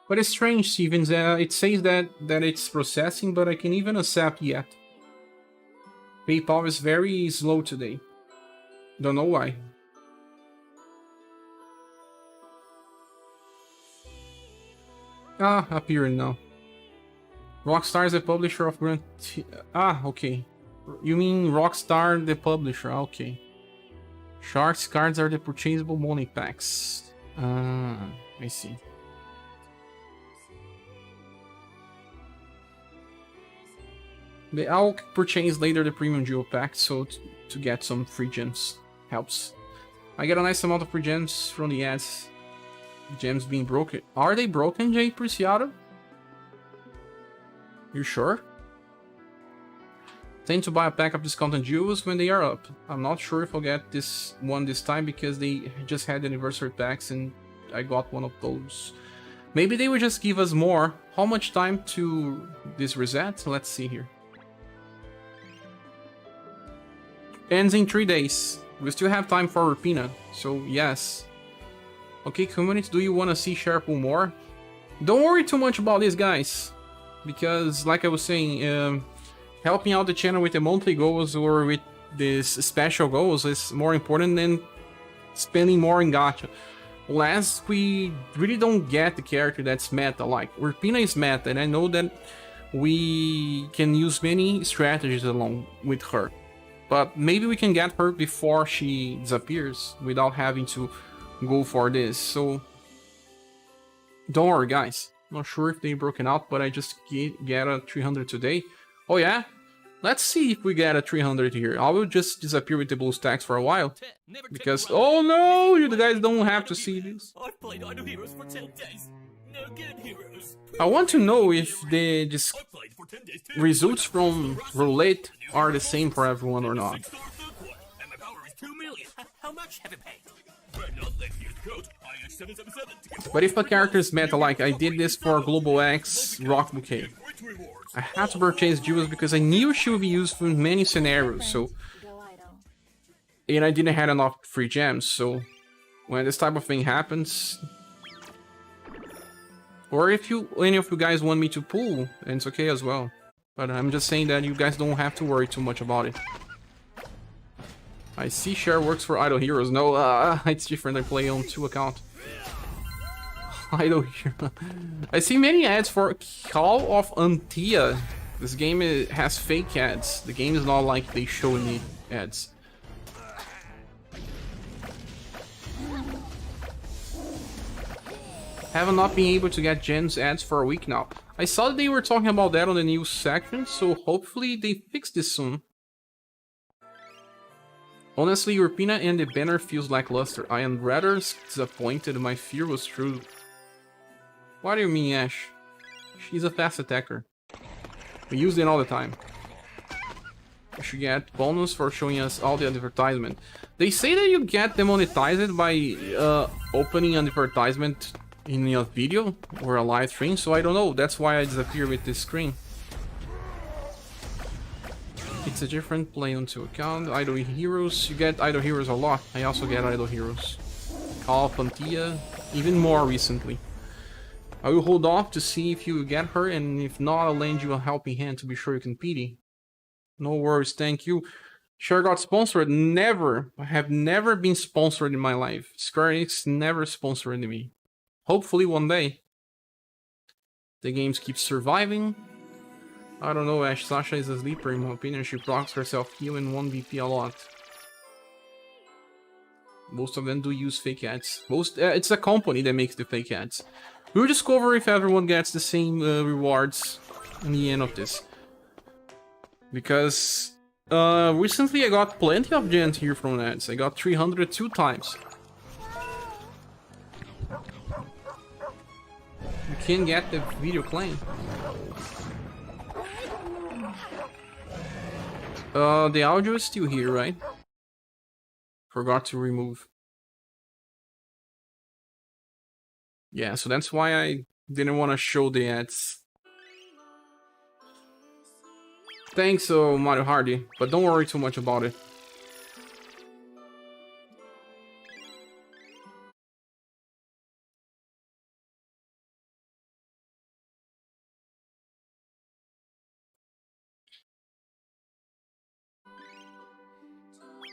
But it's strange, Stevens. It says that it's processing, but I can even accept yet. PayPal is very slow today. Don't know why. Appearing now. Rockstar is the publisher of Grand... okay. You mean Rockstar, the publisher, okay. Sharks cards are the purchasable money packs. I see. I'll purchase later the premium jewel pack, so to get some free gems helps. I get a nice amount of free gems from the ads. Gems being broken. Are they broken, Jay Preciado? You sure? Tend to buy a pack of discounted jewels when they are up. I'm not sure if I'll get this one this time because they just had anniversary packs and I got one of those. Maybe they would just give us more. How much time to this reset? Let's see here. Ends in 3 days. We still have time for Rapina, so yes. Okay, community, do you want to see ScherBR more? Don't worry too much about this, guys. Because, like I was saying, helping out the channel with the monthly goals or with these special goals is more important than spending more in gacha. Last, we really don't get the character that's meta. Like, Rapina is meta, and I know that we can use many strategies along with her. But maybe we can get her before she disappears without having to go for this. So don't worry, guys. Not sure if they broken out, but I just get a 300 today. Oh yeah? Let's see if we get a 300 here. I will just disappear with the blue stacks for a while. Because, oh no, you guys don't have to see this. I've played Idle Heroes for 10 days. No good heroes. I want to know if the results from roulette are the same for everyone or not. And my power is 2 million. How much have you paid? But if a character is meta, like I did this for Global X Rock Bouquet, I had to purchase jewels because I knew she would be useful in many scenarios, so... And I didn't have enough free gems, so... When this type of thing happens... Or if any of you guys want me to pull, then it's okay as well. But I'm just saying that you guys don't have to worry too much about it. I see share works for Idle Heroes. No, it's different. I play on 2 accounts. Idle Hero. I see many ads for Call of Antia. This game has fake ads. The game is not like they show me ads. Have not been able to get Jen's ads for a week now. I saw that they were talking about that on the news section, so hopefully they fix this soon. Honestly, Urpina and the banner feels lackluster. I am rather disappointed. My fear was true. What do you mean, Ash? She's a fast attacker. We use it all the time. We should get bonus for showing us all the advertisement. They say that you get demonetized by opening an advertisement in a video or a live stream, so I don't know. That's why I disappear with this screen. It's a different play on 2 account. Idle Heroes. You get Idle Heroes a lot. I also get Idle Heroes. Call of Pantia, even more recently. I will hold off to see if you get her, and if not, I'll lend you a helping hand to be sure you can pity. No worries, thank you. Sure got sponsored. Never. I have never been sponsored in my life. Square Enix never sponsored me. Hopefully one day. The games keep surviving. I don't know, Ash. SaGa is a sleeper in my opinion. She procs herself heal in 1 BP a lot. Most of them do use fake ads. It's a company that makes the fake ads. We'll discover if everyone gets the same rewards in the end of this. Because recently I got plenty of gens here from ads. I got 300 2 times. You can get the video claim. The audio is still here, right? Forgot to remove. Yeah, so that's why I didn't want to show the ads. Thanks, Mario Hardy, but don't worry too much about it.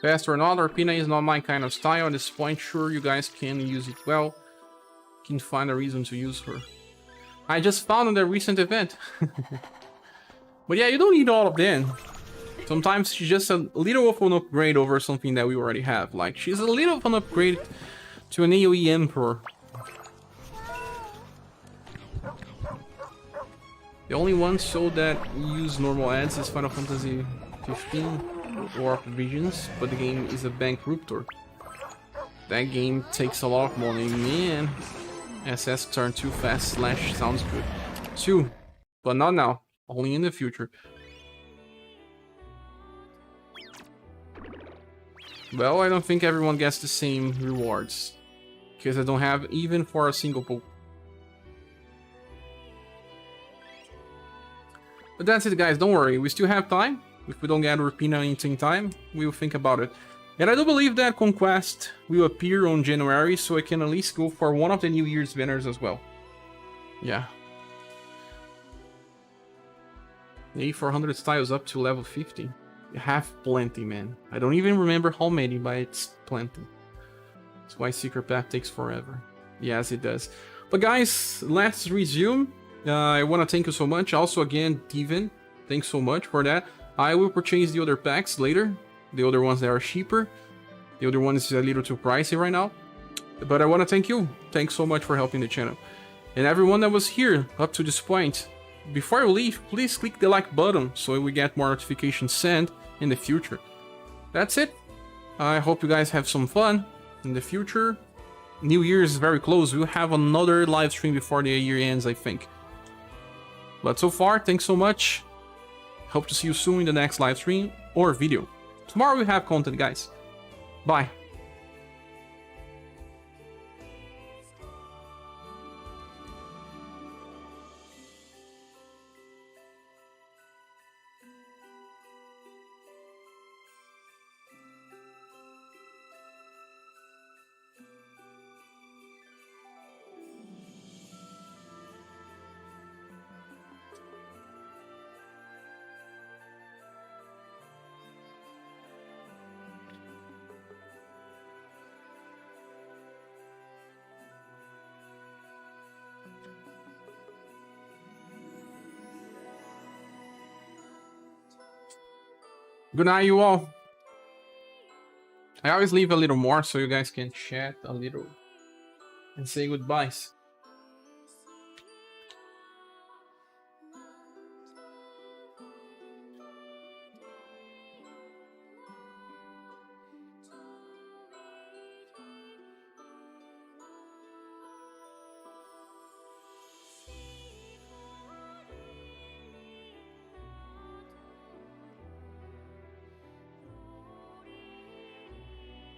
Fast or not, Arpina is not my kind of style. At this point, sure, you guys can use it well. Can find a reason to use her. I just found in the recent event. But yeah, you don't need all of them. Sometimes she's just a little of an upgrade over something that we already have. Like, she's a little of an upgrade to an AoE Emperor. The only one so that use normal ads is Final Fantasy 15 or Visions, but the game is a bankruptor. That game takes a lot of money, man. SS turn too fast / sounds good. 2, but not now. Only in the future. Well, I don't think everyone gets the same rewards. Because I don't have even for a single pull. But that's it, guys. Don't worry. We still have time. If we don't get Urpina in time, we will think about it. And I do believe that Conquest will appear on January, so I can at least go for one of the New Year's banners as well. Yeah. The A400 styles up to level 50. You have plenty, man. I don't even remember how many, but it's plenty. That's why Secret Path takes forever. Yes, it does. But guys, let's resume. I want to thank you so much. Also, again, Steven, thanks so much for that. I will purchase the other packs later. The other ones that are cheaper. The other one is a little too pricey right now. But I want to thank you. Thanks so much for helping the channel. And everyone that was here up to this point. Before you leave, please click the like button so we get more notifications sent in the future. That's it. I hope you guys have some fun in the future. New Year is very close. We'll have another live stream before the year ends, I think. But so far, thanks so much. Hope to see you soon in the next live stream or video. Tomorrow we have content, guys. Bye. Good night, you all. I always leave a little more so you guys can chat a little and say goodbyes.